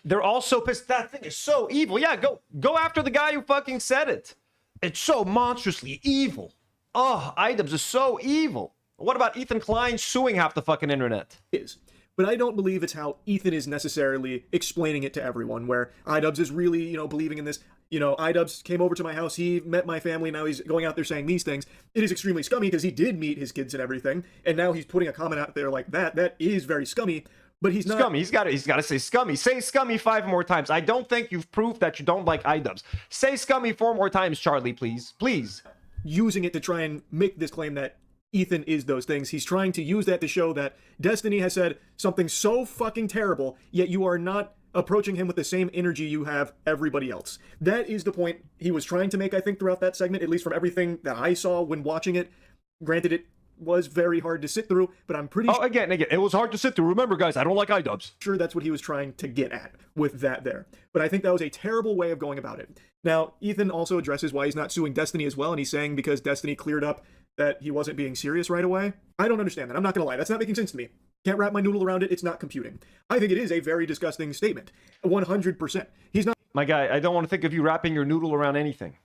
They're all so pissed. That thing is so evil. Yeah, go after the guy who fucking said it. It's so monstrously evil. Oh, iDubbbz is so evil. What about Ethan Klein suing half the fucking internet? Is. But I don't believe it's how Ethan is necessarily explaining it to everyone, where iDubbbz is really, believing in this. iDubbbz came over to my house, he met my family, now he's going out there saying these things. It is extremely scummy because he did meet his kids and everything, and now he's putting a comment out there like that. That is very scummy, but he's not... Scummy, he's got to say scummy. Say scummy 5 more times. I don't think you've proved that you don't like iDubbbz. Say scummy 4 more times, Charlie, please. Please. Using it to try and make this claim that Ethan is those things. He's trying to use that to show that Destiny has said something so fucking terrible, yet you are not approaching him with the same energy you have everybody else. That is the point he was trying to make, I think, throughout that segment, at least from everything that I saw when watching it. Granted, it was very hard to sit through, but I'm pretty sure... Again, it was hard to sit through. Remember, guys, I don't like iDubbbz. Sure, that's what he was trying to get at with that there. But I think that was a terrible way of going about it. Now, Ethan also addresses why he's not suing Destiny as well, and he's saying because Destiny cleared up that he wasn't being serious right away. I don't understand that. I'm not gonna lie. That's not making sense to me. Can't wrap my noodle around it. It's not computing. I think it is a very disgusting statement. 100%. He's not... My guy, I don't want to think of you wrapping your noodle around anything.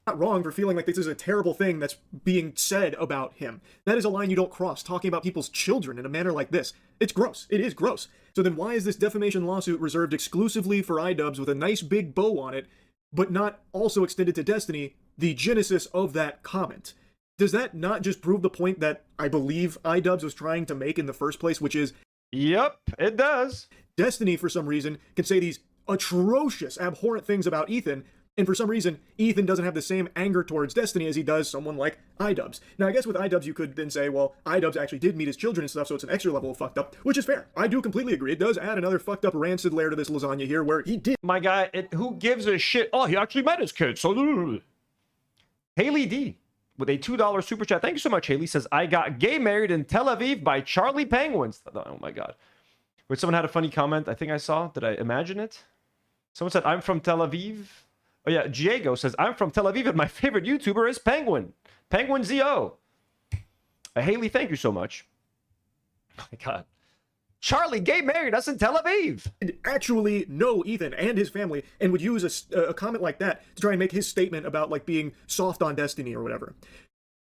Not wrong for feeling like this is a terrible thing that's being said about him. That is a line you don't cross, talking about people's children in a manner like this. It's gross. It is gross. So then why is this defamation lawsuit reserved exclusively for iDubbbz with a nice big bow on it, but not also extended to Destiny, the genesis of that comment? Does that not just prove the point that I believe iDubbbz was trying to make in the first place, which is... Yep, it does. Destiny, for some reason, can say these atrocious, abhorrent things about Ethan, and for some reason, Ethan doesn't have the same anger towards Destiny as he does someone like iDubbbz. Now, I guess with iDubbbz, you could then say, well, iDubbbz actually did meet his children and stuff, so it's an extra level of fucked up, which is fair. I do completely agree. It does add another fucked up rancid layer to this lasagna here, where he did... My guy, who gives a shit? Oh, he actually met his kids, so... Haley D with a $2 super chat. Thank you so much, Haley. Says, I got gay married in Tel Aviv by Charlie Penguins. Oh, my God. Wait, someone had a funny comment I think I saw. Did I imagine it? Someone said, I'm from Tel Aviv. Oh, yeah. Diego says, I'm from Tel Aviv and my favorite YouTuber is Penguin. Penguin ZO. Haley, thank you so much. Oh, my God. Charlie gay married us in Tel Aviv. Actually know Ethan and his family and would use a comment like that to try and make his statement about like being soft on Destiny or whatever.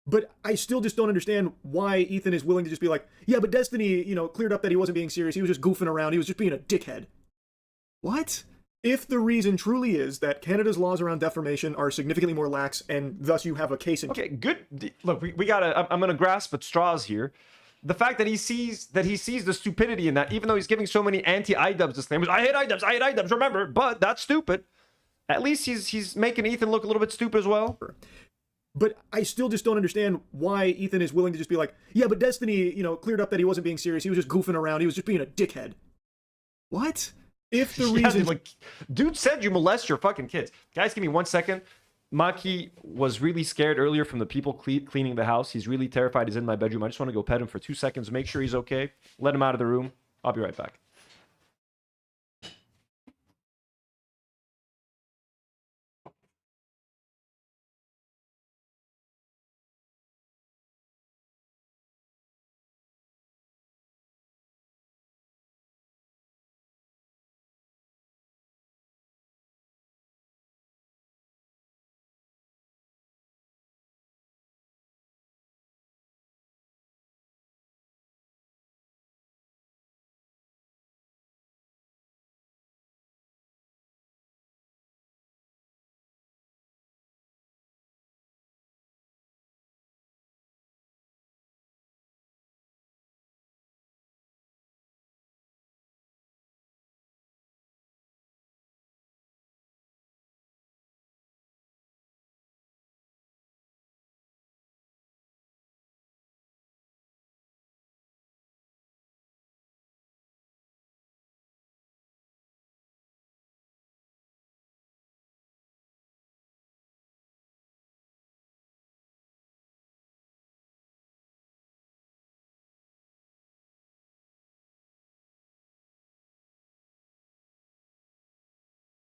But I still just don't understand why Ethan is willing to just be like, yeah, but Destiny, cleared up that he wasn't being serious. He was just goofing around. He was just being a dickhead. What? If the reason truly is that Canada's laws around defamation are significantly more lax and thus you have a case in... Okay, good. Look, we gotta... I'm gonna grasp at straws here. The fact that he sees the stupidity in that, even though he's giving so many anti-iDubbbz disclaimers. I hate iDubbbz, remember, but that's stupid. At least he's making Ethan look a little bit stupid as well. But I still just don't understand why Ethan is willing to just be like, yeah, but Destiny, cleared up that he wasn't being serious. He was just goofing around. He was just being a dickhead. What? If the reason... Dude said you molest your fucking kids. Guys, give me 1 second. Maki was really scared earlier from the people cleaning the house. He's really terrified. He's in my bedroom. I just want to go pet him for 2 seconds, make sure he's okay. Let him out of the room. I'll be right back.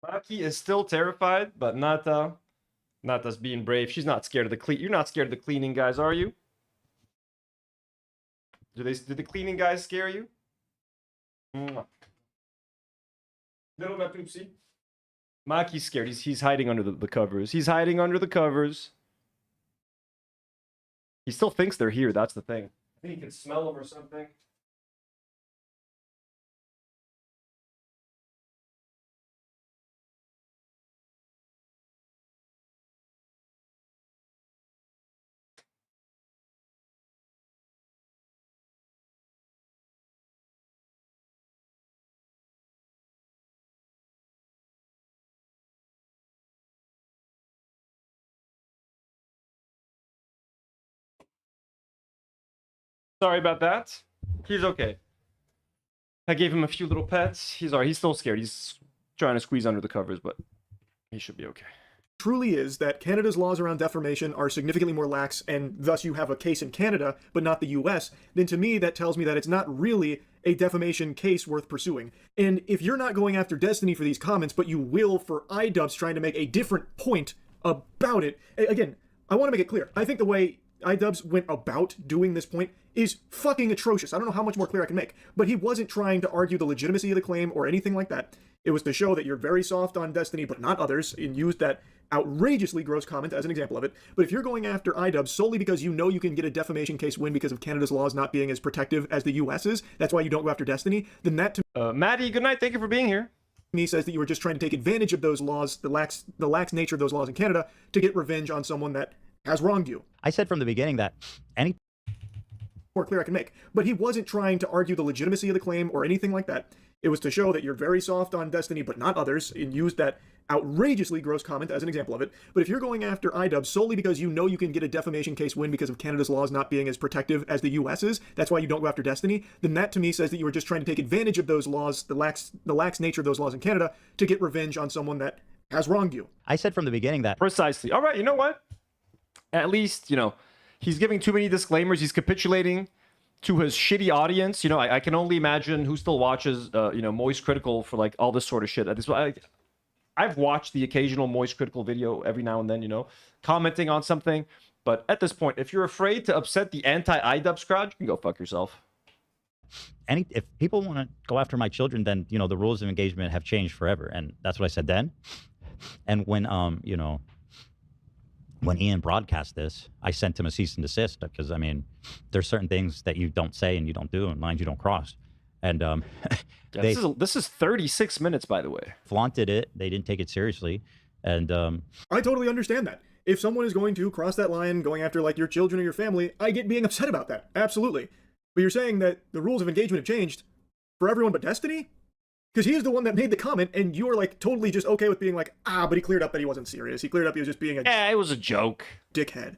Maki is still terrified, but not us being brave. She's not scared of the clean. You're not scared of the cleaning guys, are you? Did the cleaning guys scare you? Little Matoopsie. Maki's scared. He's hiding under the covers. He's hiding under the covers. He still thinks they're here. That's the thing. I think he can smell them or something. Sorry about that. He's okay. I gave him a few little pets. He's alright. He's still scared. He's trying to squeeze under the covers, but he should be okay. Truly is that Canada's laws around defamation are significantly more lax, and thus you have a case in Canada, but not the US, then to me that tells me that it's not really a defamation case worth pursuing. And if you're not going after Destiny for these comments, but you will for iDubbbz trying to make a different point about it, again, I want to make it clear. I think the way iDubbbz went about doing this point is fucking atrocious. I don't know how much more clear I can make, but he wasn't trying to argue the legitimacy of the claim or anything like that. It was to show that you're very soft on Destiny, but not others, and used that outrageously gross comment as an example of it. But if you're going after iDubbbz solely because you know you can get a defamation case win because of Canada's laws not being as protective as the US's, that's why you don't go after Destiny, then that to Maddie, good night. Thank you for being here. me says that you were just trying to take advantage of those laws, the lax nature of those laws in Canada, to get revenge on someone that has wronged you. I said from the beginning that any more clear I can make. But he wasn't trying to argue the legitimacy of the claim or anything like that. It was to show that you're very soft on Destiny, but not others, and used that outrageously gross comment as an example of it. But if you're going after iDubbbz solely because you know you can get a defamation case win because of Canada's laws not being as protective as the US's, that's why you don't go after Destiny, then that to me says that you were just trying to take advantage of those laws, the lax nature of those laws in Canada, to get revenge on someone that has wronged you. I said from the beginning that Precisely. All right, you know what? At least, he's giving too many disclaimers. He's capitulating to his shitty audience. I can only imagine who still watches, MoistCritical for like all this sort of shit. I've watched the occasional MoistCritical video every now and then, commenting on something. But at this point, if you're afraid to upset the anti-iDubbbz crowd, you can go fuck yourself. if people want to go after my children, then the rules of engagement have changed forever, and that's what I said then. And when when Ian broadcast this, I sent him a cease and desist because there's certain things that you don't say and you don't do, and lines you don't cross. And this is 36 minutes, by the way. Flaunted it. They didn't take it seriously, and I totally understand that. If someone is going to cross that line, going after like your children or your family, I get being upset about that. Absolutely. But you're saying that the rules of engagement have changed for everyone but Destiny? Because he is the one that made the comment, and you were like totally just okay with being like, but he cleared up that he wasn't serious. He cleared up he was just being a it was a joke. Dickhead.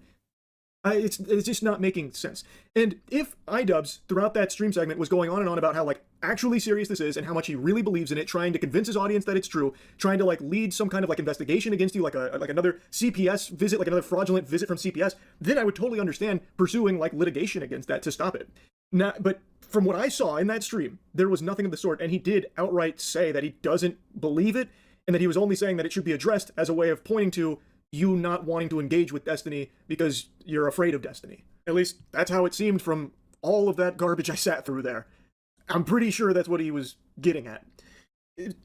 It's just not making sense. And if iDubbbz throughout that stream segment was going on and on about how like actually serious this is and how much he really believes in it, trying to convince his audience that it's true, trying to like lead some kind of like investigation against you, like another CPS visit, like another fraudulent visit from CPS, then I would totally understand pursuing like litigation against that to stop it. Now, but from what I saw in that stream, there was nothing of the sort, and he did outright say that he doesn't believe it, and that he was only saying that it should be addressed as a way of pointing to you not wanting to engage with Destiny because you're afraid of Destiny. At least that's how it seemed from all of that garbage I sat through there. I'm pretty sure that's what he was getting at.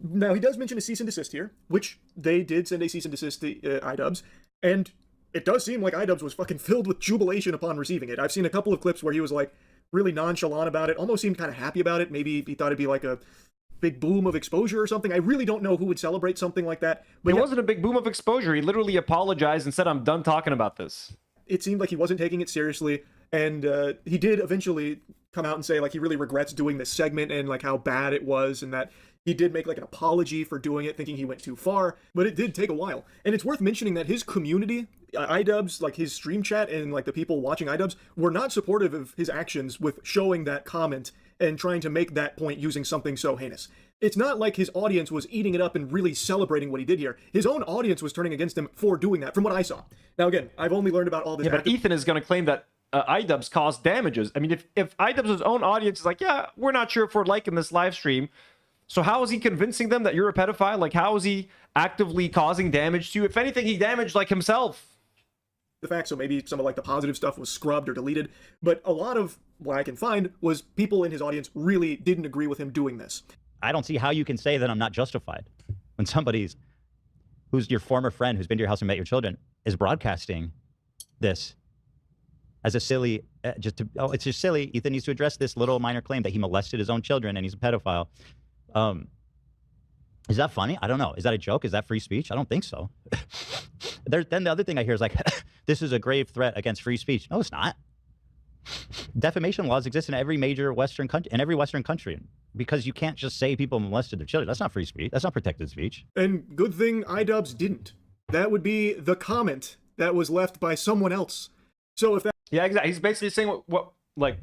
Now, he does mention a cease and desist here, which they did send a cease and desist to iDubbbz, and it does seem like iDubbbz was fucking filled with jubilation upon receiving it. I've seen a couple of clips where he was like really nonchalant about it, almost seemed kind of happy about it. Maybe he thought it'd be like a big boom of exposure or something. I really don't know who would celebrate something like that. But it wasn't a big boom of exposure. He literally apologized and said, I'm done talking about this. It seemed like he wasn't taking it seriously, and he did eventually come out and say like he really regrets doing this segment and like how bad it was, and that he did make like an apology for doing it, thinking he went too far, but it did take a while. And it's worth mentioning that his community, iDubbbz, like his stream chat and like the people watching iDubbbz, were not supportive of his actions with showing that comment and trying to make that point using something so heinous. It's not like his audience was eating it up and really celebrating what he did here. His own audience was turning against him for doing that, from what I saw. Now again, I've only learned about all this. Yeah, but Ethan is going to claim that iDubbbz caused damages. I mean, if iDubbbz's own audience is like, yeah, we're not sure if we're liking this live stream, So how is he convincing them that you're a pedophile? Like, how is he actively causing damage to you? If anything, he damaged like himself. The fact, so maybe some of like the positive stuff was scrubbed or deleted, but a lot of what I can find was people in his audience really didn't agree with him doing this. I don't see how you can say that I'm not justified when somebody's who's your former friend who's been to your house and met your children is broadcasting this as a silly, it's just silly. Ethan needs to address this little minor claim that he molested his own children and he's a pedophile. Is that funny? I don't know. Is that a joke? Is that free speech? I don't think so. Then the other thing I hear is like, this is a grave threat against free speech. No, it's not. Defamation laws exist in every major Western country, because you can't just say people molested their children. That's not free speech. That's not protected speech. And good thing iDubbbz didn't. That would be the comment that was left by someone else. So if that... Yeah, exactly. He's basically saying what like,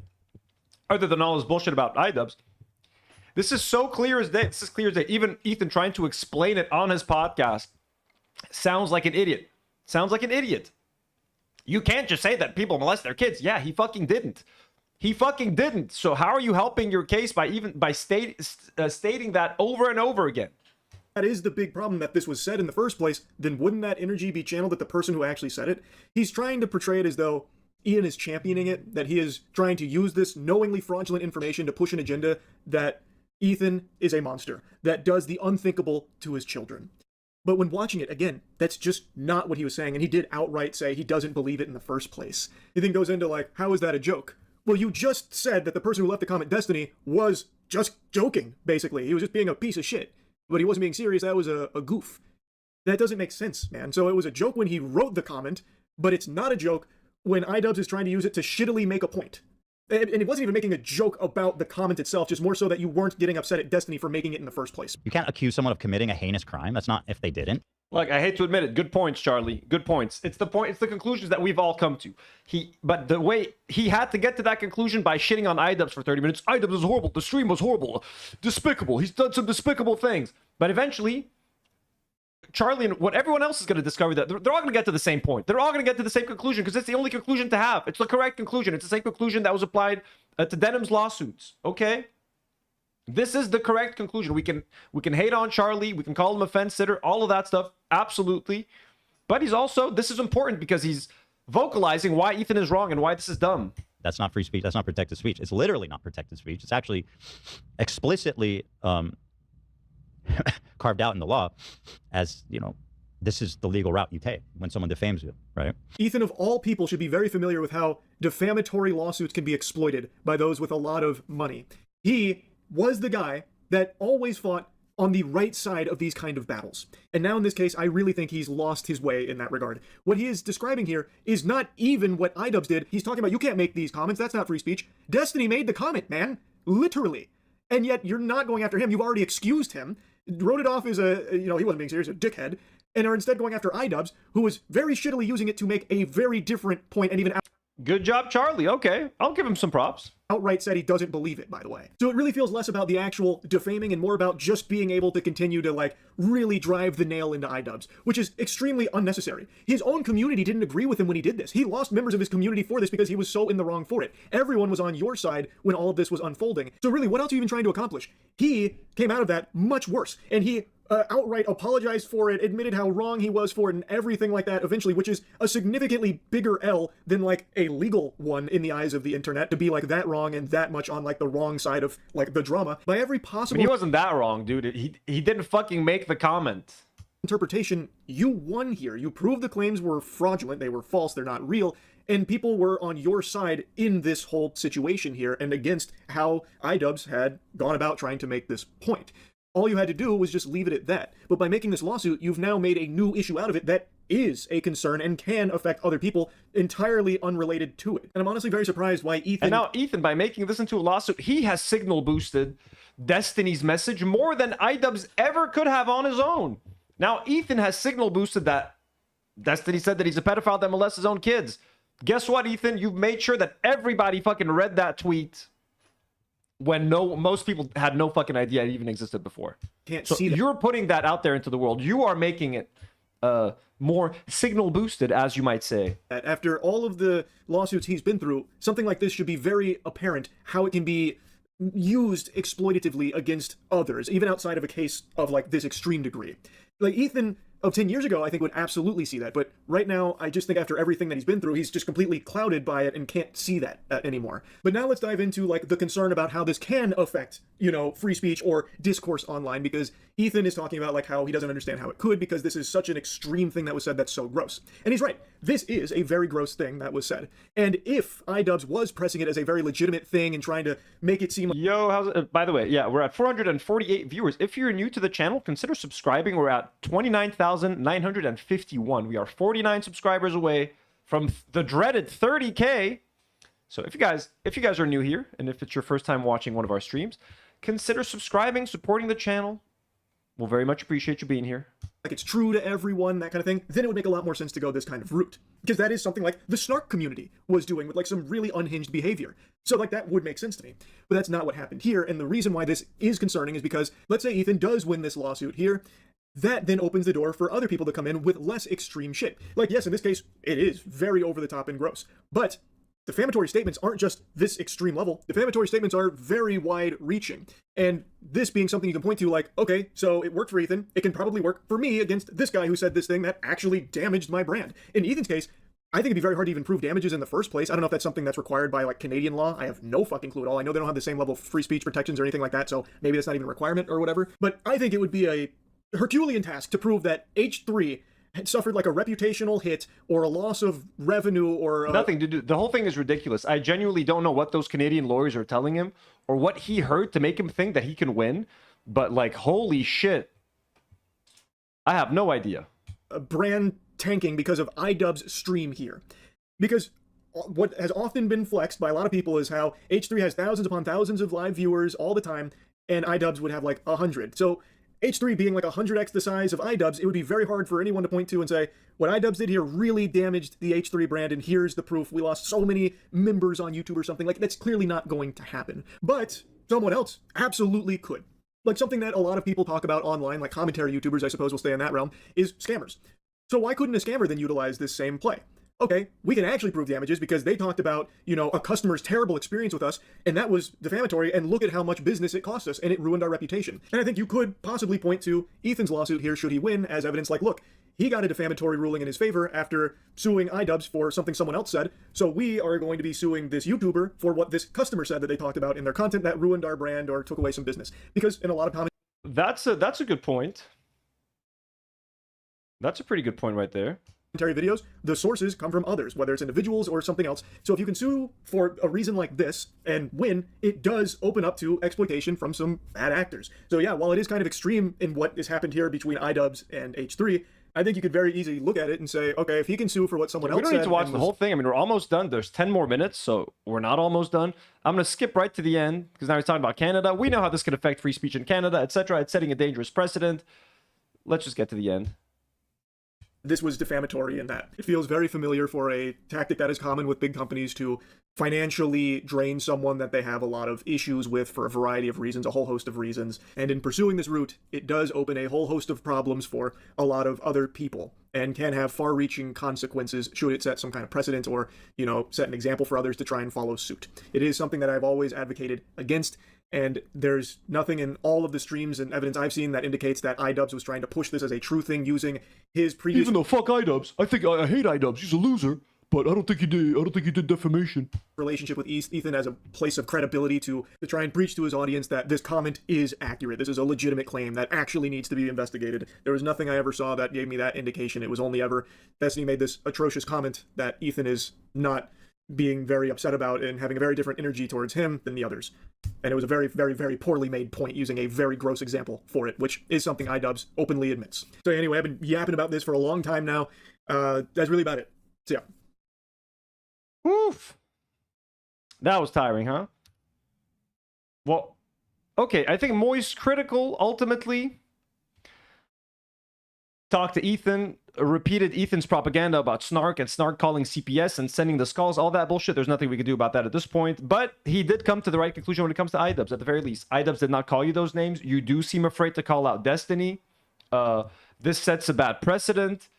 other than all this bullshit about iDubbbz, this is so clear as day. This is clear as day. Even Ethan trying to explain it on his podcast sounds like an idiot. Sounds like an idiot. You can't just say that people molest their kids. Yeah, he fucking didn't. He fucking didn't. So how are you helping your case by stating that over and over again? That is the big problem, that this was said in the first place. Then wouldn't that energy be channeled at the person who actually said it? He's trying to portray it as though Ian is championing it, that he is trying to use this knowingly fraudulent information to push an agenda that Ethan is a monster, that does the unthinkable to his children. But when watching it, again, that's just not what he was saying, and he did outright say he doesn't believe it in the first place. He then goes into like, how is that a joke? Well, you just said that the person who left the comment, Destiny, was just joking, basically. He was just being a piece of shit. But he wasn't being serious, that was a goof. That doesn't make sense, man. So it was a joke when he wrote the comment, but it's not a joke when iDubbbz is trying to use it to shittily make a point. And it wasn't even making a joke about the comment itself, just more so that you weren't getting upset at Destiny for making it in the first place. You can't accuse someone of committing a heinous crime. That's not if they didn't. Like, I hate to admit it. Good points, Charlie. Good points. It's the conclusions that we've all come to. But the way he had to get to that conclusion by shitting on iDubbbz for 30 minutes. iDubbbz is horrible. The stream was horrible. Despicable. He's done some despicable things. But eventually, Charlie and what everyone else is going to discover, that they're all going to get to the same point. They're all going to get to the same conclusion because it's the only conclusion to have. It's the correct conclusion. It's the same conclusion that was applied to Denham's lawsuits. Okay? This is the correct conclusion. We can hate on Charlie. We can call him a fence sitter. All of that stuff. Absolutely. But he's also, this is important because he's vocalizing why Ethan is wrong and why this is dumb. That's not free speech. That's not protected speech. It's literally not protected speech. It's actually explicitly carved out in the law as, you know, this is the legal route you take when someone defames you, right? Ethan, of all people, should be very familiar with how defamatory lawsuits can be exploited by those with a lot of money. He was the guy that always fought on the right side of these kind of battles. And now in this case, I really think he's lost his way in that regard. What he is describing here is not even what iDubbbz did. He's talking about, you can't make these comments, that's not free speech. Destiny made the comment, man. Literally. And yet you're not going after him. You've already excused him, wrote it off as a, you know, he wasn't being serious, a dickhead, and are instead going after iDubbbz, who was very shittily using it to make a very different point and even Good job, Charlie. Okay, I'll give him some props. Outright said he doesn't believe it, by the way. So it really feels less about the actual defaming and more about just being able to continue to, like, really drive the nail into iDubbbz, which is extremely unnecessary. His own community didn't agree with him when he did this. He lost members of his community for this because he was so in the wrong for it. Everyone was on your side when all of this was unfolding. So really, what else are you even trying to accomplish? He came out of that much worse, and he outright apologized for it, admitted how wrong he was for it, and everything like that eventually, which is a significantly bigger L than, like, a legal one in the eyes of the internet, to be, like, that wrong and that much on, like, the wrong side of, like, the drama. By every possible... He wasn't that wrong, dude. He didn't fucking make the comment. Interpretation, you won here. You proved the claims were fraudulent, they were false, they're not real, and people were on your side in this whole situation here, and against how iDubbbz had gone about trying to make this point. All you had to do was just leave it at that. But by making this lawsuit, you've now made a new issue out of it that is a concern and can affect other people entirely unrelated to it. And I'm honestly very surprised why Ethan... And now Ethan, by making this into a lawsuit, he has signal boosted Destiny's message more than iDubbbz ever could have on his own. Now Ethan has signal boosted that Destiny said that he's a pedophile that molests his own kids. Guess what, Ethan? You've made sure that everybody fucking read that tweet when most people had no fucking idea it even existed before. Can't see that. You're putting that out there into the world. You are making it more signal boosted, as you might say. After all of the lawsuits he's been through, something like this should be very apparent how it can be used exploitatively against others, even outside of a case of like this extreme degree. Like Ethan of 10 years ago, I think would absolutely see that. But right now, I just think after everything that he's been through, he's just completely clouded by it and can't see that anymore. But now let's dive into like the concern about how this can affect, you know, free speech or discourse online, because Ethan is talking about like how he doesn't understand how it could, because this is such an extreme thing that was said that's so gross. And he's right. This is a very gross thing that was said. And if iDubbbz was pressing it as a very legitimate thing and trying to make it seem like... Yo, how's it? By the way, yeah, we're at 448 viewers. If you're new to the channel, consider subscribing. We're at 29,951. We are 49 subscribers away from the dreaded 30K. So if you guys are new here, and if it's your first time watching one of our streams, consider subscribing, supporting the channel. We'll very much appreciate you being here. Like it's true to everyone, that kind of thing, then it would make a lot more sense to go this kind of route. Because that is something like the snark community was doing with like some really unhinged behavior. So like that would make sense to me. But that's not what happened here, and the reason why this is concerning is because, let's say Ethan does win this lawsuit here, that then opens the door for other people to come in with less extreme shit. Like, yes, in this case, it is very over the top and gross. But defamatory statements aren't just this extreme level. Defamatory statements are very wide-reaching. And this being something you can point to like, okay, so it worked for Ethan, it can probably work for me against this guy who said this thing that actually damaged my brand. In Ethan's case, I think it'd be very hard to even prove damages in the first place. I don't know if that's something that's required by like Canadian law. I have no fucking clue at all. I know they don't have the same level of free speech protections or anything like that, so maybe that's not even a requirement or whatever. But I think it would be a Herculean task to prove that H3 had suffered like a reputational hit or a loss of revenue or nothing to do. The whole thing is ridiculous. I genuinely don't know what those Canadian lawyers are telling him or what he heard to make him think that he can win. But like, holy shit, I have no idea. A brand tanking because of iDubbbz stream here, because what has often been flexed by a lot of people is how H3 has thousands upon thousands of live viewers all the time, and iDubbbz would have like 100. So H3 being like 100x the size of iDubbbz, it would be very hard for anyone to point to and say, what iDubbbz did here really damaged the H3 brand, and here's the proof. We lost so many members on YouTube or something. Like, that's clearly not going to happen. But someone else absolutely could. Like, something that a lot of people talk about online, like commentary YouTubers, I suppose will stay in that realm, is scammers. So why couldn't a scammer then utilize this same play? Okay, we can actually prove damages because they talked about, you know, a customer's terrible experience with us, and that was defamatory, and look at how much business it cost us, and it ruined our reputation. And I think you could possibly point to Ethan's lawsuit here, should he win, as evidence like, look, he got a defamatory ruling in his favor after suing iDubbbz for something someone else said, so we are going to be suing this YouTuber for what this customer said that they talked about in their content that ruined our brand or took away some business. Because in a lot of comments... That's a good point. That's a pretty good point right there. Videos, the sources come from others, whether it's individuals or something else. So if you can sue for a reason like this and win, it does open up to exploitation from some bad actors. So yeah, while it is kind of extreme in what has happened here between iDubbbz and H3, I think you could very easily look at it and say, okay, if he can sue for what someone else said... We don't need to watch the whole thing. I mean, we're almost done. There's 10 more minutes, so we're not almost done. I'm going to skip right to the end, because now he's talking about Canada. We know how this could affect free speech in Canada, etc. It's setting a dangerous precedent. Let's just get to the end. This was defamatory in that. It feels very familiar for a tactic that is common with big companies to financially drain someone that they have a lot of issues with for a variety of reasons, a whole host of reasons. And in pursuing this route, it does open a whole host of problems for a lot of other people and can have far-reaching consequences should it set some kind of precedent or, you know, set an example for others to try and follow suit. It is something that I've always advocated against, and there's nothing in all of the streams and evidence I've seen that indicates that iDubbbz was trying to push this as a true thing using his previous... Even though fuck iDubbbz, I hate iDubbbz. He's a loser, but I don't think he did defamation. Relationship with Ethan as a place of credibility to try and preach to his audience that this comment is accurate. This is a legitimate claim that actually needs to be investigated. There was nothing I ever saw that gave me that indication. It was only ever Destiny made this atrocious comment that Ethan is not being very upset about and having a very different energy towards him than the others. And it was a very, very, very poorly made point using a very gross example for it, which is something iDubbbz openly admits. So anyway, I've been yapping about this for a long time now. That's really about it. So yeah. Oof. That was tiring, huh? Well, okay, I think MoistCritical ultimately talked to Ethan, repeated Ethan's propaganda about Snark and Snark calling CPS and sending the skulls, all that bullshit. There's nothing we can do about that at this point. But he did come to the right conclusion when it comes to iDubbbz, at the very least. iDubbbz did not call you those names. You do seem afraid to call out Destiny. This sets a bad precedent.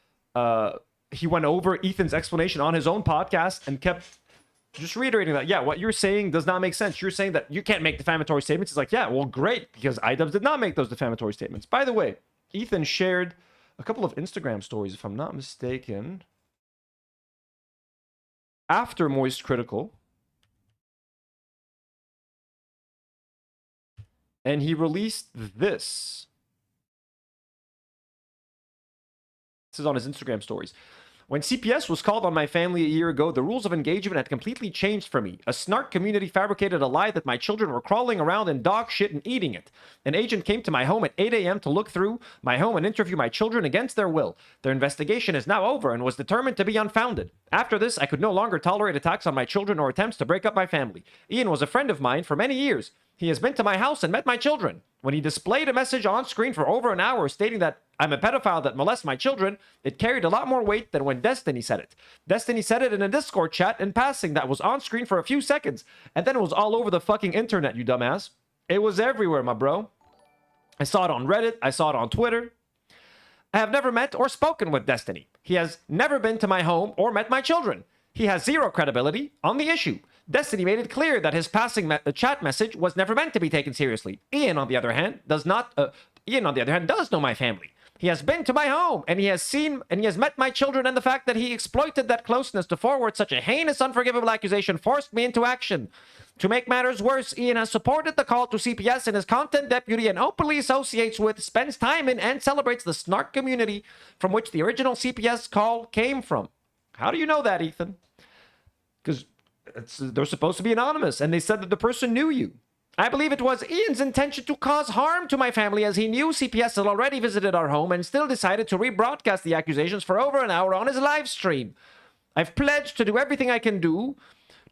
He went over Ethan's explanation on his own podcast and kept Just reiterating that, yeah, what you're saying does not make sense. You're saying that you can't make defamatory statements. It's like, yeah, well, great, because iDubbbz did not make those defamatory statements. By the way, Ethan shared a couple of Instagram stories, if I'm not mistaken, after MoistCritical. And he released this. This is on his Instagram stories. When CPS was called on my family a year ago, the rules of engagement had completely changed for me. A snark community fabricated a lie that my children were crawling around in dog shit and eating it. An agent came to my home at 8 a.m. to look through my home and interview my children against their will. Their investigation is now over and was determined to be unfounded. After this, I could no longer tolerate attacks on my children or attempts to break up my family. Ian was a friend of mine for many years. He has been to my house and met my children. When he displayed a message on screen for over an hour stating that I'm a pedophile that molests my children, it carried a lot more weight than when Destiny said it. Destiny said it in a Discord chat in passing that was on screen for a few seconds, and then it was all over the fucking internet, you dumbass. It was everywhere, my bro. I saw it on Reddit. I saw it on Twitter. I have never met or spoken with Destiny. He has never been to my home or met my children. He has zero credibility on the issue. Destiny made it clear that his passing chat message was never meant to be taken seriously. Ian, on the other hand, does know my family. He has been to my home, and he has met my children, and the fact that he exploited that closeness to forward such a heinous, unforgivable accusation forced me into action. To make matters worse, Ian has supported the call to CPS in his content deputy and openly associates with, spends time in, and celebrates the snark community from which the original CPS call came from. How do you know that, Ethan? Because they're supposed to be anonymous, and they said that the person knew you. I believe it was Ian's intention to cause harm to my family, as he knew CPS had already visited our home and still decided to rebroadcast the accusations for over an hour on his live stream. I've pledged to do everything I can do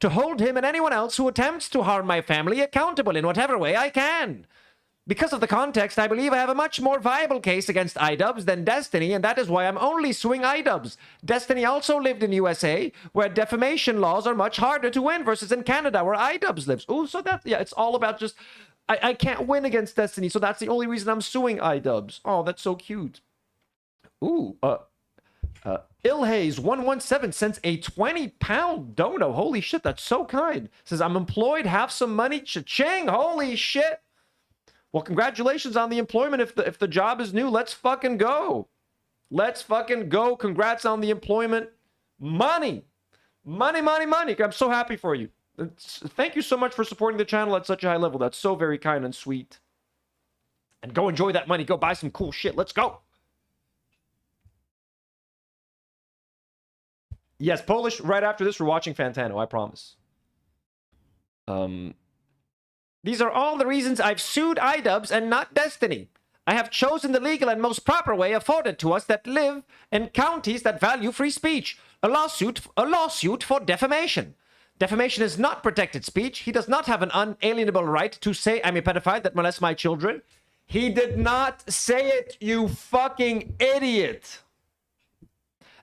to hold him and anyone else who attempts to harm my family accountable in whatever way I can. Because of the context, I believe I have a much more viable case against iDubbbz than Destiny, and that is why I'm only suing iDubbbz. Destiny also lived in USA, where defamation laws are much harder to win versus in Canada, where iDubbbz lives. Oh, so that, yeah, it's all about just, I can't win against Destiny, so that's the only reason I'm suing iDubbbz. Oh, that's so cute. Ooh, Ilhaze117 sends a 20-pound dono. Holy shit, that's so kind. Says, I'm employed, have some money, cha-ching, holy shit. Well, congratulations on the employment. If the job is new, let's fucking go. Let's fucking go. Congrats on the employment. Money. Money, money, money. I'm so happy for you. Thank you so much for supporting the channel at such a high level. That's so very kind and sweet. And go enjoy that money. Go buy some cool shit. Let's go. Yes, Polish. Right after this, we're watching Fantano. I promise. These are all the reasons I've sued iDubbbz and not Destiny. I have chosen the legal and most proper way afforded to us that live in counties that value free speech. A lawsuit for defamation. Defamation is not protected speech. He does not have an unalienable right to say I'm a pedophile that molests my children. He did not say it, you fucking idiot.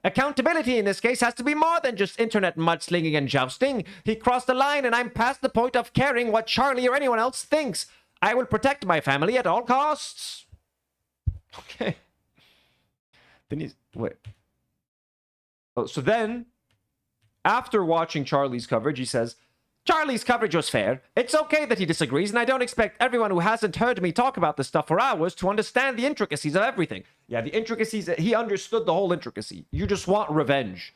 Accountability in this case has to be more than just internet mudslinging and jousting. He crossed the line, and I'm past the point of caring what Charlie or anyone else thinks. I will protect my family at all costs. Okay. Then he's... Wait. Oh, so then, after watching Charlie's coverage, he says, Charlie's coverage was fair. It's okay that he disagrees, and I don't expect everyone who hasn't heard me talk about this stuff for hours to understand the intricacies of everything. Yeah, the intricacies, he understood the whole intricacy. You just want revenge.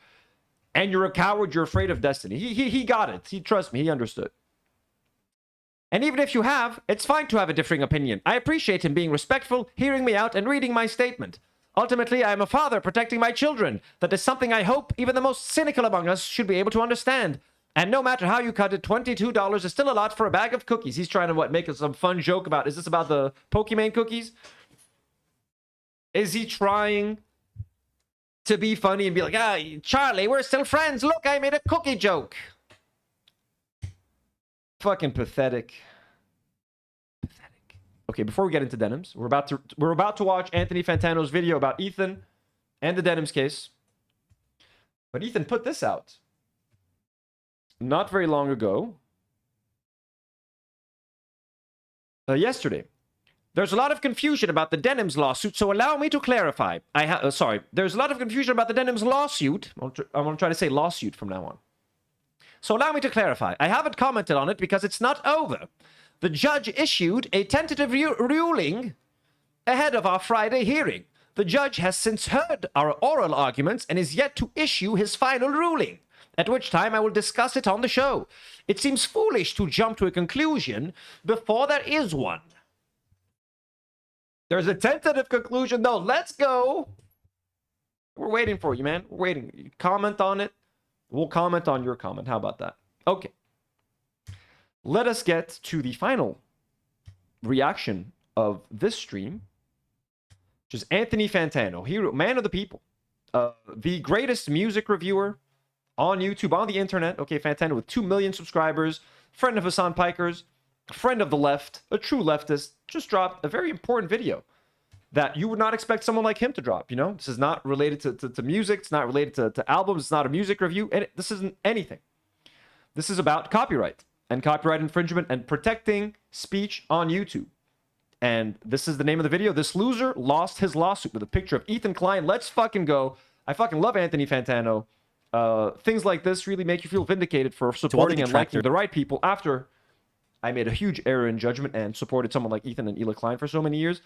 And you're a coward, you're afraid of Destiny. He got it. Trust me, he understood. And even if you have, it's fine to have a differing opinion. I appreciate him being respectful, hearing me out, and reading my statement. Ultimately, I am a father protecting my children. That is something I hope even the most cynical among us should be able to understand. And no matter how you cut it, $22 is still a lot for a bag of cookies. He's trying to, what, make some fun joke about, is this about the Pokemon cookies? Is he trying to be funny and be like, ah, Charlie, we're still friends. Look, I made a cookie joke. Fucking pathetic. Pathetic. Okay, before we get into denims, we're about to watch Anthony Fantano's video about Ethan and the denims case. But Ethan put this out not very long ago. Yesterday. There's a lot of confusion about the denims lawsuit, so allow me to clarify. There's a lot of confusion about the denims lawsuit. I'm going to try to say lawsuit from now on. So allow me to clarify. I haven't commented on it because it's not over. The judge issued a tentative ruling ahead of our Friday hearing. The judge has since heard our oral arguments and is yet to issue his final ruling, at which time I will discuss it on the show. It seems foolish to jump to a conclusion before there is one. There's a tentative conclusion, though. Let's go. We're waiting for you, man. We're waiting. You comment on it. We'll comment on your comment. How about that? Okay. Let us get to the final reaction of this stream, which is Anthony Fantano, hero, man of the people, the greatest music reviewer on YouTube, on the internet. Okay, Fantano with 2 million subscribers, friend of Hassan Piker's, friend of the left, a true leftist, just dropped a very important video that you would not expect someone like him to drop. You know, this is not related to music. It's not related to albums. It's not a music review. And this isn't anything. This is about copyright and copyright infringement and protecting speech on YouTube. And this is the name of the video. This loser lost his lawsuit with a picture of Ethan Klein. Let's fucking go. I fucking love Anthony Fantano. Things like this really make you feel vindicated for supporting and liking the right people after I made a huge error in judgment and supported someone like Ethan and Ela Klein for so many years.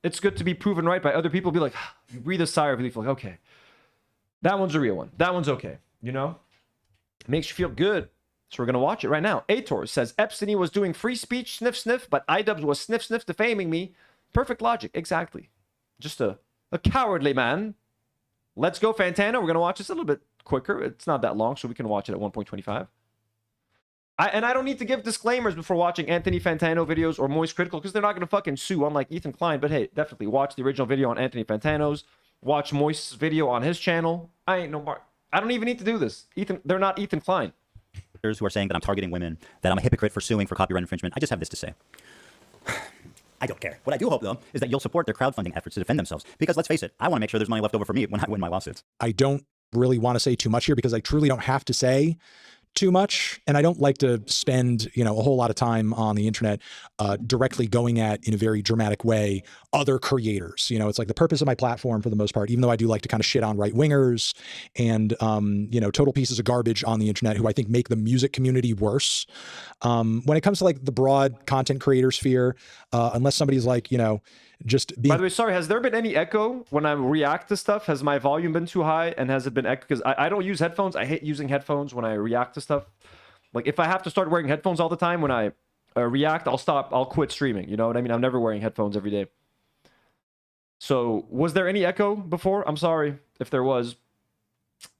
It's good to be proven right by other people. Be like, you breathe a sigh of relief, like, okay, that one's a real one. That one's okay. You know, it makes you feel good. So we're going to watch it right now. Ator says, Epstein was doing free speech, sniff, sniff, but iDubbbz was sniff, sniff, defaming me. Perfect logic. Exactly. Just a cowardly man. Let's go, Fantano. We're going to watch this a little bit quicker. It's not that long, so we can watch it at 1.25. And I don't need to give disclaimers before watching Anthony Fantano videos or MoistCritical because they're not going to fucking sue, unlike Ethan Klein. But hey, definitely watch the original video on Anthony Fantano's. Watch Moist's video on his channel. I don't even need to do this. They're not Ethan Klein. Who are saying that I'm targeting women, that I'm a hypocrite for suing for copyright infringement. I just have this to say. I don't care. What I do hope, though, is that you'll support their crowdfunding efforts to defend themselves. Because let's face it, I want to make sure there's money left over for me when I win my lawsuits. I don't really want to say too much here because I truly don't have to say too much. And I don't like to spend, a whole lot of time on the internet directly going at, in a very dramatic way, other creators. It's like the purpose of my platform for the most part, even though I do like to kind of shit on right-wingers and, total pieces of garbage on the internet who I think make the music community worse. When it comes to like the broad content creator sphere, unless somebody's like, just being... By the way, sorry, has there been any echo when I react to stuff? Has my volume been too high and has it been echo? Because I don't use headphones. I hate using headphones when I react to stuff. Like if I have to start wearing headphones all the time when I react, I'll quit streaming. You know what I mean? I'm never wearing headphones every day. So was there any echo before? I'm sorry if there was.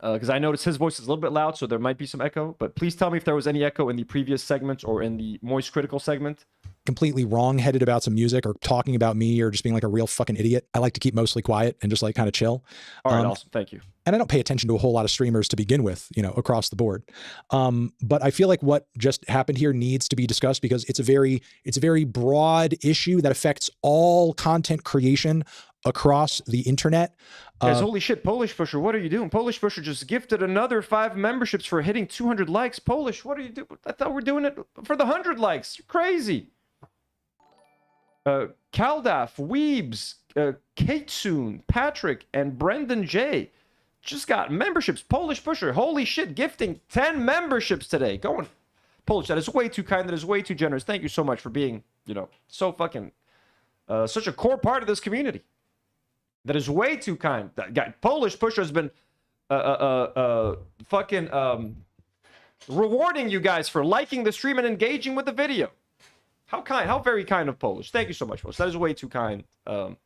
Because I noticed his voice is a little bit loud, so there might be some echo. But please tell me if there was any echo in the previous segments or in the MoistCritical segment. Completely wrong-headed about some music or talking about me or just being like a real fucking idiot. I like to keep mostly quiet and just like kind of chill. All right, awesome. Thank you. And I don't pay attention to a whole lot of streamers to begin with, across the board. But I feel like what just happened here needs to be discussed because it's a very broad issue that affects all content creation across the internet. Guys, holy shit, Polish Pusher, what are you doing? Polish Pusher just gifted another 5 memberships for hitting 200 likes. Polish, what are you doing? I thought we were doing it for the 100 likes. You're crazy. Kaldaf, Weebs, Katesoon, Patrick, and Brendan J just got memberships. Polish Pusher, holy shit, gifting 10 memberships today. Going Polish, that is way too kind. That is way too generous. Thank you so much for being, so fucking, such a core part of this community. That is way too kind. That guy, Polish Pusher has been fucking rewarding you guys for liking the stream and engaging with the video. How kind, how very kind of Polish. Thank you so much, Polish. That is way too kind. Thank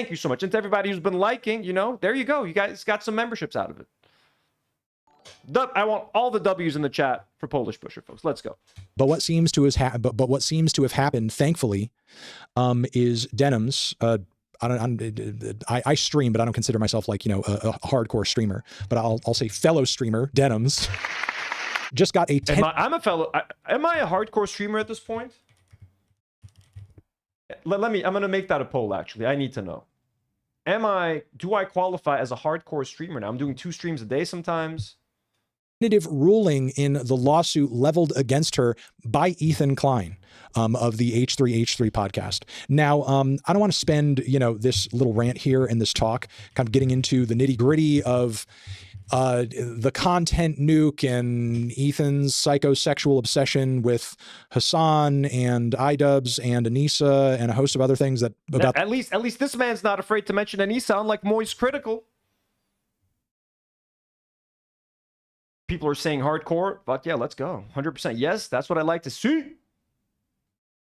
you so much. And to everybody who's been liking, there you go. You guys got some memberships out of it. I want all the W's in the chat for Polish Pusher, folks. Let's go. But what seems to have happened, thankfully, is Denims. I stream, but I don't consider myself like, a hardcore streamer. But I'll say fellow streamer, Denims, just got a 10... I'm a fellow... am I a hardcore streamer at this point? I'm going to make that a poll, actually. I need to know. Do I qualify as a hardcore streamer now? I'm doing 2 streams a day sometimes. Definitive ruling in the lawsuit leveled against her by Ethan Klein of the H3H3 podcast. Now, I don't want to spend, this little rant here and this talk kind of getting into the nitty gritty of the content nuke and Ethan's psychosexual obsession with Hassan and iDubbbz and Anissa and a host of other things that about at least this man's not afraid to mention Anissa, unlike MoistCritical. People are saying hardcore. Fuck yeah, let's go. 100%. Yes, that's what I like to see.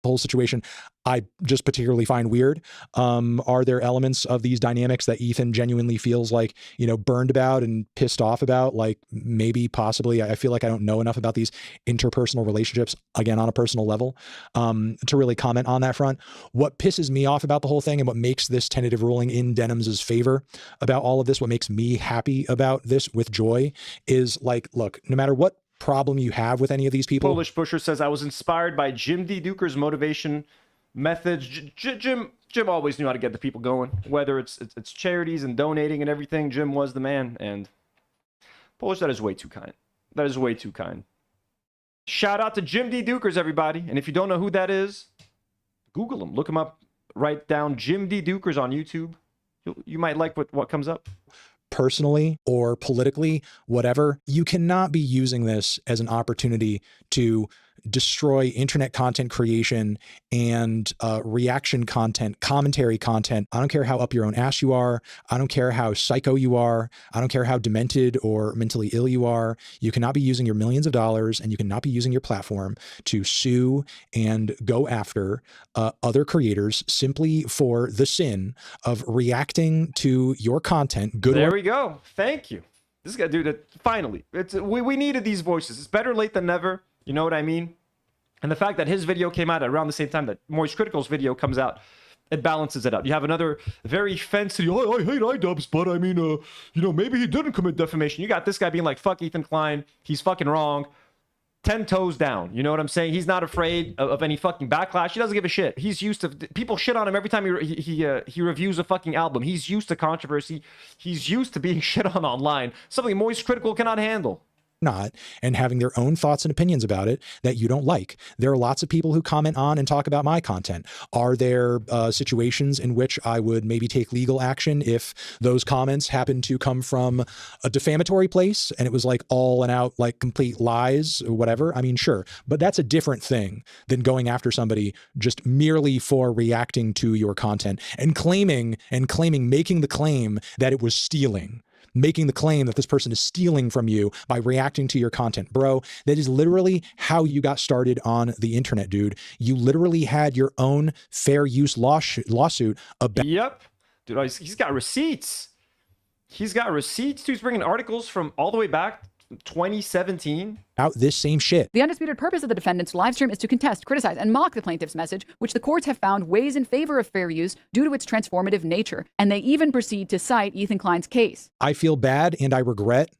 whole situation I just particularly find weird. Are there elements of these dynamics that Ethan genuinely feels like, burned about and pissed off about? Like maybe, possibly, I feel like I don't know enough about these interpersonal relationships, again, on a personal level, to really comment on that front. What pisses me off about the whole thing and what makes this tentative ruling in Denham's favor about all of this, what makes me happy about this with joy is like, look, no matter what problem you have with any of these people. Polish Pusher says, I was inspired by Jim D. Duker's motivation methods. Jim always knew how to get the people going, whether it's charities and donating and everything. Jim was the man. And Polish, that is way too kind. That is way too kind. Shout out to Jim D. Dukers, everybody. And if you don't know who that is, Google him. Look him up. Write down Jim D. Dukers on YouTube. You might like what comes up. Personally or politically, whatever, you cannot be using this as an opportunity to destroy internet content creation and reaction content, commentary content. I don't care how up your own ass you are. I don't care how psycho you are. I don't care how demented or mentally ill you are. You cannot be using your millions of dollars and you cannot be using your platform to sue and go after other creators simply for the sin of reacting to your content. There we go. Thank you. This guy, dude, finally. We needed these voices. It's better late than never. You know what I mean? And the fact that his video came out around the same time that MoistCritical's video comes out, it balances it out. You have another very fancy, I hate iDubbbz, but I mean, maybe he didn't commit defamation. You got this guy being like, fuck Ethan Klein. He's fucking wrong. 10 toes down. You know what I'm saying? He's not afraid of any fucking backlash. He doesn't give a shit. He's used to, people shit on him every time he reviews a fucking album. He's used to controversy. He's used to being shit on online. Something MoistCritical cannot handle. Not, and having their own thoughts and opinions about it that you don't like. There are lots of people who comment on and talk about my content. Are there situations in which I would maybe take legal action if those comments happen to come from a defamatory place and it was like all and out, like complete lies or whatever? I mean, sure, but that's a different thing than going after somebody just merely for reacting to your content and making the claim that it was stealing. Making the claim that this person is stealing from you by reacting to your content. Bro, that is literally how you got started on the internet, dude. You literally had your own fair use lawsuit about... Yep. Dude, he's got receipts. He's got receipts. Dude, he's bringing articles from all the way back 2017. Out this same shit. The undisputed purpose of the defendant's live stream is to contest, criticize, and mock the plaintiff's message, which the courts have found weighs in favor of fair use due to its transformative nature. And they even proceed to cite Ethan Klein's case. I feel bad and I regret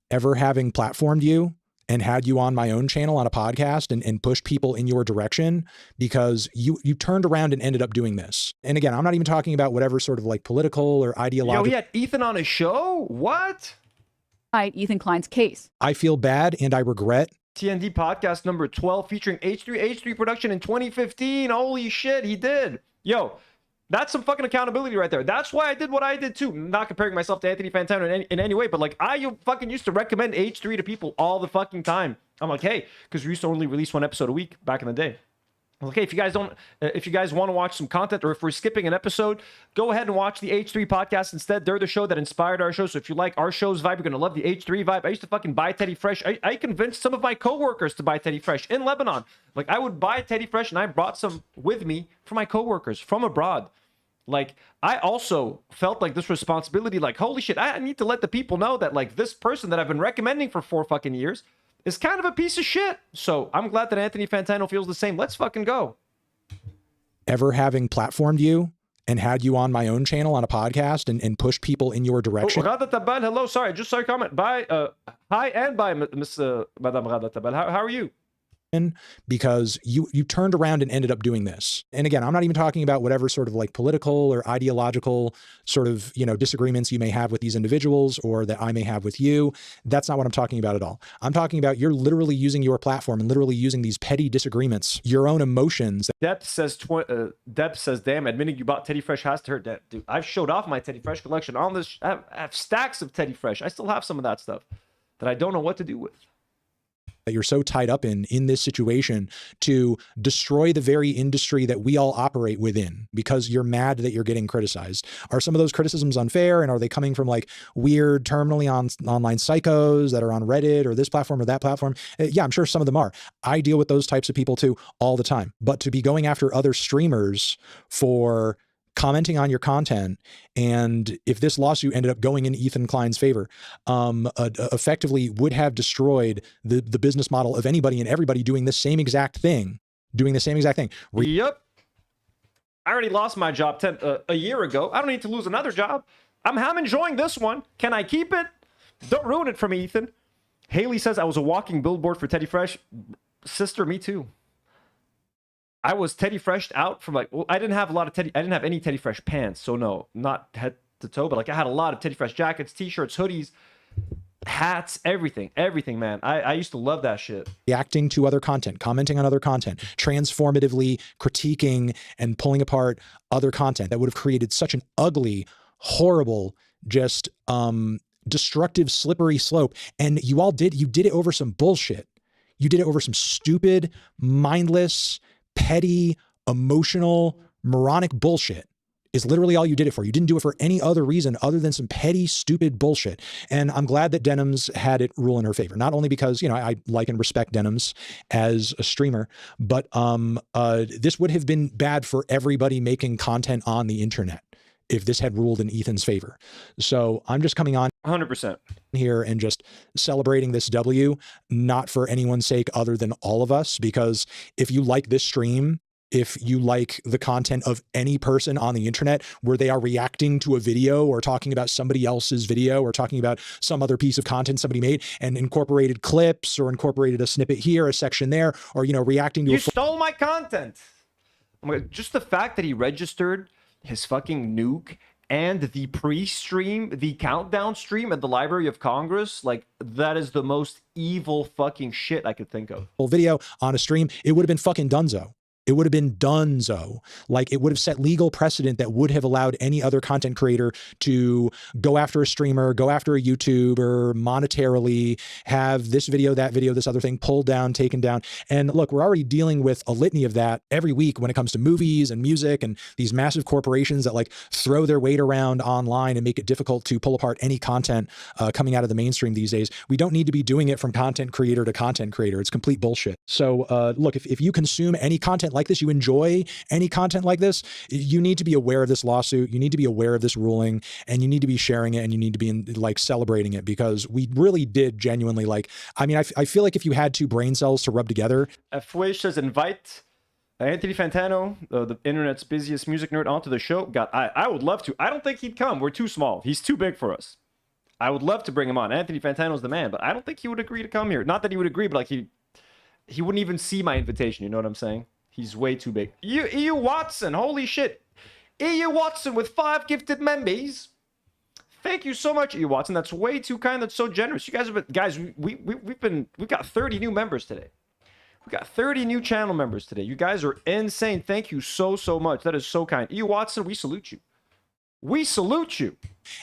ever having platformed you and had you on my own channel on a podcast and pushed people in your direction because you turned around and ended up doing this. And again, I'm not even talking about whatever sort of like political or ideological... Yo, he had Ethan on his show? What? Ethan Klein's case. I feel bad and I regret. TND podcast number 12 featuring H3H3 production in 2015. Holy shit, he did. Yo, that's some fucking accountability right there. That's why I did what I did too. I'm not comparing myself to Anthony Fantano in any way, but like I fucking used to recommend H3 to people all the fucking time. I'm like, hey, because we used to only release one episode a week back in the day. Okay, if you guys want to watch some content or if we're skipping an episode, go ahead and watch the H3 podcast instead. They're the show that inspired our show. So if you like our show's vibe, you're going to love the H3 vibe. I used to fucking buy Teddy Fresh. I convinced some of my coworkers to buy Teddy Fresh in Lebanon. Like I would buy Teddy Fresh and I brought some with me for my coworkers from abroad. Like I also felt like this responsibility, like, holy shit, I need to let the people know that like this person that I've been recommending for 4 fucking years is kind of a piece of shit. So I'm glad that Anthony Fantano feels the same. Let's fucking go. Ever having platformed you and had you on my own channel on a podcast and pushed people in your direction. Rada Tabal, hello. Sorry, just saw your comment. Bye. Hi and bye, Miss Madame Rada Tabal. How are you? because you turned around and ended up doing this. And again, I'm not even talking about whatever sort of like political or ideological sort of, disagreements you may have with these individuals or that I may have with you. That's not what I'm talking about at all. I'm talking about you're literally using your platform and literally using these petty disagreements, your own emotions. Depth says, damn, admitting you bought Teddy Fresh has to hurt. That dude, I've showed off my Teddy Fresh collection on this. I have stacks of Teddy Fresh. I still have some of that stuff that I don't know what to do with. That you're so tied up in this situation to destroy the very industry that we all operate within because you're mad that you're getting criticized. Are some of those criticisms unfair, and are they coming from like weird terminally online psychos that are on Reddit or this platform or that platform? Yeah, I'm sure some of them are. I deal with those types of people too all the time. But to be going after other streamers for commenting on your content, and if this lawsuit ended up going in Ethan Klein's favor, effectively would have destroyed the business model of anybody and everybody doing the same exact thing. Yep. I already lost my job a year ago. I don't need to lose another job. I'm enjoying this one. Can I keep it? Don't ruin it for me, Ethan. Haley says I was a walking billboard for Teddy Fresh. Sister, me too. I was Teddy Freshed out from like, well, I didn't have any Teddy Fresh pants. So no, not head to toe, but like I had a lot of Teddy Fresh jackets, t-shirts, hoodies, hats, everything, man. I used to love that shit. Reacting to other content, commenting on other content, transformatively critiquing and pulling apart other content that would have created such an ugly, horrible, just destructive, slippery slope. And you did it over some bullshit. You did it over some stupid, mindless, petty, emotional, moronic bullshit is literally all you did it for. You didn't do it for any other reason other than some petty, stupid bullshit. And I'm glad that Denims had it rule in her favor, not only because, I like and respect Denims as a streamer, but this would have been bad for everybody making content on the internet if this had ruled in Ethan's favor. So I'm just coming on 100% here and just celebrating this W, not for anyone's sake other than all of us, because if you like this stream, if you like the content of any person on the internet where they are reacting to a video or talking about somebody else's video or talking about some other piece of content somebody made and incorporated clips or incorporated a snippet here, a section there, or, reacting to You stole my content. Just the fact that he registered his fucking nuke and the pre-stream, the countdown stream at the Library of Congress, like that is the most evil fucking shit I could think of. Video on a stream, it would have been fucking dunzo. It would have been donezo. Like it would have set legal precedent that would have allowed any other content creator to go after a streamer, go after a YouTuber monetarily, have this video, that video, this other thing pulled down, taken down. And look, we're already dealing with a litany of that every week when it comes to movies and music and these massive corporations that like throw their weight around online and make it difficult to pull apart any content coming out of the mainstream these days. We don't need to be doing it from content creator to content creator. It's complete bullshit. So look, if you consume any content like this, you enjoy any content like this, you need to be aware of this lawsuit. You need to be aware of this ruling, and you need to be sharing it, and you need to be celebrating it, because we really did genuinely I feel like if you had two brain cells to rub together. Fwish says invite Anthony Fantano, the internet's busiest music nerd, onto the show. I would love to. I don't think he'd come. We're too small. He's too big for us. I would love to bring him on. Anthony Fantano's the man, but I don't think he would agree to come here. Not that he would agree, but like he wouldn't even see my invitation. You know what I'm saying? He's way too big. EU Watson, holy shit. EU Watson with 5 gifted members. Thank you so much, EU Watson. That's way too kind. That's so generous. You guys have been, we've got 30 new members today. We got 30 new channel members today. You guys are insane. Thank you so much. That is so kind. EU Watson, we salute you. We salute you.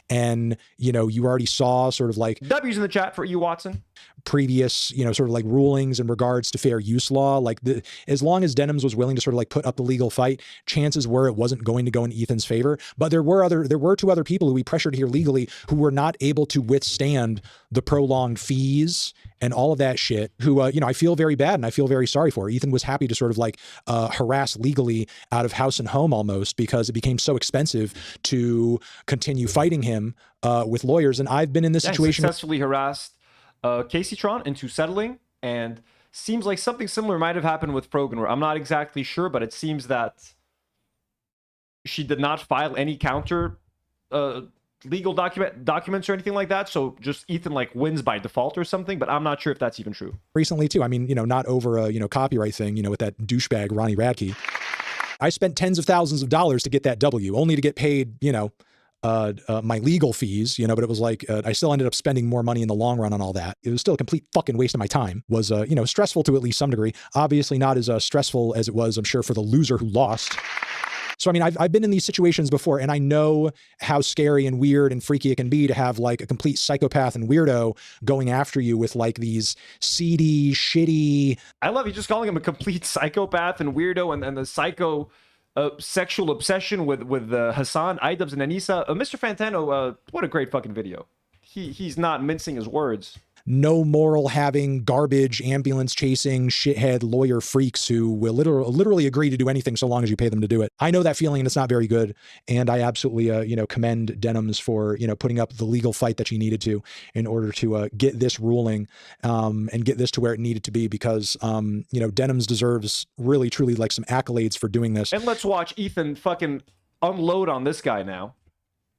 And, you already saw sort of like W's in the chat for EU Watson. Previous, sort of like rulings in regards to fair use law. Like as long as Denims was willing to sort of like put up the legal fight, chances were it wasn't going to go in Ethan's favor. But there were 2 other people who we pressured here legally who were not able to withstand the prolonged fees and all of that shit, who, I feel very bad and I feel very sorry for. Ethan was happy to sort of like harass legally out of house and home almost, because it became so expensive to continue fighting him with lawyers. And I've been in this situation. Successfully harassed Casey Tron into settling, and seems like something similar might have happened with Frogan, where I'm not exactly sure, but it seems that she did not file any counter legal documents or anything like that. So just Ethan like wins by default or something, but I'm not sure if that's even true. Recently too. I mean, not over a, copyright thing, with that douchebag Ronnie Radke. I spent tens of thousands of dollars to get that W, only to get paid, my legal fees, but it was like, I still ended up spending more money in the long run on all that. It was still a complete fucking waste of my time. Was, stressful to at least some degree. Obviously not as stressful as it was, I'm sure, for the loser who lost. So, I mean, I've been in these situations before, and I know how scary and weird and freaky it can be to have like a complete psychopath and weirdo going after you with like these seedy, shitty. I love you just calling him a complete psychopath and weirdo, and the psycho sexual obsession with Hassan, iDubbbz, and Anissa. Mr. Fantano, what a great fucking video. He's not mincing his words. No moral having, garbage, ambulance chasing, shithead lawyer freaks who will literally agree to do anything so long as you pay them to do it. I know that feeling, and it's not very good. And I absolutely, commend Denims for, putting up the legal fight that she needed to in order to get this ruling and get this to where it needed to be, because, Denims deserves really, truly like some accolades for doing this. And let's watch Ethan fucking unload on this guy now.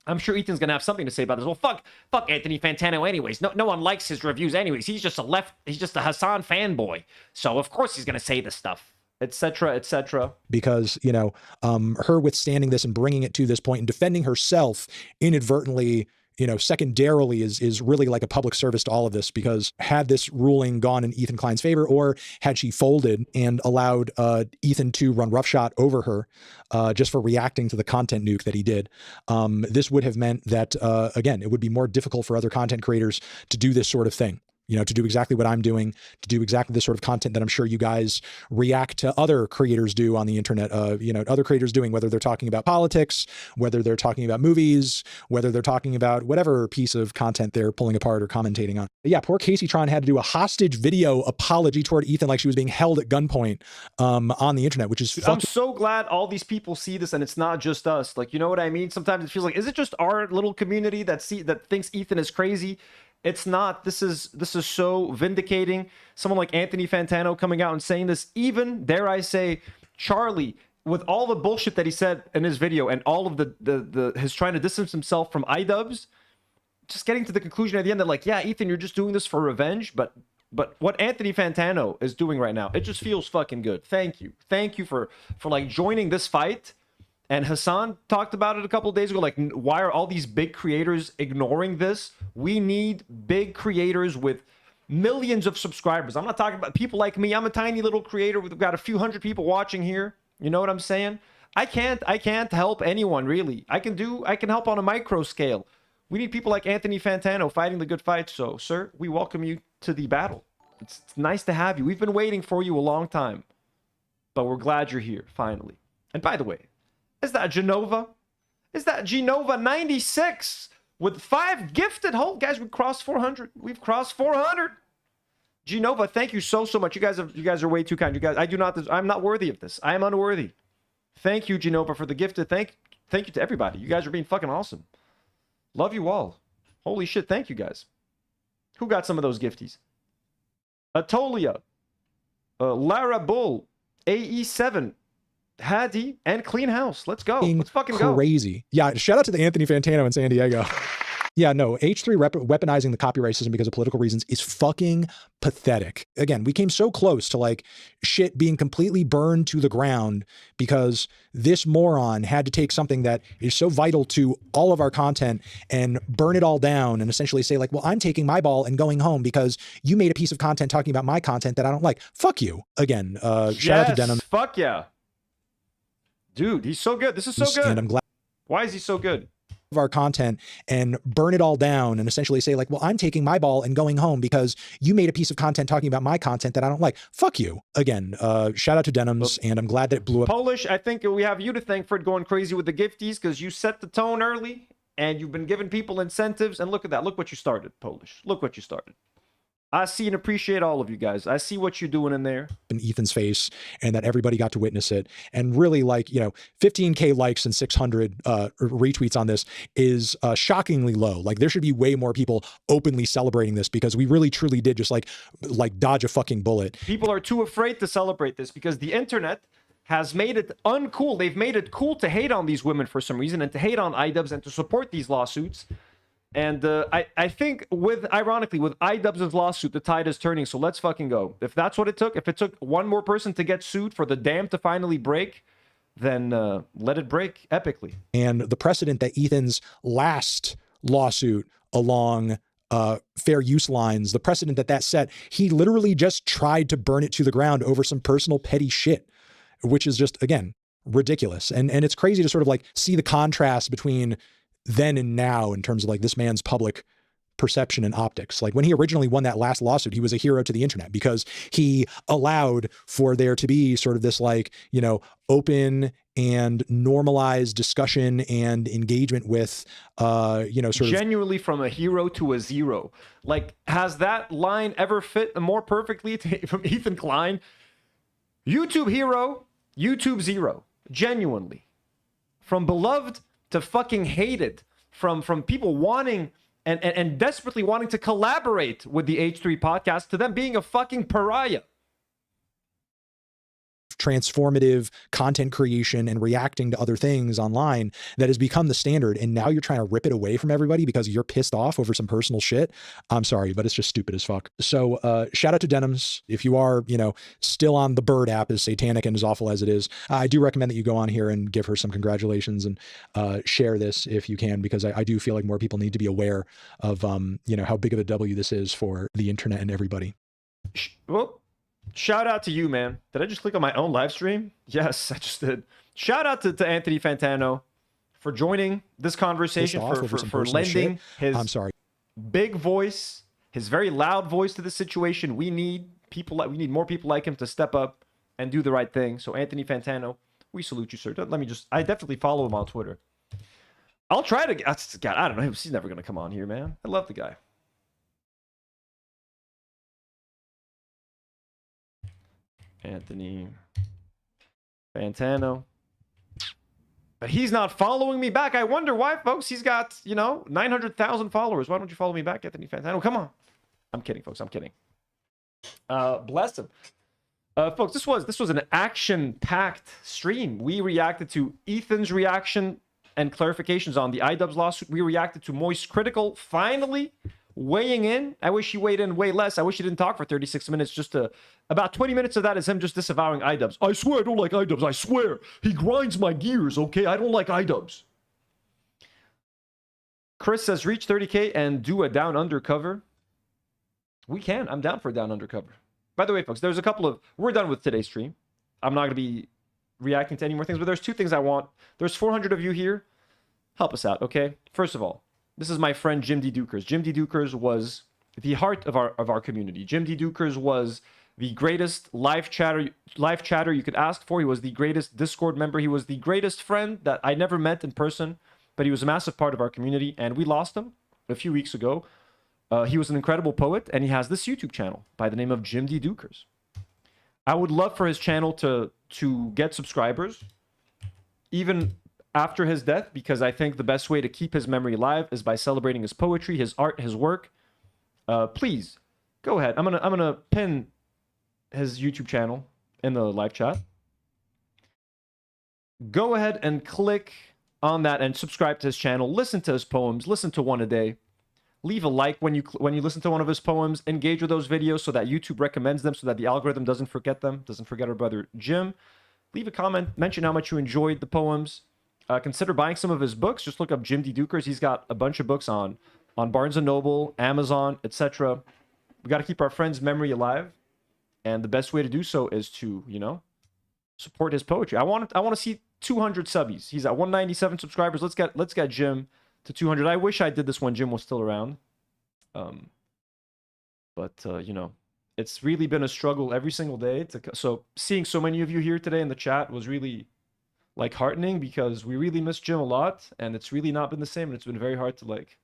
I'm sure Ethan's gonna have something to say about this. Well, fuck Anthony Fantano anyways. No one likes his reviews anyways. He's just a Hassan fanboy. So of course he's gonna say this stuff, etc., etc. Because, her withstanding this and bringing it to this point and defending herself inadvertently, secondarily is really like a public service to all of this, because had this ruling gone in Ethan Klein's favor, or had she folded and allowed Ethan to run roughshod over her just for reacting to the content nuke that he did, this would have meant that, again, it would be more difficult for other content creators to do this sort of thing. To do exactly what I'm doing, to do exactly the sort of content that I'm sure you guys react to other creators do on the internet, other creators doing, whether they're talking about politics, whether they're talking about movies, whether they're talking about whatever piece of content they're pulling apart or commentating on. But yeah, poor Casey Tron had to do a hostage video apology toward Ethan like she was being held at gunpoint on the internet, which is Dude, I'm so glad all these people see this and it's not just us. Like, you know what I mean? Sometimes it feels like, is it just our little community that thinks Ethan is crazy? It's not. This is so vindicating. Someone like Anthony Fantano coming out and saying this, even, dare I say, Charlie, with all the bullshit that he said in his video and all of his trying to distance himself from iDubbbz, just getting to the conclusion at the end that, like, yeah, Ethan, you're just doing this for revenge, but what Anthony Fantano is doing right now, it just feels fucking good. Thank you for like joining this fight. And Hassan talked about it a couple of days ago. Like, why are all these big creators ignoring this? We need big creators with millions of subscribers. I'm not talking about people like me. I'm a tiny little creator. We've got a few hundred people watching here. You know what I'm saying? I can't help anyone, really. I can help on a micro scale. We need people like Anthony Fantano fighting the good fight. So, sir, we welcome you to the battle. It's nice to have you. We've been waiting for you a long time. But we're glad you're here, finally. And by the way, is that Genova? Is that Genova 96 with 5 gifted hold? Guys, we crossed 400. We've crossed 400. Genova, thank you so much. You guys are way too kind. You guys, I'm not worthy of this. I am unworthy. Thank you, Genova, for the gifted. Thank you to everybody. You guys are being fucking awesome. Love you all. Holy shit, thank you guys. Who got some of those gifties? Atolia, Lara Bull, AE7, Hadi, and Clean House. Let's go. Let's fucking go. Crazy. Yeah, shout out to the Anthony Fantano in San Diego. Yeah, no, H3 weaponizing the copyright system because of political reasons is fucking pathetic. Again, we came so close to like shit being completely burned to the ground because this moron had to take something that is so vital to all of our content and burn it all down and essentially say like, well, I'm taking my ball and going home because you made a piece of content talking about my content that I don't like. Fuck you. Again, shout out to Denim. Fuck yeah. Dude, he's so good. This is so good. And I'm glad. Why is he so good? Of our content and burn it all down and essentially say like, well, I'm taking my ball and going home because you made a piece of content talking about my content that I don't like. Fuck you. Again, shout out to Denims, and I'm glad that it blew up. Polish, I think we have you to thank for going crazy with the gifties because you set the tone early and you've been giving people incentives. And look at that. Look what you started, Polish. Look what you started. I see and appreciate all of you guys. I see what you're doing in there. In Ethan's face, and that everybody got to witness it. And really, like, 15K likes and 600 retweets on this is shockingly low. Like, there should be way more people openly celebrating this because we really truly did just like dodge a fucking bullet. People are too afraid to celebrate this because the internet has made it uncool. They've made it cool to hate on these women for some reason and to hate on iDubbbz and to support these lawsuits. And I think ironically, with iDubbbz's lawsuit, the tide is turning. So let's fucking go. If that's what it took, if it took one more person to get sued for the dam to finally break, then let it break epically. And the precedent that Ethan's last lawsuit along fair use lines, the precedent that set, he literally just tried to burn it to the ground over some personal petty shit, which is just, again, ridiculous. And it's crazy to sort of like see the contrast between then and now in terms of like this man's public perception and optics. Like when he originally won that last lawsuit, he was a hero to the internet because he allowed for there to be sort of this like, you know, open and normalized discussion and engagement with, you know, sort of genuinely from a hero to a zero. Like, has that line ever fit more perfectly from Ethan Klein? YouTube hero, YouTube zero. Genuinely. From beloved to fucking hated. From people wanting and desperately wanting to collaborate with the H3 podcast to them being a fucking pariah. Transformative content creation and reacting to other things online that has become the standard, and now you're trying to rip it away from everybody because you're pissed off over some personal shit. I'm sorry, but it's just stupid as fuck. So shout out to Denims. If you are, you know, still on the Bird app, as satanic and as awful as it is, I do recommend that you go on here and give her some congratulations and share this if you can, because I do feel like more people need to be aware of you know, how big of a W this is for the internet and everybody. Well, shout out to you, man. Did I just click on my own live stream? Yes, I just did. Shout out to Anthony Fantano for joining this conversation, for lending his big voice, his very loud voice to the situation. We need more people like him to step up and do the right thing. So Anthony Fantano, we salute you, sir. I definitely follow him on Twitter. I'll try to, God, I don't know. He's never going to come on here, man. I love the guy. Anthony Fantano. But he's not following me back. I wonder why, folks. He's got, you know, 900,000 followers. Why don't you follow me back, Anthony Fantano? Come on. I'm kidding, folks. I'm kidding. Bless him. Folks, this was an action-packed stream. We reacted to Ethan's reaction and clarifications on the iDubbbz lawsuit. We reacted to MoistCritical finally weighing in. I wish he weighed in way less. I wish he didn't talk for 36 minutes. Just about 20 minutes of that is him just disavowing iDubbbz. I swear I don't like iDubbbz. I swear. He grinds my gears, okay? I don't like iDubbbz. Chris says, reach 30K and do a down undercover. We can. I'm down for a down undercover. By the way, folks, there's a couple of... We're done with today's stream. I'm not going to be reacting to any more things, but there's two things I want. There's 400 of you here. Help us out, okay? First of all, this is my friend Jim D. Dukers. Jim D. Dukers was the heart of our community. Jim D. Dukers was the greatest live chatter you could ask for. He was the greatest Discord member. He was the greatest friend that I never met in person, but he was a massive part of our community, and we lost him a few weeks ago. He was an incredible poet, and he has this YouTube channel by the name of Jim D. Dukers. I would love for his channel to get subscribers, even after his death, because I think the best way to keep his memory alive is by celebrating his poetry, his art, his work. Please go ahead. I'm gonna pin his YouTube channel in the live chat. Go ahead and click on that and subscribe to his channel. Listen to his poems. Listen to one a day. Leave a like when you listen to one of his poems. Engage with those videos so that YouTube recommends them, so that the algorithm doesn't forget them. Doesn't forget our brother Jim. Leave a comment. Mention how much you enjoyed the poems. Consider buying some of his books. Just look up Jim D. Dukers. He's got a bunch of books on Barnes & Noble, Amazon, etc. We got to keep our friend's memory alive. And the best way to do so is to, you know, support his poetry. I want to see 200 subbies. He's at 197 subscribers. Let's get Jim to 200. I wish I did this when Jim was still around. But you know, it's really been a struggle every single day. So seeing so many of you here today in the chat was really like heartening, because we really miss Jim a lot, and it's really not been the same, and it's been very hard to like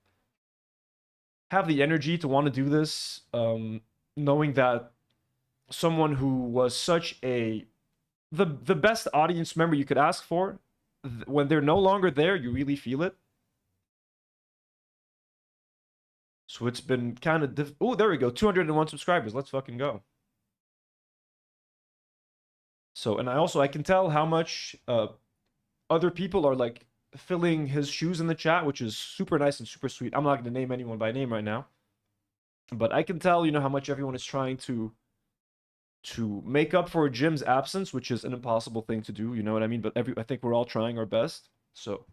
have the energy to want to do this, knowing that someone who was such the best audience member you could ask for, when they're no longer there, you really feel it. So it's been kind of oh, there we go, 201 subscribers. Let's fucking go. So, and I can tell how much other people are like filling his shoes in the chat, which is super nice and super sweet. I'm not going to name anyone by name right now, but I can tell, you know, how much everyone is trying to make up for Jim's absence, which is an impossible thing to do. You know what I mean? But I think we're all trying our best. So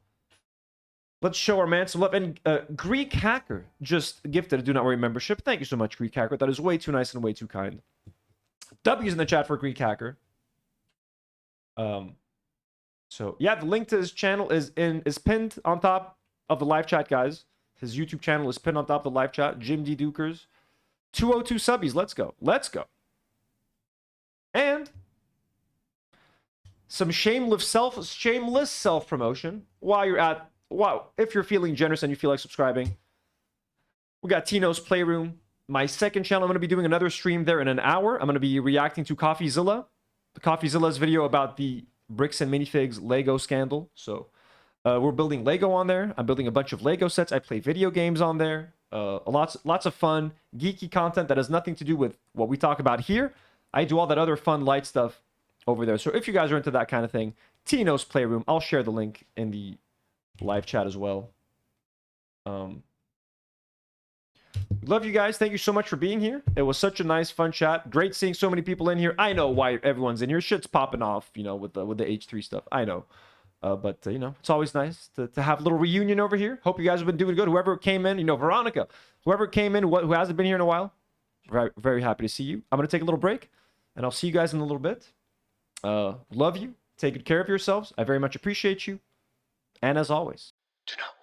let's show our man some love. And Greek Hacker just gifted a Do Not Worry membership. Thank you so much, Greek Hacker. That is way too nice and way too kind. W's in the chat for Greek Hacker. So yeah, the link to his channel is pinned on top of the live chat, guys. His YouTube channel is pinned on top of the live chat. Jim D. Dukers. 202 subbies. Let's go. Let's go. And some shameless self-promotion while you're at, wow, if you're feeling generous and you feel like subscribing. We got Tino's Playroom, my second channel. I'm going to be doing another stream there in an hour. I'm going to be reacting to CoffeeZilla. The CoffeeZilla's video about the Bricks and Minifigs Lego scandal. So we're building Lego on there. I'm building a bunch of Lego sets. I play video games on there. Lots of fun, geeky content that has nothing to do with what we talk about here. I do all that other fun, light stuff over there. So if you guys are into that kind of thing, Tino's Playroom, I'll share the link in the live chat as well. Love you guys. Thank you so much for being here. It was such a nice, fun chat. Great seeing so many people in here. I know why everyone's in here. Shit's popping off, you know, with the H3 stuff. I know. But, you know, it's always nice to have a little reunion over here. Hope you guys have been doing good. Whoever came in, you know, Veronica, whoever came in, who hasn't been here in a while, very, very happy to see you. I'm going to take a little break, and I'll see you guys in a little bit. Love you. Take good care of yourselves. I very much appreciate you. And as always, do not